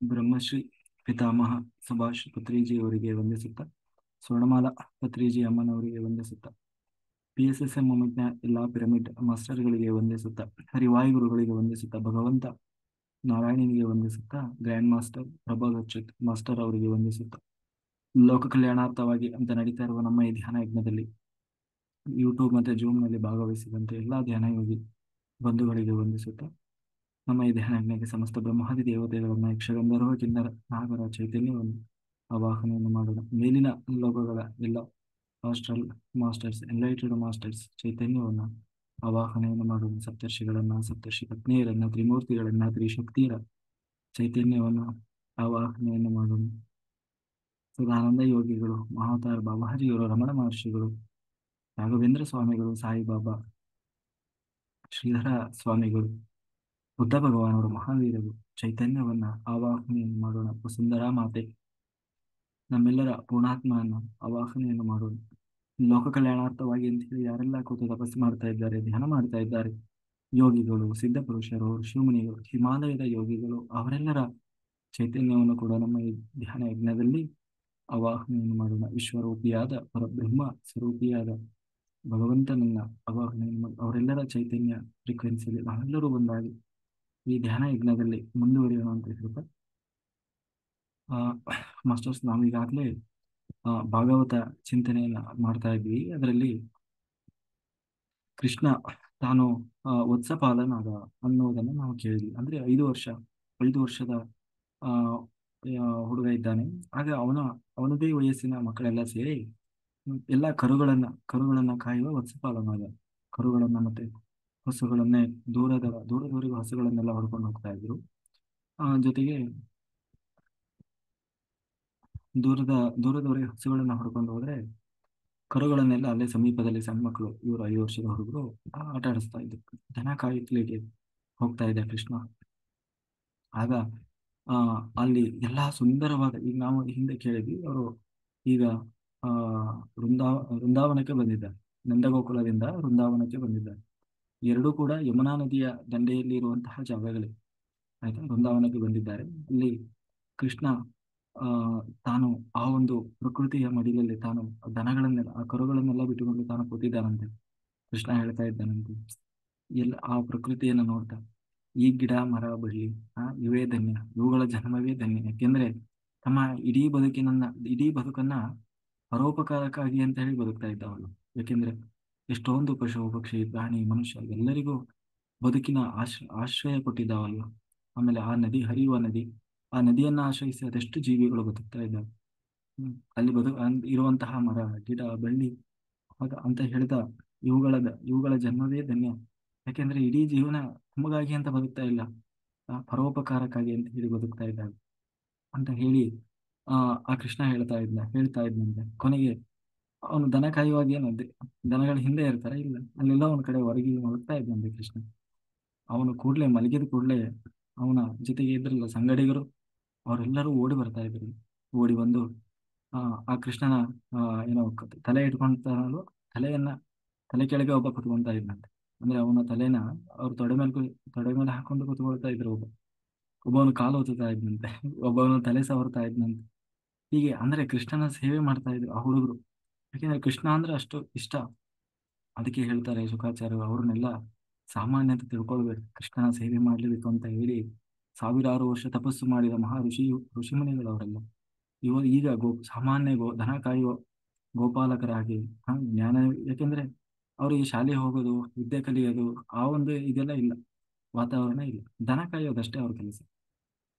ಬ್ರಹ್ಮಶ್ರೀ ಪಿತಾಮಹ ಸುಭಾಷ್ ಪತ್ರಿಜಿಯವರಿಗೆ ವಂದಿಸುತ್ತಾ, ಸ್ವರ್ಣಮಾಲಾ ಪತ್ರಿಜಿ ಅಮ್ಮನವರಿಗೆ ವಂದಿಸುತ್ತಾ, PSSM ಮೂಮೆಂಟ್ನ ಎಲ್ಲಾ pyramid ಮಾಸ್ಟರ್ಗಳಿಗೆ ವಂದಿಸುತ್ತಾ, ಹರಿವಾಯುಗುರುಗಳಿಗೆ ವಂದಿಸುತ್ತಾ, ಭಗವಂತ ನಾರಾಯಣನಿಗೆ ವಂದಿಸುತ್ತಾ, ಗ್ರ್ಯಾಂಡ್ ಮಾಸ್ಟರ್ ಪ್ರಭಾಗಚ್ಯುತ್ ಮಾಸ್ಟರ್ ಅವರಿಗೆ ವಂದಿಸುತ್ತಾ, ಲೋಕ ಕಲ್ಯಾಣಾರ್ಥವಾಗಿ ಅಂತ ನಡೀತಾ ಇರುವ ನಮ್ಮ ಈ ಧ್ಯಾನ ಯಜ್ಞದಲ್ಲಿ ಯೂಟ್ಯೂಬ್ ಮತ್ತು ಜೂಮ್ನಲ್ಲಿ ಭಾಗವಹಿಸಿದಂತೆ ಎಲ್ಲ ಧ್ಯಾನ ಯೋಗಿ ಬಂಧುಗಳಿಗೆ ವಂದಿಸುತ್ತಾ, ನಮ್ಮ ಈ ಧ್ಯಾನ ಯಜ್ಞಕ್ಕೆ ಸಮಸ್ತ ಬ್ರಹ್ಮಾದಿ ದೇವತೆಗಳನ್ನ ಯಕ್ಷಗಂಧರ್ವ ಕಿನ್ನರ ನಾಗರ ಚೈತನ್ಯವನ್ನು ಆವಾಹನೆಯನ್ನು ಮಾಡೋಣ. ಮೇಲಿನ ಲೋಕಗಳ ಎಲ್ಲ ಆಸ್ಟ್ರಲ್ ಮಾಸ್ಟರ್ಸ್, ಎನ್ಲೈಟೆಡ್ ಮಾಸ್ಟರ್ಸ್ ಚೈತನ್ಯವನ್ನು ಆವಾಹನೆಯನ್ನು ಮಾಡೋಣ. ಸಪ್ತರ್ಷಿಗಳನ್ನ, ಸಪ್ತರ್ಷಿ ಪತ್ನಿಯರನ್ನ, ತ್ರಿಮೂರ್ತಿಗಳನ್ನ, ತ್ರಿಶಕ್ತಿಯರ ಚೈತನ್ಯವನ್ನು ಆವಾಹನೆಯನ್ನು ಮಾಡೋಣ. ಸದಾನಂದ ಯೋಗಿಗಳು, ಮಹಾವತಾರ್ ಬಾಬಾಜಿಯವರು, ರಮಣ ಮಹರ್ಷಿಗಳು, ರಾಘವೇಂದ್ರ ಸ್ವಾಮಿಗಳು, ಸಾಯಿಬಾಬಾ, ಶ್ರೀಧರ ಸ್ವಾಮಿಗಳು, ಬುದ್ಧ ಭಗವಾನವರು, ಮಹಾವೀರರು ಚೈತನ್ಯವನ್ನ ಆವಾಹನೆಯನ್ನು ಮಾಡೋಣ. ಸುಂದರ ಮಾತೆ ನಮ್ಮೆಲ್ಲರ ಪೂರ್ಣಾತ್ಮವನ್ನು ಆವಾಹನೆಯನ್ನು ಮಾಡೋಣ. ಲೋಕ ಕಲ್ಯಾಣಾರ್ಥವಾಗಿ ಅಂತ ಹೇಳಿ ಯಾರೆಲ್ಲ ಕೂತು ತಪಸ್ಸು ಮಾಡ್ತಾ ಇದ್ದಾರೆ, ಧ್ಯಾನ ಮಾಡ್ತಾ ಇದ್ದಾರೆ, ಯೋಗಿಗಳು, ಸಿದ್ಧ ಪುರುಷರು, ಋಷಿಮುನಿಗಳು, ಹಿಮಾಲಯದ ಯೋಗಿಗಳು, ಅವರೆಲ್ಲರ ಚೈತನ್ಯವನ್ನು ಕೂಡ ನಮ್ಮ ಈ ಧ್ಯಾನ ಯಜ್ಞದಲ್ಲಿ ಆವಾಹನೆಯನ್ನು ಮಾಡೋಣ. ವಿಶ್ವರೂಪಿಯಾದ ಪರಬ್ರಹ್ಮ ಸ್ವರೂಪಿಯಾದ ಭಗವಂತನನ್ನ ಆವಾಹನೆಯನ್ನು ಮಾಡಿ ಅವರೆಲ್ಲರ ಚೈತನ್ಯ ಫ್ರೀಕ್ವೆನ್ಸಿಯಲ್ಲಿ ನಾವೆಲ್ಲರೂ ಒಂದಾಗಿ ಈ ಧ್ಯಾನ ಯಜ್ಞದಲ್ಲಿ ಮುಂದುವರಿಯೋಣ ಅಂತ ಹೇಳ್ತಾ, ಮಾಸ್ಟರ್ಸ್ ನಾವೀಗಾಗಲೇ ಭಾಗವತ ಚಿಂತನೆಯನ್ನ ಮಾಡ್ತಾ ಇದ್ವಿ. ಅದರಲ್ಲಿ ಕೃಷ್ಣ ತಾನು ವತ್ಸಪಾಲನಾದ ಅನ್ನೋದನ್ನು ನಾವು ಕೇಳಿದ್ವಿ. ಅಂದ್ರೆ 5 ವರ್ಷದ ಆ ಹುಡುಗ ಇದ್ದಾನೆ. ಆಗ ಅವನದೇ ವಯಸ್ಸಿನ ಮಕ್ಕಳೆಲ್ಲ ಸೇರಿ ಎಲ್ಲ ಕರುಗಳನ್ನ ಕಾಯುವ ವತ್ಸಪಾಲನಾದ. ಕರುಗಳನ್ನ ಮತ್ತೆ ಹಸುಗಳನ್ನೇ ದೂರದವರೆಗೂ ಹಸುಗಳನ್ನೆಲ್ಲ ಹೊಡ್ಕೊಂಡು ಹೋಗ್ತಾ ಇದ್ರು. ಜೊತೆಗೆ ದೂರದವರೆಗೆ ಹಸುಗಳನ್ನ ಹೊಡ್ಕೊಂಡು ಹೋದ್ರೆ ಕರುಗಳನ್ನೆಲ್ಲ ಅಲ್ಲೇ ಸಮೀಪದಲ್ಲಿ ಸಣ್ಣ ಮಕ್ಕಳು, ಇವರು 5 ವರ್ಷದ ಹುಡುಗರು ಆಟ ಆಡಿಸ್ತಾ ಇದ್ರು. ದನ ಕಾಯುತ್ತಲಿಗೆ ಹೋಗ್ತಾ ಇದ್ದ ಕೃಷ್ಣ. ಆಗ ಅಲ್ಲಿ ಎಲ್ಲಾ ಸುಂದರವಾದ, ಈಗ ನಾವು ಹಿಂದೆ ಕೇಳಿದ್ವಿ, ಅವರು ಈಗ ಆ ವೃಂದಾವನಕ್ಕೆ ಬಂದಿದ್ದಾರೆ. ನಂದಗೋಕುಲದಿಂದ ವೃಂದಾವನಕ್ಕೆ ಬಂದಿದ್ದಾರೆ. ಎರಡೂ ಕೂಡ ಯಮುನಾ ನದಿಯ ದಂಡೆಯಲ್ಲಿ ಇರುವಂತಹ ಜಾಗಗಳೇ. ಆಯ್ತಾ, ವೃಂದಾವನಕ್ಕೆ ಬಂದಿದ್ದಾರೆ. ಅಲ್ಲಿ ಕೃಷ್ಣ ಆ ತಾನು ಆ ಒಂದು ಪ್ರಕೃತಿಯ ಮಡಿಲಲ್ಲಿ ತಾನು ಆ ಕರುಗಳನ್ನೆಲ್ಲ ಬಿಟ್ಟುಕೊಂಡು ತಾನು ಕೂತಿದ್ದಾನಂತೆ. ಕೃಷ್ಣ ಹೇಳ್ತಾ ಇದ್ದಾನಂತೆ, ಆ ಪ್ರಕೃತಿಯನ್ನು ನೋಡ್ತಾ, ಈ ಗಿಡ ಮರ ಬಳ್ಳಿ ಇವೇ ಧನ್ಯ, ಇವುಗಳ ಜನ್ಮವೇ ಧನ್ಯ. ಯಾಕೆಂದ್ರೆ ತಮ್ಮ ಇಡೀ ಬದುಕನ್ನ ಪರೋಪಕಾರಕ್ಕಾಗಿ ಅಂತ ಹೇಳಿ ಬದುಕ್ತಾ ಇದ್ದವನು. ಯಾಕೆಂದ್ರೆ ಎಷ್ಟೊಂದು ಪಶು ಪಕ್ಷಿ ಪ್ರಾಣಿ ಮನುಷ್ಯ ಎಲ್ಲರಿಗೂ ಬದುಕಿನ ಆಶ್ರಯ ಕೊಟ್ಟಿದ್ದಾವಲ್ವ. ಆಮೇಲೆ ಆ ನದಿ, ಹರಿಯುವ ನದಿ, ಆ ನದಿಯನ್ನ ಆಶ್ರಯಿಸಿ ಅದೆಷ್ಟು ಜೀವಿಗಳು ಬದುಕ್ತಾ ಇದ್ದಾವೆ. ಅಲ್ಲಿ ಇರುವಂತಹ ಮರ ಗಿಡ ಬಳ್ಳಿ ಅಂತ ಹೇಳಿದ ಇವುಗಳ ಜನ್ಮವೇ ಧನ್ಯ. ಯಾಕೆಂದ್ರೆ ಇಡೀ ಜೀವನ ನಮಗಾಗಿ ಅಂತ ಬದುಕ್ತಾ ಇಲ್ಲ, ಪರೋಪಕಾರಕ್ಕಾಗಿ ಅಂತ ಹೇಳಿ ಬದುಕ್ತಾ ಇದ್ದಾವೆ ಅಂತ ಹೇಳಿ ಆ ಕೃಷ್ಣ ಹೇಳ್ತಾ ಇದ್ನಂತೆ. ಕೊನೆಗೆ ಅವನು ದನ ಕಾಯುವಾಗ ಏನು ದನಗಳ ಹಿಂದೆ ಇರ್ತಾರೆ, ಇಲ್ಲ ಅಲ್ಲೆಲ್ಲ ಒಂದ್ ಕಡೆ ಹೊರಗೆ ಮಲಗ್ತಾ ಇದ್ನಂತೆ ಕೃಷ್ಣ. ಅವನು ಮಲಗಿದ ಕೂಡ್ಲೆ ಅವನ ಜೊತೆಗೆ ಇದ್ರಲ್ಲ ಸಂಗಡಿಗರು, ಅವರೆಲ್ಲರೂ ಓಡಿ ಬರ್ತಾ ಇದ್ರು. ಓಡಿ ಬಂದು ಆ ಕೃಷ್ಣನ ಏನೋ ತಲೆ ಇಟ್ಕೊಂತಾನಲ್ವ, ತಲೆ ಕೆಳಗೆ ಒಬ್ಬ ಕುತ್ಕೊಂತ ಇದ್ನಂತೆ. ಅಂದ್ರೆ ಅವನ ತಲೆನ ಅವ್ರ ತೊಡೆ ಮೇಲೆ ಹಾಕೊಂಡು ಕುತ್ಕೊಳ್ತಾ ಇದ್ರು. ಒಬ್ಬವನು ಕಾಲು ಒತ್ತುತ್ತಾ ಇದ್ನಂತೆ, ಒಬ್ಬವನು ತಲೆ ಸವರ್ತಾ ಇದ್ನಂತೆ. ಹೀಗೆ ಅಂದ್ರೆ ಕೃಷ್ಣನ ಸೇವೆ ಮಾಡ್ತಾ ಇದ್ರು ಆ ಹುಡುಗರು. ಯಾಕೆಂದ್ರೆ ಕೃಷ್ಣ ಅಂದ್ರೆ ಅಷ್ಟು ಇಷ್ಟ. ಅದಕ್ಕೆ ಹೇಳ್ತಾರೆ ಶುಕಾಚಾರ್ಯರು, ಅವ್ರನ್ನೆಲ್ಲ ಸಾಮಾನ್ಯ ಅಂತ ತಿಳ್ಕೊಳ್ಬೇಕು, ಕೃಷ್ಣನ ಸೇವೆ ಮಾಡ್ಲೇಬೇಕು ಅಂತ ಹೇಳಿ ಸಾವಿರಾರು ವರ್ಷ ತಪಸ್ಸು ಮಾಡಿದ ಋಷಿಮುನಿಗಳು ಅವರೆಲ್ಲ. ಈಗ ಸಾಮಾನ್ಯ ದನ ಕಾಯುವ ಗೋಪಾಲಕರಾಗಿ ಜ್ಞಾನ, ಯಾಕೆಂದ್ರೆ ಅವರಿಗೆ ಶಾಲೆ ಹೋಗೋದು, ವಿದ್ಯೆ ಕಲಿಯೋದು, ಆ ಒಂದು ಇದೆಲ್ಲ ಇಲ್ಲ, ವಾತಾವರಣ ಇಲ್ಲ. ದನ ಕಾಯೋದಷ್ಟೇ ಅವ್ರ ಕೆಲಸ.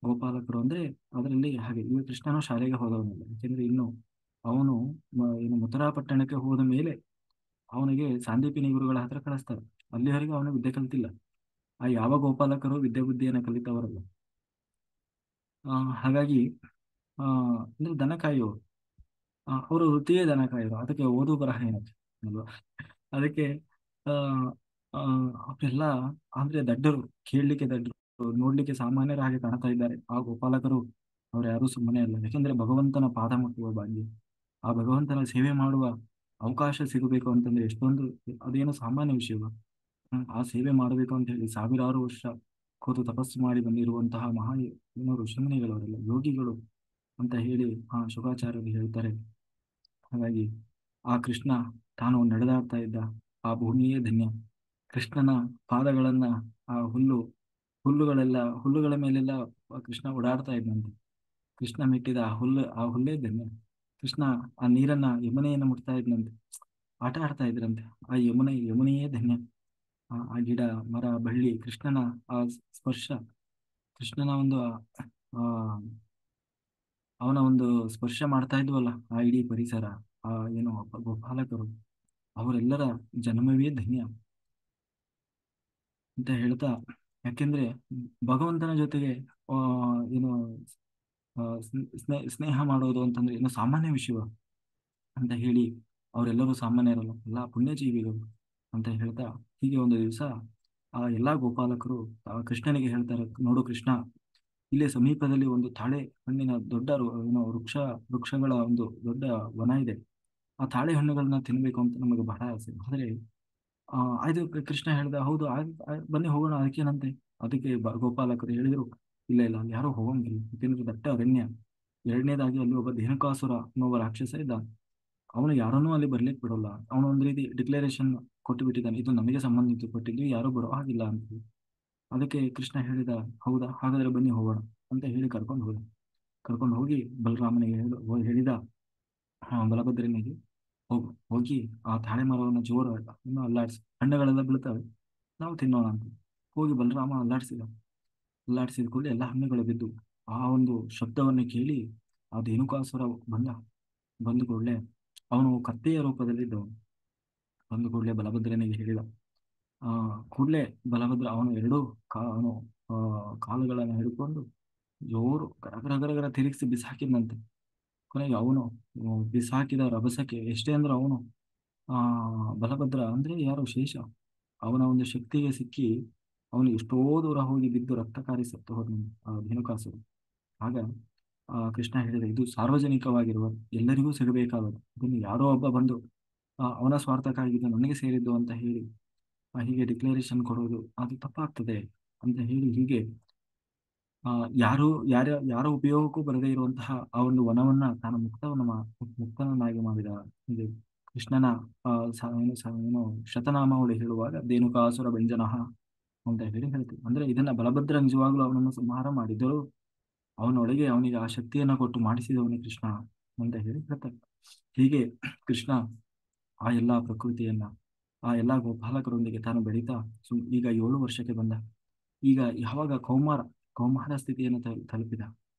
ಗೋಪಾಲಕರು ಅಂದ್ರೆ ಅದರಲ್ಲಿ ಹಾಗೆ. ಈಗ ಕೃಷ್ಣನು ಶಾಲೆಗೆ ಹೋದವನಿಲ್ಲ. ಯಾಕೆಂದ್ರೆ ಇನ್ನು ಅವನು ಏನು ಮಥುರಾ ಪಟ್ಟಣಕ್ಕೆ ಹೋದ ಮೇಲೆ ಅವನಿಗೆ ಸಾಂದೀಪಿನಿ ಗುರುಗಳ ಹತ್ರ ಕಳಿಸ್ತಾರೆ. ಅಲ್ಲಿವರೆಗೂ ಅವನು ವಿದ್ಯೆ ಕಲಿತಿಲ್ಲ. ಯಾವ ಗೋಪಾಲಕರು ವಿದ್ಯೆ ಬುದ್ಧಿಯನ್ನು ಕಲಿತವರಲ್ಲ. ಹಾಗಾಗಿ ಅಂದ್ರೆ ದನ ಕಾಯುವವರು, ಅವರು ವೃತ್ತಿಯೇ ದನ ಕಾಯೋರು. ಅದಕ್ಕೆ ಓದು ಬರಹ ಏನಕ್ಕೆ ಅಲ್ವಾ. ಅದಕ್ಕೆ ಆ ಆ ಅವರೆಲ್ಲ ಅಂದ್ರೆ ದಡ್ಡರು, ಕೇಳಲಿಕ್ಕೆ ದಡ್ಡರು, ನೋಡ್ಲಿಕ್ಕೆ ಸಾಮಾನ್ಯರ ಹಾಗೆ ಕಾಣ್ತಾ ಇದ್ದಾರೆ ಆ ಗೋಪಾಲಕರು. ಅವ್ರು ಯಾರು ಸುಮ್ಮನೆ ಅಲ್ಲ. ಯಾಕೆಂದ್ರೆ ಭಗವಂತನ ಪಾದ ಮುಟ್ಟುವ ಭಾಗ್ಯ, ಆ ಭಗವಂತನ ಸೇವೆ ಮಾಡುವ ಅವಕಾಶ ಸಿಗಬೇಕು ಅಂತಂದ್ರೆ ಎಷ್ಟೊಂದು, ಅದೇನು ಸಾಮಾನ್ಯ ವಿಷಯವ. ಆ ಸೇವೆ ಮಾಡಬೇಕು ಅಂತ ಹೇಳಿ ಸಾವಿರಾರು ವರ್ಷ ಕೂತು ತಪಸ್ಸು ಮಾಡಿ ಬಂದಿರುವಂತಹ ಮಹಾ ಏನು ಋಷಿಮುನಿಗಳವರೆಲ್ಲ ಯೋಗಿಗಳು ಅಂತ ಹೇಳಿ ಶುಕಾಚಾರ್ಯರು ಹೇಳ್ತಾರೆ. ಹಾಗಾಗಿ ಆ ಕೃಷ್ಣ ತಾನು ನಡೆದಾಡ್ತಾ ಇದ್ದ ಆ ಭೂಮಿಯೇ ಧನ್ಯ. ಕೃಷ್ಣನ ಪಾದಗಳನ್ನ ಆ ಹುಲ್ಲುಗಳ ಮೇಲೆಲ್ಲ ಕೃಷ್ಣ ಓಡಾಡ್ತಾ ಇದ್ದಂತೆ. ಕೃಷ್ಣ ಮೆಟ್ಟಿದ ಆ ಹುಲ್ಲೇ ಧನ್ಯ. ಕೃಷ್ಣ ಆ ನೀರನ್ನ ಯಮುನೆಯನ್ನು ಮುಟ್ತಾ ಇದ್ನಂತೆ, ಆಟ ಆಡ್ತಾ ಇದ್ರಂತೆ. ಆ ಯಮುನೆಯೇ ಧನ್ಯ. ಆ ಗಿಡ ಮರ ಬಳ್ಳಿ ಕೃಷ್ಣನ ಆ ಸ್ಪರ್ಶ, ಕೃಷ್ಣನ ಒಂದು ಆ ಅವನ ಒಂದು ಸ್ಪರ್ಶ ಮಾಡ್ತಾ ಇದ್ವಲ್ಲ ಆ ಇಡೀ ಪರಿಸರ, ಆ ಏನು ಗೋಪಾಲಕರು, ಅವರೆಲ್ಲರ ಜನ್ಮವೇ ಧನ್ಯ ಅಂತ ಹೇಳ್ತಾ. ಯಾಕೆಂದ್ರೆ ಭಗವಂತನ ಜೊತೆಗೆ ಆ ಏನು ಸ್ನೇಹ ಮಾಡೋದು ಅಂತಂದ್ರೆ ಏನು ಸಾಮಾನ್ಯ ವಿಷಯ ಅಂತ ಹೇಳಿ, ಅವರೆಲ್ಲರೂ ಸಾಮಾನ್ಯರಲ್ಲ, ಎಲ್ಲ ಪುಣ್ಯಜೀವಿಗಳು ಅಂತ ಹೇಳ್ತಾ. ಹೀಗೆ ಒಂದು ದಿವಸ ಆ ಎಲ್ಲಾ ಗೋಪಾಲಕರು ಕೃಷ್ಣನಿಗೆ ಹೇಳ್ತಾರೆ, ನೋಡು ಕೃಷ್ಣ, ಇಲ್ಲೇ ಸಮೀಪದಲ್ಲಿ ಒಂದು ತಾಳೆ ಹಣ್ಣಿನ ದೊಡ್ಡ ವೃಕ್ಷಗಳ ಒಂದು ದೊಡ್ಡ ವನ ಇದೆ. ಆ ತಾಳೆ ಹಣ್ಣುಗಳನ್ನ ತಿನ್ಬೇಕು ಅಂತ ನಮಗೆ ಬಹಳ ಆಸೆ. ಆದರೆ ಆಯ್ತು ಕೃಷ್ಣ ಹೇಳ್ದ, ಹೌದು ಬನ್ನಿ ಹೋಗೋಣ, ಅದಕ್ಕೇನಂತೆ. ಅದಕ್ಕೆ ಗೋಪಾಲಕರು ಹೇಳಿದ್ರು, ಇಲ್ಲ ಇಲ್ಲ ಅಲ್ಲಿ ಯಾರು ಹೋಗಂಗಿಲ್ಲ, ಯಾಕೆಂದ್ರೆ ದಟ್ಟ ಅರಣ್ಯ. ಎರಡನೇದಾಗಿ ಅಲ್ಲಿ ಒಬ್ಬ ಧೇನುಕಾಸುರ ಅನ್ನೋ ರಾಕ್ಷಸ ಇದ್ದ. ಅವನು ಯಾರನ್ನೂ ಅಲ್ಲಿ ಬರ್ಲಿಕ್ಕೆ ಬಿಡೋಲ್ಲ. ಅವನು ಒಂದು ರೀತಿ ಡಿಕ್ಲರೇಷನ್ ಕೊಟ್ಟು ಬಿಟ್ಟಿದ್ದಾನೆ, ಇದು ನಮಗೆ ಸಂಬಂಧಿಸಿಪಟ್ಟಿದ್ದು, ಯಾರು ಬರೋ ಹಾಗಿಲ್ಲ ಅಂತ. ಅದಕ್ಕೆ ಕೃಷ್ಣ ಹೇಳಿದ, ಹೌದಾ ಹಾಗಾದ್ರೆ ಬನ್ನಿ ಹೋಗೋಣ ಅಂತ ಹೇಳಿ ಕರ್ಕೊಂಡು ಹೋಗಿ ಬಲರಾಮನಿಗೆ ಹೇಳಿದ, ಬಲಭದ್ರನಿಗೆ ಹೋಗಿ ಆ ತಾಳೆ ಮರವನ್ನು ಜೋರ ಇನ್ನು ಅಲ್ಲಾಡಿಸಿ, ಹಣ್ಣುಗಳೆಲ್ಲ ಬೀಳ್ತವೆ, ನಾವು ತಿನ್ನೋಣ ಅಂತ. ಹೋಗಿ ಬಲರಾಮ ಅಲ್ಲಾಡಿಸಿದ ಕೂಡಲೇ ಎಲ್ಲ ಹಣ್ಣುಗಳು ಬಿದ್ದು. ಆ ಒಂದು ಶಬ್ದವನ್ನು ಕೇಳಿ ಆ ಧೇನುಕಾಸುರ ಬಂದು ಕೂಡಲೇ ಅವನು ಕತ್ತೆಯ ರೂಪದಲ್ಲಿದ್ದವನು. ಬಂದು ಕೂಡಲೇ ಬಲಭದ್ರನಿಗೆ ಹೇಳಿದ. ಕೂಡಲೇ ಬಲಭದ್ರ ಅವನು ಎರಡೂ ಅವನು ಕಾಲುಗಳನ್ನು ಹಿಡ್ಕೊಂಡು ಜೋರು ಗರಗರ ತಿರುಗಿಸಿ ಬಿಸಾಕಿದಂತೆ. ಕೊನೆಗೆ ಅವನು ಬಿಸಾಕಿದ ರಭಸಕ್ಕೆ ಎಷ್ಟೇ ಅಂದ್ರೆ ಅವನು ಬಲಭದ್ರ ಅಂದ್ರೆ ಯಾರು, ಶೇಷ, ಅವನ ಒಂದು ಶಕ್ತಿಗೆ ಸಿಕ್ಕಿ ಅವನು ಎಷ್ಟೋ ದೂರ ಹೋಗಿ ಬಿದ್ದು ರಕ್ತ ಕಾರಿ ಸತ್ತು ಹೋದ ಧೇನುಕಾಸುರು. ಆಗ ಕೃಷ್ಣ ಹೇಳಿದ, ಇದು ಸಾರ್ವಜನಿಕವಾಗಿರುವ ಎಲ್ಲರಿಗೂ ಸಿಗಬೇಕಾದದ್ದು, ಇದನ್ನು ಯಾರೋ ಒಬ್ಬ ಬಂದು ಅವನ ಸ್ವಾರ್ಥಕ್ಕಾಗಿದ್ದು ನನಗೆ ಸೇರಿದ್ದು ಅಂತ ಹೇಳಿ ಹೀಗೆ ಡಿಕ್ಲರೇಷನ್ ಕೊಡೋದು ಅದು ತಪ್ಪಾಗ್ತದೆ ಅಂತ ಹೇಳಿ, ಹೀಗೆ ಯಾರೋ ಉಪಯೋಗಕ್ಕೂ ಬರದೇ ಇರುವಂತಹ ಆ ಒಂದು ವನವನ್ನ ತಾನು ಮುಕ್ತನನ್ನಾಗಿ ಮಾಡಿದ. ಹೀಗೆ ಕೃಷ್ಣನ ಏನು ಶತನಾಮಾವಳಿ ಹೇಳುವಾಗ ಧೇನುಕಾಸುರ ವ್ಯಂಜನಃ ಅಂತ ಹೇಳಿ ಹೇಳ್ತೀವಿ. ಅಂದ್ರೆ ಇದನ್ನ ಬಲಭದ್ರ ನಿಜವಾಗ್ಲೂ ಅವನನ್ನು ಸಂಹಾರ ಮಾಡಿದ್ದರೂ ಅವನೊಳಗೆ ಅವನಿಗೆ ಆ ಶಕ್ತಿಯನ್ನ ಕೊಟ್ಟು ಮಾಡಿಸಿದವನೇ ಕೃಷ್ಣ ಅಂತ ಹೇಳಿ ಹೇಳ್ತಾರೆ. ಹೀಗೆ ಕೃಷ್ಣ ಆ ಎಲ್ಲಾ ಪ್ರಕೃತಿಯನ್ನ ಆ ಎಲ್ಲಾ ಗೋಪಾಲಕರೊಂದಿಗೆ ತಾನು ಬೆಳೀತಾ ಈಗ 7 ವರ್ಷಕ್ಕೆ ಬಂದ. ಈಗ ಯಾವಾಗ ಕೌಮಾರ ಸ್ಥಿತಿಯನ್ನು ತಲುಪಿದ,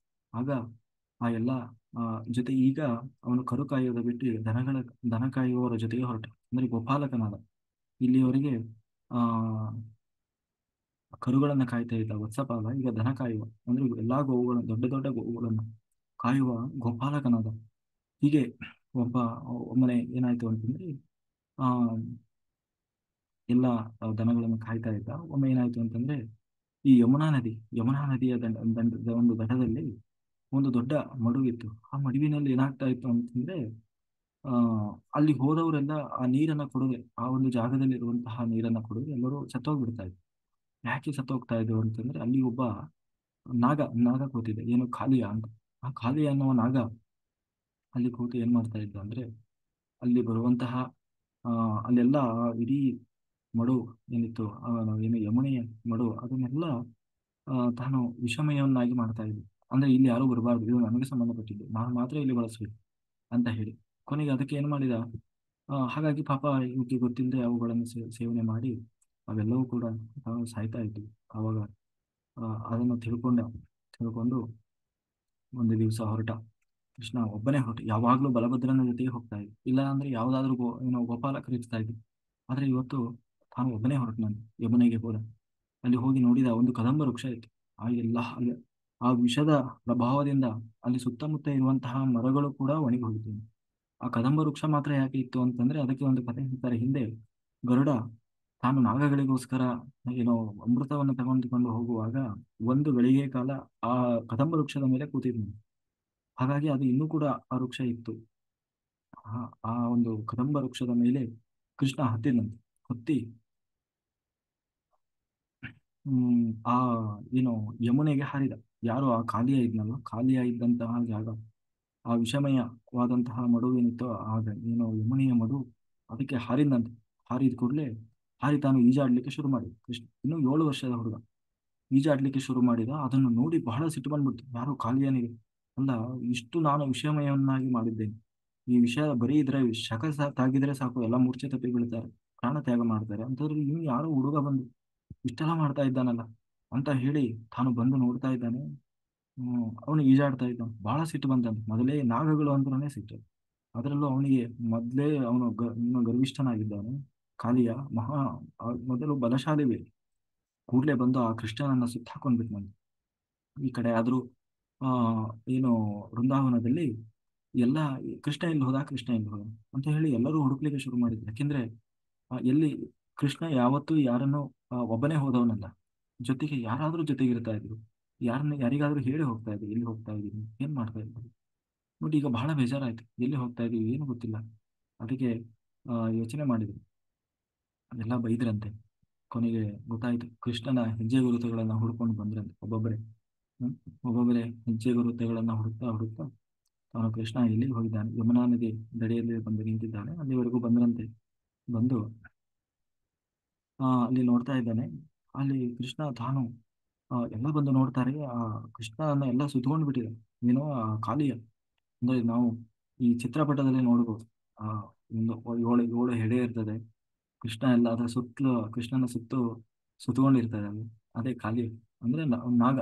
ಆಗ ಆ ಎಲ್ಲ ಜೊತೆ ಈಗ ಅವನು ಕರು ಕಾಯುವುದ ಬಿಟ್ಟು ಈಗ ದನ ಕಾಯುವವರ ಜೊತೆಗೆ ಹೊರಟ, ಅಂದ್ರೆ ಗೋಪಾಲಕನಾದ. ಇಲ್ಲಿಯವರೆಗೆ ಆ ಕರುಗಳನ್ನ ಕಾಯ್ತಾ ಇದ್ದ ವತ್ಸಪಾಲ, ಈಗ ದನ ಕಾಯುವ, ಅಂದ್ರೆ ಎಲ್ಲಾ ಗೋವುಗಳನ್ನು, ದೊಡ್ಡ ದೊಡ್ಡ ಗೋವುಗಳನ್ನು ಕಾಯುವ ಗೋಪಾಲಕನಾದ. ಹೀಗೆ ಒಮ್ಮನೆ ಏನಾಯ್ತು ಅಂತಂದ್ರೆ ಆ ಎಲ್ಲ ದನಗಳನ್ನು ಕಾಯ್ತಾ ಇದ್ದ. ಒಮ್ಮೆ ಏನಾಯ್ತು ಅಂತಂದ್ರೆ ಈ ಯಮುನಾ ನದಿಯ ಒಂದು ದಡದಲ್ಲಿ ಒಂದು ದೊಡ್ಡ ಮಡುವಿತ್ತು. ಆ ಮಡುವಿನಲ್ಲಿ ಏನಾಗ್ತಾ ಇತ್ತು ಅಂತಂದ್ರೆ ಆ ಅಲ್ಲಿ ಹೋದವರೆಲ್ಲ ಆ ನೀರನ್ನ ಕುಡಿದ್ರೆ, ಆ ಒಂದು ಜಾಗದಲ್ಲಿ ಇರುವಂತಹ ನೀರನ್ನ ಕುಡಿದ್ರೆ ಎಲ್ಲರೂ ಸತ್ತೋಗ್ಬಿಡ್ತಾ ಇದ್ರು. ಯಾಕೆ ಸತ್ತೋಗ್ತಾ ಇದ್ರು ಅಂತಂದ್ರೆ ಅಲ್ಲಿ ಒಬ್ಬ ನಾಗ ಕೂತಿದೆ, ಏನು ಕಾಲಿಯ ಅಂತ. ಆ ಕಾಲಿಯ ಅನ್ನುವ ನಾಗ ಅಲ್ಲಿ ಕೂತು ಏನ್ ಮಾಡ್ತಾ ಇದ್ದ ಅಂದ್ರೆ ಅಲ್ಲಿ ಬರುವಂತಹ ಅಲ್ಲೆಲ್ಲ ಇಡೀ ಮಡು ಏನಿತ್ತು, ಏನು ಯಮುನೆಯ ಮಡು, ಅದನ್ನೆಲ್ಲ ತಾನು ವಿಷಮಯವನ್ನಾಗಿ ಮಾಡ್ತಾ ಇದ್ದೆ. ಅಂದ್ರೆ ಇಲ್ಲಿ ಯಾರು ಬರಬಾರ್ದು, ಇದು ನನಗೆ ಸಂಬಂಧಪಟ್ಟಿದ್ದು, ನಾನು ಮಾತ್ರ ಇಲ್ಲಿ ಬಳಸ್ಬೇಕು ಅಂತ ಹೇಳಿ. ಕೊನೆಗೆ ಅದಕ್ಕೆ ಏನ್ ಮಾಡಿದ, ಹಾಗಾಗಿ ಪಾಪ ಇವಕ್ಕೆ ಗೊತ್ತಿಲ್ಲದೆ ಅವುಗಳನ್ನು ಸೇವನೆ ಮಾಡಿ ಅವೆಲ್ಲವೂ ಕೂಡ ಸಾಯ್ತಾ ಇದ್ವು. ಅವಾಗ ಅದನ್ನು ತಿಳ್ಕೊಂಡು ಒಂದು ದಿವಸ ಹೊರಟ ಕೃಷ್ಣ ಒಬ್ಬನೇ ಹೊರಟು. ಯಾವಾಗ್ಲೂ ಬಲಭದ್ರನ ಜೊತೆಗೆ ಹೋಗ್ತಾ ಇದ್ದ, ಇಲ್ಲ ಅಂದ್ರೆ ಯಾವ್ದಾದ್ರು ಗೋಪಾಲಕರು ಇರ್ತಾ ಇದ್ವಿ. ಆದ್ರೆ ಇವತ್ತು ತಾನು ಒಬ್ಬನೇ ಹೊರಟು. ನಾನು ಯಮುನೆಗೆ ಹೋದ. ಅಲ್ಲಿ ಹೋಗಿ ನೋಡಿದ ಒಂದು ಕದಂಬ ವೃಕ್ಷ ಇತ್ತು. ಅಲ್ಲಿ ಆ ವಿಷದ ಪ್ರಭಾವದಿಂದ ಅಲ್ಲಿ ಸುತ್ತಮುತ್ತ ಇರುವಂತಹ ಮರಗಳು ಕೂಡ ಒಣಗಿ ಹೋಗಿತ್ತು. ಆ ಕದಂಬ ವೃಕ್ಷ ಮಾತ್ರ ಯಾಕೆ ಇತ್ತು ಅಂತಂದ್ರೆ ಅದಕ್ಕೆ ಒಂದು ಕಥೆ ಹೇಳ್ತಾರೆ. ಹಿಂದೆ ಗರುಡ ತಾನು ನಾಗಗಳಿಗೋಸ್ಕರ ಏನೋ ಅಮೃತವನ್ನು ತಗೊಂಡುಕೊಂಡು ಹೋಗುವಾಗ ಒಂದು ಗಳಿಗೆ ಕಾಲ ಆ ಕದಂಬ ವೃಕ್ಷದ ಮೇಲೆ ಕೂತಿದ್ನು. ಹಾಗಾಗಿ ಅದು ಇನ್ನೂ ಕೂಡ ಆ ವೃಕ್ಷ ಇತ್ತು. ಆ ಒಂದು ಕದಂಬ ವೃಕ್ಷದ ಮೇಲೆ ಕೃಷ್ಣ ಹತ್ತಿದಂತೆ. ಹತ್ತಿ ಆ ಏನು ಯಮುನೆಗೆ ಹಾರಿದ. ಯಾರು ಆ ಖಾಲಿಯ ಇದ್ನಲ್ಲ, ಖಾಲಿಯ ಇದ್ದಂತಹ ಜಾಗ, ಆ ವಿಷಮಯವಾದಂತಹ ಮಡು ಏನಿತ್ತೋ ಆಗ ಏನು ಯಮುನೆಯ ಮಡು, ಅದಕ್ಕೆ ಹಾರಿದಂತೆ. ಹಾರಿದ ಕೂಡಲೇ ಹಾರಿ ತಾನು ಈಜಾಡ್ಲಿಕ್ಕೆ ಶುರು ಮಾಡಿದ. ಕೃಷ್ಣ ಇನ್ನು 7 ವರ್ಷದ ಹುಡುಗ ಈಜಾಡ್ಲಿಕ್ಕೆ ಶುರು ಮಾಡಿದ. ಅದನ್ನು ನೋಡಿ ಬಹಳ ಸಿಟ್ಟು ಬಂದ್ಬಿಡ್ತು ಯಾರು ಕಾಲಿಯನಿಗೆ. ಅಲ್ಲ, ಇಷ್ಟು ನಾನು ವಿಷಮಯವನ್ನಾಗಿ ಮಾಡಿದ್ದೇನೆ, ಈ ವಿಷಯ ಬರೀ ಇದ್ರೆ ತಾಗಿದ್ರೆ ಸಾಕು ಎಲ್ಲ ಮೂರ್ಛೆ ತಪ್ಪಿ ಬೀಳ್ತಾರೆ, ಪ್ರಾಣ ತ್ಯಾಗ ಮಾಡ್ತಾರೆ, ಅಂತಂದ್ರೆ ಇನ್ನು ಯಾರೋ ಹುಡುಗ ಬಂದು ಇಷ್ಟೆಲ್ಲ ಮಾಡ್ತಾ ಇದ್ದಾನಲ್ಲ ಅಂತ ಹೇಳಿ ತಾನು ಬಂದು ನೋಡ್ತಾ ಇದ್ದಾನೆ. ಅವನು ಈಜಾಡ್ತಾ ಇದ್ದಾನೆ. ಬಹಳ ಸಿಟ್ಟು ಬಂದಂತೆ. ಮೊದಲೇ ನಾಗಗಳು ಅಂದ್ರನೇ ಸಿಟ್ಟು. ಅದರಲ್ಲೂ ಅವನಿಗೆ ಮೊದಲೇ ಅವನು ಇನ್ನು ಗರ್ವಿಷ್ಠನಾಗಿದ್ದಾನೆ. ಕಾಲಿಯ ಮೊದಲು ಬಲಶಾಲಿ ವೇರಿ. ಕೂಡಲೇ ಬಂದು ಆ ಕೃಷ್ಣನನ್ನ ಸುತ್ತಾಕೊಂಡ್ಬಿಟ್ನಂತೆ. ಈ ಕಡೆ ಆದ್ರೂ ಆ ಏನು ವೃಂದಾವನದಲ್ಲಿ ಎಲ್ಲ ಕೃಷ್ಣ ಎಲ್ಲಿ ಹೋದ, ಕೃಷ್ಣ ಎಲ್ಲಿ ಹೋದ ಅಂತ ಹೇಳಿ ಎಲ್ಲರೂ ಹುಡುಕ್ಲಿಕ್ಕೆ ಶುರು ಮಾಡಿದ್ರು. ಯಾಕೆಂದ್ರೆ ಎಲ್ಲಿ ಕೃಷ್ಣ ಯಾವತ್ತೂ ಯಾರನ್ನು ಒಬ್ಬನೇ ಹೋದವನಲ್ಲ, ಜೊತೆಗೆ ಯಾರಾದ್ರೂ ಜೊತೆಗೆ ಇರ್ತಾ ಇದ್ರು. ಯಾರಿಗಾದ್ರೂ ಹೇಳಿ ಹೋಗ್ತಾ ಇದ್ರು, ಎಲ್ಲಿ ಹೋಗ್ತಾ ಇದೀನಿ, ಏನ್ ಮಾಡ್ತಾ ಇದ್ರು. ನೋಡಿ ಈಗ ಬಹಳ ಬೇಜಾರಾಯ್ತು, ಎಲ್ಲಿ ಹೋಗ್ತಾ ಇದೀವಿ ಏನು ಗೊತ್ತಿಲ್ಲ. ಅದಕ್ಕೆ ಯೋಚನೆ ಮಾಡಿದ್ರು, ಅದೆಲ್ಲ ಬೈದ್ರಂತೆ. ಕೊನೆಗೆ ಗೊತ್ತಾಯ್ತು, ಕೃಷ್ಣನ ಹೆಜ್ಜೆ ಗುರುತುಗಳನ್ನ ಹುಡ್ಕೊಂಡು ಬಂದ್ರಂತೆ ಒಬ್ಬೊಬ್ಬರೇ. ಹ್ಮ್ ಒಬ್ಬೊಬ್ಬರೇ ಹೆಜ್ಜೆ ಗುರುತುಗಳನ್ನ ಹುಡುಕ್ತಾ ಹುಡುಕ್ತಾ ತಾನು ಕೃಷ್ಣ ಎಲ್ಲಿಗೆ ಹೋಗಿದ್ದಾನೆ, ಯಮುನಾ ನದಿ ದಡೆಯಲ್ಲಿ ಬಂದು ನಿಂತಿದ್ದಾನೆ, ಅಲ್ಲಿವರೆಗೂ ಬಂದ್ರಂತೆ. ಬಂದು ಅಲ್ಲಿ ನೋಡ್ತಾ ಇದ್ದಾನೆ. ಅಲ್ಲಿ ಕೃಷ್ಣ ತಾನು ಎಲ್ಲ ಬಂದು ನೋಡ್ತಾರೆ. ಕೃಷ್ಣನ ಎಲ್ಲ ಸುತ್ಕೊಂಡು ಬಿಟ್ಟಿದೆ. ಏನೋ ಖಾಲಿಯ ಅಂದ್ರೆ ನಾವು ಈ ಚಿತ್ರಪಟದಲ್ಲಿ ನೋಡ್ಬೋದು. ಆ ಒಂದು 7 ಹೆಡೆ ಇರ್ತದೆ, ಕೃಷ್ಣ ಎಲ್ಲ ಅದರ ಸುತ್ತಲೂ ಕೃಷ್ಣನ ಸುತ್ತಕೊಂಡಿರ್ತದೆ. ಅದು ಅದೇ ಖಾಲಿ ಅಂದ್ರೆ ನಾಗ.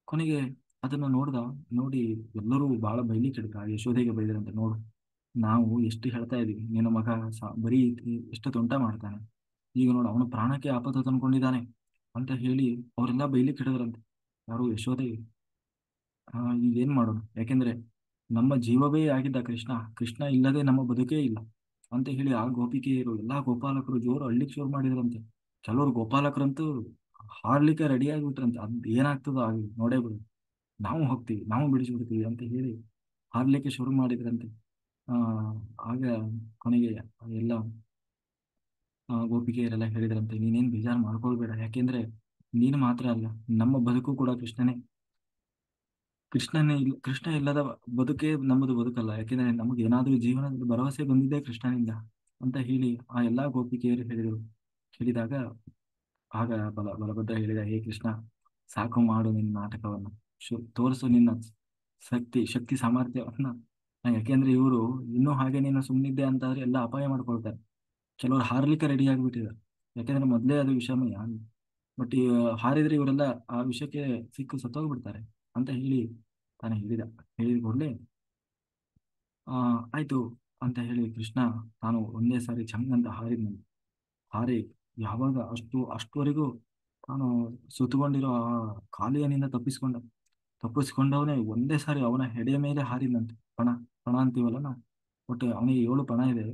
ಕೊನೆಗೆ ಅದನ್ನ ನೋಡಿ ಎಲ್ಲರೂ ಬಹಳ ಬೈಲಿಕ್ಕೆ ಹಿಡಿದ. ಯಶೋದೆಗೆ ಬೈದ್ರಂತೆ, ನೋಡು ನಾವು ಎಷ್ಟು ಹೇಳ್ತಾ ಇದೀವಿ, ನಿನ್ನ ಮಗ ಬರೀ ಎಷ್ಟು ತುಂಟ ಮಾಡ್ತಾನೆ, ಈಗ ನೋಡು ಅವನು ಪ್ರಾಣಕ್ಕೆ ಆಪತ್ತು ತಂದ್ಕೊಂಡಿದ್ದಾನೆ ಅಂತ ಹೇಳಿ ಅವರೆಲ್ಲ ಬೈಲಿಕ್ಕೆ ಹಿಡಿದ್ರಂತೆ. ಯಾರು, ಯಶೋದೆ. ಈಗ ಏನ್ ಮಾಡೋಣ, ಯಾಕೆಂದ್ರೆ ನಮ್ಮ ಜೀವವೇ ಆಗಿದ್ದ ಕೃಷ್ಣ, ಕೃಷ್ಣ ಇಲ್ಲದೆ ನಮ್ಮ ಬದುಕೇ ಇಲ್ಲ ಅಂತ ಹೇಳಿ ಆ ಗೋಪಿಕೆಯರು ಎಲ್ಲಾ ಗೋಪಾಲಕರು ಜೋರು ಅಳ್ಲಿಕ್ಕೆ ಶುರು ಮಾಡಿದ್ರಂತೆ. ಕೆಲವರು ಗೋಪಾಲಕರಂತೂ ಹಾರ್ಲಿಕ್ಕೆ ರೆಡಿ ಆಗಿಬಿಟ್ರಂತೆ. ಅದ್ ಏನಾಗ್ತದೋ ಆಗ್ಲಿ, ನೋಡೇ ಬಿಡು, ನಾವು ಹೋಗ್ತೀವಿ, ನಾವು ಬಿಡಿಸ್ಬಿಡ್ತೀವಿ ಅಂತ ಹೇಳಿ ಹಾರ್ಲಿಕ್ಕೆ ಶುರು ಮಾಡಿದ್ರಂತೆ. ಆ ಆಗ ಕೊನೆಗೆ ಎಲ್ಲ ಗೋಪಿಕೆಯರೆಲ್ಲ ಹೇಳಿದ್ರಂತೆ, ನೀನೇನ್ ಬೇಜಾರು ಮಾಡ್ಕೊಳ್ಬೇಡ, ಯಾಕೆಂದ್ರೆ ನೀನು ಮಾತ್ರ ಅಲ್ಲ, ನಮ್ಮ ಬದುಕು ಕೂಡ ಕೃಷ್ಣನೇ. ಕೃಷ್ಣ ಇಲ್ಲದ ಬದುಕೇ ನಮ್ಮದು ಬದುಕಲ್ಲ, ಯಾಕೆಂದ್ರೆ ನಮಗೆ ಏನಾದ್ರೂ ಜೀವನದಲ್ಲಿ ಭರವಸೆ ಬಂದಿದ್ದೇ ಕೃಷ್ಣನಿಂದ ಅಂತ ಹೇಳಿ ಆ ಎಲ್ಲಾ ಗೋಪಿಕೆಯರು ಹೇಳಿದರು. ಹೇಳಿದಾಗ ಆಗ ಬಲಭದ್ರ ಹೇಳಿದ, ಹೇ ಕೃಷ್ಣ, ಸಾಕು ಮಾಡು ನಿನ್ನ ನಾಟಕವನ್ನು, ತೋರಿಸು ನಿನ್ನ ಶಕ್ತಿ ಸಾಮರ್ಥ್ಯವನ್ನ. ಯಾಕೆಂದ್ರೆ ಇವರು ಇನ್ನೂ ಹಾಗೆ ನೀನು ಸುಮ್ಮನಿದ್ದೆ ಅಂತಾದ್ರೆ ಎಲ್ಲ ಅಪಾಯ ಮಾಡ್ಕೊಳ್ತಾರೆ. ಕೆಲವರು ಹಾರ್ಲಿಕ್ಕೆ ರೆಡಿ ಆಗಿಬಿಟ್ಟಿದ್ದಾರೆ, ಯಾಕೆಂದ್ರೆ ಮೊದಲೇ ಅದು ವಿಷಮಯ. ಬಟ್ ಈ ಹಾರಿದ್ರೆ ಇವರೆಲ್ಲ ಆ ವಿಷಯಕ್ಕೆ ಸಿಕ್ಕು ಸತ್ತೋಗ್ಬಿಡ್ತಾರೆ ಅಂತ ಹೇಳಿ ತಾನು ಹೇಳಿದ ಕೂಡಲೇ ಆಯ್ತು ಅಂತ ಹೇಳಿ ಕೃಷ್ಣ ತಾನು ಒಂದೇ ಸಾರಿ ಚಂಗ್ ಅಂತ ಹಾರಿದ್ನಂತೆ. ಹಾರಿ ಯಾವಾಗ ಅಷ್ಟುವರೆಗೂ ತಾನು ಸುತ್ತಕೊಂಡಿರೋ ಆ ಕಾಲಿಯನಿಂದ ತಪ್ಪಿಸ್ಕೊಂಡವನೇ ಒಂದೇ ಸಾರಿ ಅವನ ಹೆಡೆಯ ಮೇಲೆ ಹಾರಿದಂತೆ. ಪಣ ಅಂತೀವಲ್ಲ ನಾವು, ಒಟ್ಟು ಅವನಿಗೆ 7 ಪಣ ಇದೆ.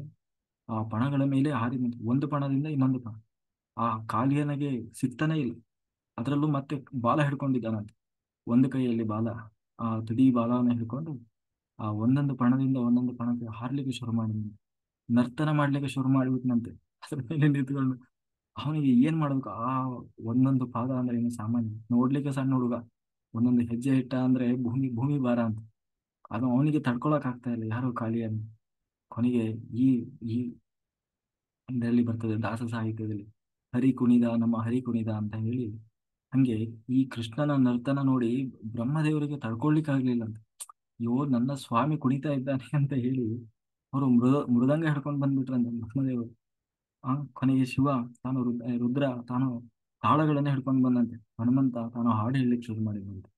ಆ ಪಣಗಳ ಮೇಲೆ ಹಾರಿದಂತೆ, ಒಂದು ಪಣದಿಂದ ಇನ್ನೊಂದು ಪಣ. ಆ ಕಾಲಿಯನಿಗೆ ಸಿಗ್ತಾನೆ ಇಲ್ಲ. ಅದರಲ್ಲೂ ಮತ್ತೆ ಬಾಲ ಹಿಡ್ಕೊಂಡಿದ್ದಾನಂತೆ. ಒಂದು ಕೈಯಲ್ಲಿ ಬಾಲ, ಆ ತುದಿ ಬಾಲವನ್ನು ಹಿಡ್ಕೊಂಡು ಆ ಒಂದೊಂದು ಪಣದಿಂದ ಒಂದೊಂದು ಪಣಕ್ಕೆ ಹಾರ್ಲಿಕ್ಕೆ ಶುರು ಮಾಡಿದಂತೆ. ನರ್ತನ ಮಾಡ್ಲಿಕ್ಕೆ ಶುರು ಮಾಡಿಬಿಟ್ನಂತೆ ಅದ್ರ ಮೇಲೆ ನಿಂತ್ಕೊಂಡು. ಅವನಿಗೆ ಏನ್ ಮಾಡ್ಬೇಕು, ಆ ಒಂದೊಂದು ಪಾದ ಅಂದ್ರೆ ಏನು ಸಾಮಾನ್ಯ, ನೋಡ್ಲಿಕ್ಕೆ ಸಣ್ಣ ಹುಡುಗ, ಒಂದೊಂದು ಹೆಜ್ಜೆ ಇಟ್ಟ ಅಂದ್ರೆ ಭೂಮಿ ಭೂಮಿ ಭಾರ ಅಂತ. ಅದು ಅವನಿಗೆ ತಡ್ಕೊಳಕ್ ಆಗ್ತಾ ಇಲ್ಲ ಯಾರು ಕಾಳಿಯನ್ನು. ಕೊನೆಗೆ ಈ ಈ ಇದರಲ್ಲಿ ಬರ್ತದೆ ದಾಸ ಸಾಹಿತ್ಯದಲ್ಲಿ, ಹರಿ ಕುಣಿದ ಅಂತ ಹೇಳಿ. ಹಂಗೆ ಈ ಕೃಷ್ಣನ ನರ್ತನ ನೋಡಿ ಬ್ರಹ್ಮದೇವರಿಗೆ ತಡ್ಕೊಳ್ಲಿಕ್ಕೆ ಆಗ್ಲಿಲ್ಲ ಅಂತ. ಅಯ್ಯೋ ನನ್ನ ಸ್ವಾಮಿ ಕುಣಿತಾ ಇದ್ದಾನೆ ಅಂತ ಹೇಳಿ ಅವರು ಮೃದಂಗ ಹಿಡ್ಕೊಂಡು ಬಂದ್ಬಿಟ್ರಂತೆ ಬ್ರಹ್ಮದೇವರು. ಕೊನೆಗೆ ಶಿವ ತಾನು ರುದ್ರ ತಾನು ತಾಳಗಳನ್ನ ಹಿಡ್ಕೊಂಡು ಬಂದಂತೆ. ಹನುಮಂತ ತಾನು ಹಾಡು ಹೇಳಲಿಕ್ಕೆ ಶುರು ಮಾಡಿದಂತೆ.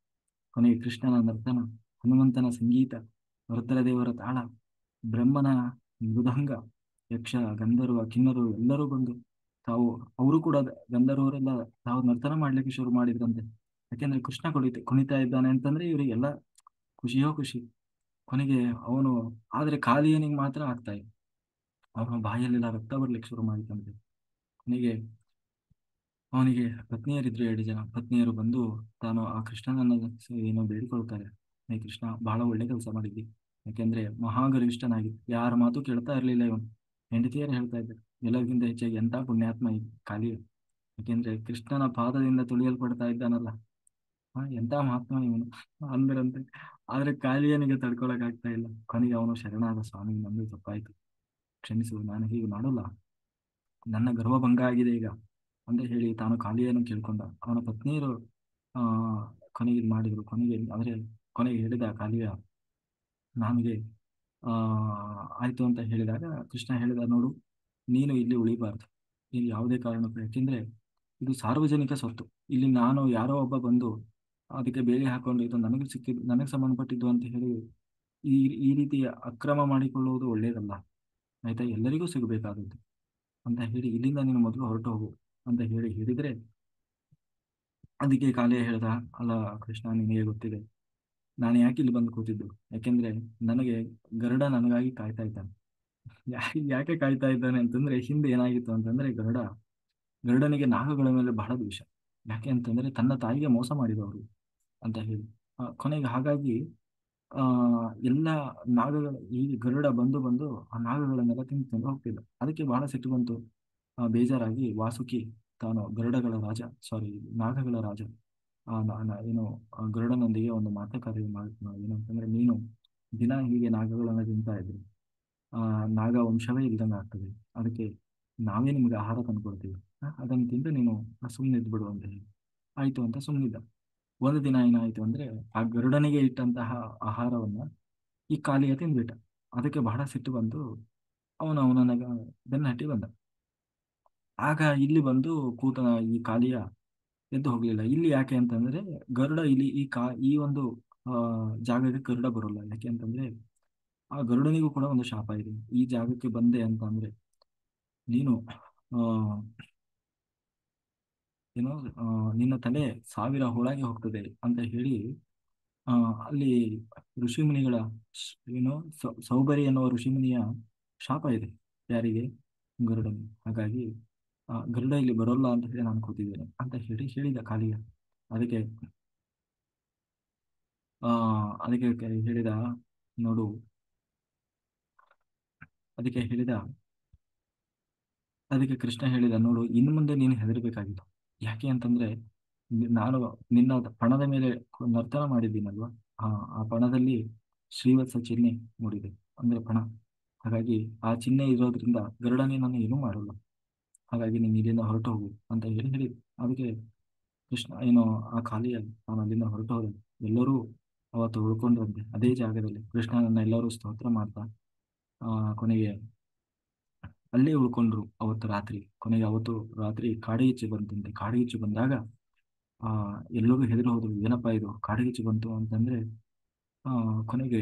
ಕೊನೆಗೆ ಕೃಷ್ಣನ ನರ್ತನ, ಹನುಮಂತನ ಸಂಗೀತ, ರುದ್ರದೇವರ ತಾಳ, ಬ್ರಹ್ಮನ ಮೃದಂಗ, ಯಕ್ಷ ಗಂಧರ್ವ ಕಿನ್ನರು ಎಲ್ಲರೂ ಬಂದು ತಾವು ಅವರು ಕೂಡ ಗಂಧರ್ವರೆಲ್ಲ ತಾವು ನರ್ತನ ಮಾಡ್ಲಿಕ್ಕೆ ಶುರು ಮಾಡಿದ್ರಂತೆ. ಯಾಕೆಂದ್ರೆ ಕೃಷ್ಣ ಕುಣಿತಾ ಇದ್ದಾನೆ ಅಂತಂದ್ರೆ ಇವರಿಗೆಲ್ಲ ಖುಷಿಯೋ ಖುಷಿ. ಕೊನೆಗೆ ಅವನು ಆದ್ರೆ ಕಾಲಿಯನಿಗೆ ಮಾತ್ರ ಆಗ್ತಾ ಇಲ್ಲ. ಅವನ ಬಾಯಲ್ಲೆಲ್ಲ ರಕ್ತ ಬರ್ಲಿಕ್ಕೆ ಶುರು ಮಾಡಿದಂತೆ. ಕೊನೆಗೆ ಅವನಿಗೆ ಪತ್ನಿಯರಿದ್ರು, 2 ಜನ ಪತ್ನಿಯರು ಬಂದು ತಾನು ಆ ಕೃಷ್ಣನನ್ನ ಏನೋ ಬೇಡಿಕೊಳ್ತಾರೆ. ಹೇ ಕೃಷ್ಣ, ಬಹಳ ಒಳ್ಳೆ ಕೆಲಸ ಮಾಡಿದ್ದಿ, ಯಾಕೆಂದ್ರೆ ಮಹಾಗರಿಷ್ಠನಾಗಿತ್ತು, ಯಾರ ಮಾತು ಕೇಳ್ತಾ ಇರ್ಲಿಲ್ಲ ಇವನು. ಹೆಂಡತಿಯರು ಹೇಳ್ತಾ ಇದ್ದಾರೆ, ಎಲ್ಲರಿಗಿಂತ ಹೆಚ್ಚಾಗಿ ಎಂತ ಪುಣ್ಯಾತ್ಮ ಈ ಕಾಲಿ. ಯಾಕೆಂದ್ರೆ ಕೃಷ್ಣನ ಪಾದದಿಂದ ತುಳಿಯಲ್ಪಡ್ತಾ ಇದ್ದಾನಲ್ಲ. ಎಂತ ಮಹಾತ್ಮ ಇವನು ಅಂದ್ರಂತೆ. ಆದ್ರೆ ಕಾಳಿಯನಿಗೆ ತಡ್ಕೊಳಕ್ ಆಗ್ತಾ ಇಲ್ಲ. ಕೊನೆಗೆ ಅವನು ಶರಣಾದ, ಸ್ವಾಮಿ ನಂದು ತಪ್ಪಾಯ್ತು, ಕ್ಷಮಿಸು, ನಾನು ಹೀಗೆ ಮಾಡಲ್ಲ, ನನ್ನ ಗರ್ವಭಂಗ ಆಗಿದೆ ಈಗ ಅಂತ ಹೇಳಿ ತಾನು ಕಾಳಿಯನ್ನು ಕೇಳ್ಕೊಂಡ. ಅವನ ಪತ್ನಿಯರು ಆ ಕೊನೆಗೆ ಇದ್ ಮಾಡಿದ್ರು. ಕೊನೆಗೆ ಹೇಳಿದ ಕಾಳಿಯ, ನಮಗೆ ಆ ಆಯ್ತು ಅಂತ ಹೇಳಿದಾಗ ಕೃಷ್ಣ ಹೇಳಿದ, ನೋಡು, ನೀನು ಇಲ್ಲಿ ಉಳಿಬಾರ್ದು, ಇಲ್ಲಿ ಯಾವುದೇ ಕಾರಣಕ್ಕೂ. ಯಾಕೆಂದ್ರೆ ಇದು ಸಾರ್ವಜನಿಕ ಸ್ವತ್ತು. ಇಲ್ಲಿ ನಾನು ಯಾರೋ ಒಬ್ಬ ಬಂದು ಅದಕ್ಕೆ ಬೇಲಿ ಹಾಕೊಂಡು ಇದು ನನಗೆ ಸಿಕ್ಕಿದ್ದು, ನನಗೆ ಸಂಬಂಧಪಟ್ಟಿದ್ದು ಅಂತ ಹೇಳಿ ಈ ಈ ರೀತಿಯ ಅಕ್ರಮ ಮಾಡಿಕೊಳ್ಳುವುದು ಒಳ್ಳೆಯದಲ್ಲ. ಆಯ್ತಾ, ಎಲ್ಲರಿಗೂ ಸಿಗಬೇಕಾದದ್ದು ಅಂತ ಹೇಳಿ ಇಲ್ಲಿಂದ ನೀನು ಮೊದಲು ಹೊರಟು ಹೋಗು ಅಂತ ಹೇಳಿದ್ರೆ, ಅದಕ್ಕೆ ಕಾಳಿಯ ಹೇಳ್ದ, ಅಲ್ಲ ಕೃಷ್ಣ, ನಿನಗೆ ಗೊತ್ತಿದೆ ನಾನು ಯಾಕೆ ಇಲ್ಲಿ ಬಂದು ಕೂತಿದ್ದು. ಯಾಕೆಂದ್ರೆ ನನಗೆ ಗರುಡ ನನಗಾಗಿ ಕಾಯ್ತಾ ಇದ್ದಾನೆ. ಯಾಕೆ ಕಾಯ್ತಾ ಇದ್ದಾನೆ ಅಂತಂದ್ರೆ, ಹಿಂದೆ ಏನಾಗಿತ್ತು ಅಂತಂದ್ರೆ, ಗರುಡನಿಗೆ ನಾಗಗಳ ಮೇಲೆ ಬಹಳ ದ್ವೇಷ. ಯಾಕೆ ಅಂತಂದ್ರೆ ತನ್ನ ತಾಯಿಗೆ ಮೋಸ ಮಾಡಿದವರು ಅಂತ ಹೇಳಿ. ಕೊನೆಗೆ ಹಾಗಾಗಿ ಆ ಎಲ್ಲ ನಾಗಗಳ ಈ ಗರುಡ ಬಂದು ಬಂದು ಆ ನಾಗಗಳನ್ನೆಲ್ಲ ತಿಂದು ಹೋಗ್ತಿದ್ದ. ಅದಕ್ಕೆ ಬಹಳ ಸಿಟ್ಟು ಬಂತು. ಬೇಜಾರಾಗಿ ವಾಸುಕಿ, ತಾನು ಗರುಡಗಳ ರಾಜ, ಸಾರಿ, ನಾಗಗಳ ರಾಜ, ಏನು ಗರುಡನೊಂದಿಗೆ ಒಂದು ಮಾತುಕತೆ ಏನಂತಂದ್ರೆ, ನೀನು ದಿನ ಹೀಗೆ ನಾಗಗಳನ್ನು ತಿಂತಾ ಇದ್ರಿ, ಆ ನಾಗ ವಂಶವೇ ಇಲ್ದಂಗೆ ಆಗ್ತದೆ, ಅದಕ್ಕೆ ನಾವೇ ನಿಮ್ಗೆ ಆಹಾರ ತಂದ್ಕೊಡ್ತೀವಿ, ಅದನ್ನು ತಿಂದು ನೀನು ಸುಮ್ಮನೆ ಇದ್ಬಿಡು ಅಂತ ಹೇಳಿ. ಆಯ್ತು ಅಂತ ಸುಮ್ಮನಿದ್ದ. ಒಂದು ದಿನ ಏನಾಯ್ತು ಅಂದ್ರೆ, ಆ ಗರುಡನಿಗೆ ಇಟ್ಟಂತಹ ಆಹಾರವನ್ನ ಈ ಕಾಳಿಯ ತಿಂದ್ಬಿಟ್ಟ. ಅದಕ್ಕೆ ಬಹಳ ಸಿಟ್ಟು ಬಂತು. ಅವನನ್ನ ಬೆನ್ನಟ್ಟಿ ಬಂದ. ಆಗ ಇಲ್ಲಿ ಬಂದು ಕೂತ ಈ ಕಾಳಿಯ ಎದ್ದು ಹೋಗ್ಲಿಲ್ಲ. ಇಲ್ಲಿ ಯಾಕೆ ಅಂತಂದ್ರೆ, ಗರುಡ ಇಲ್ಲಿ ಈ ಒಂದು ಆ ಜಾಗಕ್ಕೆ ಗರುಡ ಬರೋಲ್ಲ. ಯಾಕೆ ಅಂತಂದ್ರೆ ಆ ಗರುಡನಿಗೂ ಕೂಡ ಒಂದು ಶಾಪ ಇದೆ. ಈ ಜಾಗಕ್ಕೆ ಬಂದೆ ಅಂತ ಅಂದ್ರೆ ನೀನು ಆ ಏನೋ ನಿನ್ನ ತಲೆ 1000 ಹೋಳಾಗಿ ಹೋಗ್ತದೆ ಅಂತ ಹೇಳಿ, ಆ ಅಲ್ಲಿ ಋಷಿಮುನಿಗಳ ಏನೋ ಸೌಬರಿ ಎನ್ನುವ ಋಷಿಮುನಿಯ ಶಾಪ ಇದೆ. ಯಾರಿಗೆ? ಗರುಡನಿಗೆ. ಹಾಗಾಗಿ ಗರುಡ ಇಲ್ಲಿ ಬರೋಲ್ಲ ಅಂತ ಹೇಳಿ ನಾನು ಕೂತಿದ್ದೇನೆ ಅಂತ ಹೇಳಿದ ಕಾಳಿಯ. ಅದಕ್ಕೆ ಆ ಅದಕ್ಕೆ ಹೇಳಿದ, ನೋಡು, ಅದಕ್ಕೆ ಹೇಳಿದ ಅದಕ್ಕೆ ಕೃಷ್ಣ ಹೇಳಿದ, ನೋಡು, ಇನ್ನು ಮುಂದೆ ನೀನು ಹೆದರ್ಬೇಕಾಗಿತ್ತು. ಯಾಕೆ ಅಂತಂದ್ರೆ, ನಾನು ನಿನ್ನ ಪಣದ ಮೇಲೆ ನರ್ತನ ಮಾಡಿದ್ದೀನಲ್ವಾ, ಆ ಆ ಪಣದಲ್ಲಿ ಶ್ರೀವತ್ಸ ಚಿಹ್ನೆ ಮೂಡಿದೆ, ಅಂದ್ರೆ ಪಣ. ಹಾಗಾಗಿ ಆ ಚಿಹ್ನೆ ಇರೋದ್ರಿಂದ ಗರುಡನೇ ನಾನು ಏನೂ ಮಾಡಲ್ಲ. ಹಾಗಾಗಿ ನೀನು ಇಲ್ಲಿಂದ ಹೊರಟು ಹೋಗು ಅಂತ ಹೇಳಿ. ಅದಕ್ಕೆ ಕೃಷ್ಣ ಏನು ಆ ಖಾಲಿಯಾಗಿ ನಾನು ಅಲ್ಲಿಂದ ಹೊರಟು ಹೋದೆ. ಎಲ್ಲರೂ ಅವತ್ತು ಉಳ್ಕೊಂಡ್ರಂತೆ ಅದೇ ಜಾಗದಲ್ಲಿ. ಕೃಷ್ಣನನ್ನ ಎಲ್ಲರೂ ಸ್ತೋತ್ರ ಮಾಡ್ತಾ ಕೊನೆಗೆ ಅಲ್ಲೇ ಉಳ್ಕೊಂಡ್ರು ಅವತ್ತು ರಾತ್ರಿ. ಕೊನೆಗೆ ಅವತ್ತು ರಾತ್ರಿ ಕಾಡ್ಗಿಚ್ಚು ಬಂತಂತೆ. ಕಾಡ್ಗಿಚ್ಚು ಬಂದಾಗ ಆ ಎಲ್ಲರೂ ಹೆದರಿ ಹೋದ್ರು. ಏನಪ್ಪಾ ಇದು ಕಾಡ್ಗಿಚ್ಚು ಬಂತು ಅಂತಂದ್ರೆ, ಆ ಕೊನೆಗೆ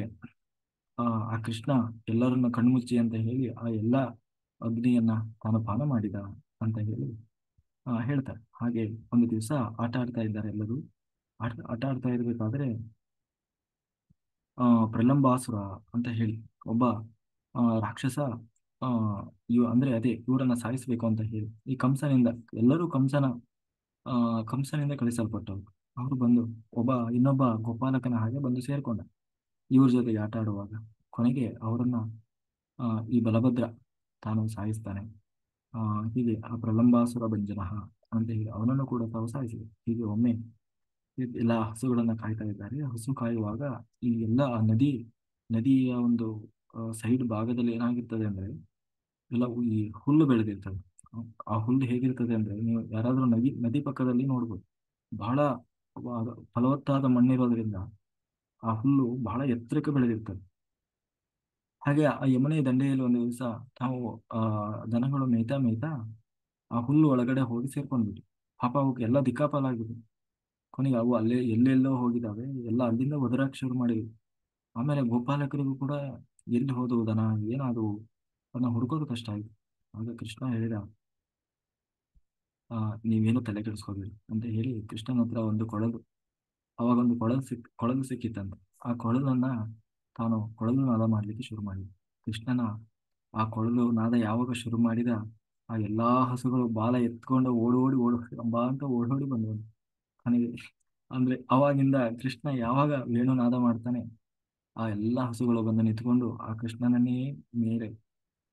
ಆ ಕೃಷ್ಣ ಎಲ್ಲರನ್ನ ಕಣ್ಮುಚ್ಚಿ ಅಂತ ಹೇಳಿ ಆ ಎಲ್ಲ ಅಗ್ನಿಯನ್ನ ತಾನು ಪಾನ ಮಾಡಿದ ಅಂತ ಹೇಳಿ ಹೇಳ್ತಾರೆ. ಹಾಗೆ ಒಂದು ದಿವಸ ಆಟ ಆಡ್ತಾ ಇದ್ದಾರೆ ಎಲ್ಲರೂ. ಆಟ ಆಡ್ತಾ ಇರ್ಬೇಕಾದ್ರೆ ಪ್ರಲಂಬಾಸುರ ಅಂತ ಹೇಳಿ ಒಬ್ಬ ರಾಕ್ಷಸ, ಆ ಅಂದ್ರೆ ಅದೇ ಇವರನ್ನ ಸಾಯಿಸಬೇಕು ಅಂತ ಹೇಳಿ ಈ ಕಂಸನಿಂದ, ಎಲ್ಲರೂ ಕಂಸನಿಂದ ಕಳಿಸಲ್ಪಟ್ಟವರು. ಅವರು ಬಂದು ಇನ್ನೊಬ್ಬ ಗೋಪಾಲಕನ ಹಾಗೆ ಬಂದು ಸೇರ್ಕೊಂಡ ಇವ್ರ ಜೊತೆಗೆ ಆಟ ಆಡುವಾಗ. ಕೊನೆಗೆ ಅವರನ್ನ ಈ ಬಲಭದ್ರ ತಾನು ಸಾಯಿಸ್ತಾನೆ. ಹೀಗೆ ಆ ಪ್ರಲಂಬಾಸುರ ಭಂಜನ ಅಂತ ಹೇಳಿ ಅವನನ್ನು ಕೂಡ ತಾವು ಸಾಯಿಸಿದೆ. ಹೀಗೆ ಒಮ್ಮೆ ಎಲ್ಲ ಹಸುಗಳನ್ನ ಕಾಯ್ತಾ ಇದ್ದಾರೆ. ಹಸು ಕಾಯುವಾಗ ಈ ಎಲ್ಲ ಆ ನದಿಯ ಒಂದು ಸೈಡ್ ಭಾಗದಲ್ಲಿ ಏನಾಗಿರ್ತದೆ ಅಂದ್ರೆ, ಎಲ್ಲ ಈ ಹುಲ್ಲು ಬೆಳೆದಿರ್ತದೆ. ಆ ಹುಲ್ಲು ಹೇಗಿರ್ತದೆ ಅಂದ್ರೆ, ನೀವು ಯಾರಾದ್ರೂ ನದಿ ಪಕ್ಕದಲ್ಲಿ ನೋಡ್ಬೋದು. ಬಹಳ ಫಲವತ್ತಾದ ಮಣ್ಣಿರೋದ್ರಿಂದ ಆ ಹುಲ್ಲು ಬಹಳ ಎತ್ತರಕ್ಕೆ ಬೆಳೆದಿರ್ತದೆ. ಹಾಗೆ ಆ ಯಮುನೆ ದಂಡೆಯಲ್ಲಿ ಒಂದು ದಿವಸ ತಾವು ಆ ದನಗಳು ಮೇಯ್ತಾ ಆ ಹುಲ್ಲು ಒಳಗಡೆ ಹೋಗಿ ಸೇರ್ಕೊಂಡ್ಬಿಟ್ಟು, ಪಾಪ ಅವಕ್ಕೆ ಎಲ್ಲ ದಿಕ್ಕಾಪಾಲಾಗಿದೆ. ಕೊನೆಗೆ ಅವು ಅಲ್ಲೇ ಎಲ್ಲೆಲ್ಲೋ ಹೋಗಿದಾವೆ. ಎಲ್ಲ ಅಲ್ಲಿಂದ ಒದರಾಕ್ ಶುರು ಮಾಡಿದ್ವು. ಆಮೇಲೆ ಗೋಪಾಲಕರಿಗೂ ಕೂಡ ಎಲ್ಲಿ ಹೋದವು ದನ, ಏನಾದವು, ಅದನ್ನ ಹುಡುಕೋದು ಕಷ್ಟ ಆಯ್ತು. ಆಗ ಕೃಷ್ಣ ಹೇಳಿದ, ನೀವೇನು ತಲೆ ಕೆಡಿಸ್ಕೋಬೇಡಿ ಅಂತ ಹೇಳಿ ಕೃಷ್ಣನ ಹತ್ರ ಒಂದು ಕೊಳಲು, ಅವಾಗ ಒಂದು ಕೊಳಲು ಸಿಕ್ಕಿತ್ತಂತೆ. ಆ ಕೊಳಲನ್ನ ತಾನು ಕೊಳಲು ನಾದ ಮಾಡ್ಲಿಕ್ಕೆ ಶುರು ಮಾಡಿದ. ಕೃಷ್ಣನ ಆ ಕೊಳಲು ನಾದ ಯಾವಾಗ ಶುರು ಮಾಡಿದ, ಆ ಎಲ್ಲಾ ಹಸುಗಳು ಬಾಲ ಎತ್ಕೊಂಡು ಓಡೋಡಿ ಅಂಬಾ ಅಂತ ಓಡೋಡಿ ಬಂದವು. ನನಗೆ ಅಂದ್ರೆ ಅವಾಗಿಂದ ಕೃಷ್ಣ ಯಾವಾಗ ವೇಣುನಾದ ಮಾಡ್ತಾನೆ, ಆ ಎಲ್ಲಾ ಹಸುಗಳು ಬಂದು ನಿಂತ್ಕೊಂಡು ಆ ಕೃಷ್ಣನನ್ನೇ ಮೇಲೆ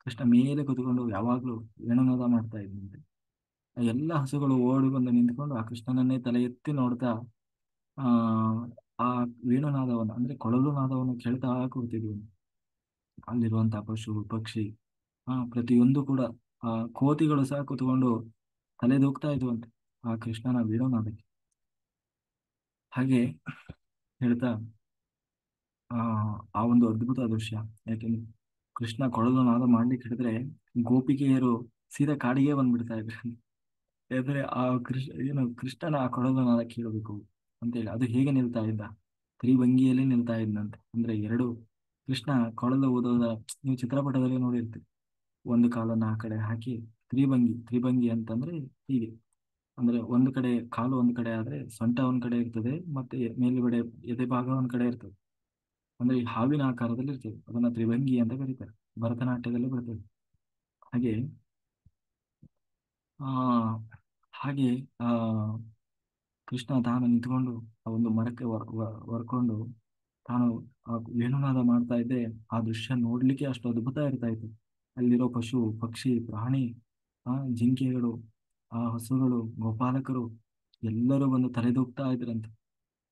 ಕೃಷ್ಣ ಮೇಲೆ ಕೂತ್ಕೊಂಡು ಯಾವಾಗ್ಲೂ ವೇಣುನಾದ ಮಾಡ್ತಾ ಇದ್ದಂತೆ. ಎಲ್ಲ ಹಸುಗಳು ಓಡಿ ಬಂದು ನಿಂತ್ಕೊಂಡು ಆ ಕೃಷ್ಣನನ್ನೇ ತಲೆ ಎತ್ತಿ ನೋಡ್ತಾ ಆ ಆ ವೇಣುನಾದವನ್ನು ಅಂದ್ರೆ ಕೊಳಲು ನಾದವನ್ನು ಕೇಳ್ತಾ ಕೂರ್ತಿದ್ವು. ಅಲ್ಲಿರುವಂತಹ ಪಶು ಪಕ್ಷಿ ಪ್ರತಿಯೊಂದು ಕೂಡ ಆ ಕೋತಿಗಳು ಸಹ ಕೂತ್ಕೊಂಡು ತಲೆದೂಗ್ತಾ ಇದ್ವಂತೆ ಆ ಕೃಷ್ಣನ ವೇಣುನಾದಕ್ಕೆ. ಹಾಗೆ ಹೇಳ್ತಾ ಆ ಆ ಒಂದು ಅದ್ಭುತ ದೃಶ್ಯ. ಯಾಕೆಂದ್ರೆ ಕೃಷ್ಣ ಕೊಳಲು ನಾದ ಮಾಡ್ಲಿಕ್ಕೆ ಹಿಡಿದ್ರೆ ಗೋಪಿಕೆಯರು ಸೀದಾ ಕಾಡಿಗೆ ಬಂದ್ಬಿಡ್ತಾ ಇದ್ರು. ಯಾಕಂದ್ರೆ ಆ ಕೃಷ್ಣನ ಆ ಕೊಳಲು ನಾದ ಕೇಳಬೇಕು ಅಂತೇಳಿ ಅದು ಹೇಗೆ ನಿಲ್ತಾ ಇದ್ದ, ತ್ರಿಭಂಗಿಯಲ್ಲಿ ನಿಲ್ತಾ ಇದ್ದಂತೆ. ಅಂದ್ರೆ ಎರಡು ಕೃಷ್ಣ ಕೊಳಲು ಊದೋದ ನೀವು ಚಿತ್ರಪಟದಲ್ಲಿ ನೋಡಿರ್ತೀರಿ. ಒಂದು ಕಾಲನ್ನ ಆ ಕಡೆ ಹಾಕಿ ತ್ರಿಭಂಗಿ. ತ್ರಿಭಂಗಿ ಅಂತಂದ್ರೆ ಹೀಗೆ, ಅಂದ್ರೆ ಒಂದು ಕಡೆ ಕಾಲು ಒಂದ್ ಕಡೆ ಆದ್ರೆ ಸೊಂಟ ಒಂದ್ ಕಡೆ ಇರ್ತದೆ, ಮತ್ತೆ ಮೇಲುಗಡೆ ಎದೆ ಭಾಗ ಒಂದ್ ಕಡೆ ಇರ್ತದೆ. ಅಂದ್ರೆ ಈ ಹಾವಿನ ಆಕಾರದಲ್ಲಿ ಇರ್ತದೆ, ಅದನ್ನ ತ್ರಿಭಂಗಿ ಅಂತ ಕರೀತಾರೆ. ಭರತನಾಟ್ಯದಲ್ಲಿ ಬರ್ತದೆ. ಹಾಗೆ ಆ ಹಾಗೆ ಆ ಕೃಷ್ಣ ತಾನು ನಿಂತ್ಕೊಂಡು ಆ ಒಂದು ಮರಕ್ಕೆ ವರ್ಕೊಂಡು ತಾನು ಆ ವೇಣುನಾದ ಮಾಡ್ತಾ ಇದ್ದೆ. ಆ ದೃಶ್ಯ ನೋಡ್ಲಿಕ್ಕೆ ಅಷ್ಟು ಅದ್ಭುತ ಇರ್ತಾ ಇತ್ತು. ಅಲ್ಲಿರೋ ಪಶು ಪಕ್ಷಿ ಪ್ರಾಣಿ, ಜಿಂಕೆಗಳು, ಆ ಹಸುಗಳು, ಗೋಪಾಲಕರು ಎಲ್ಲರೂ ಬಂದು ತಲೆದೂಗ್ತಾ ಇದ್ರಂತೆ.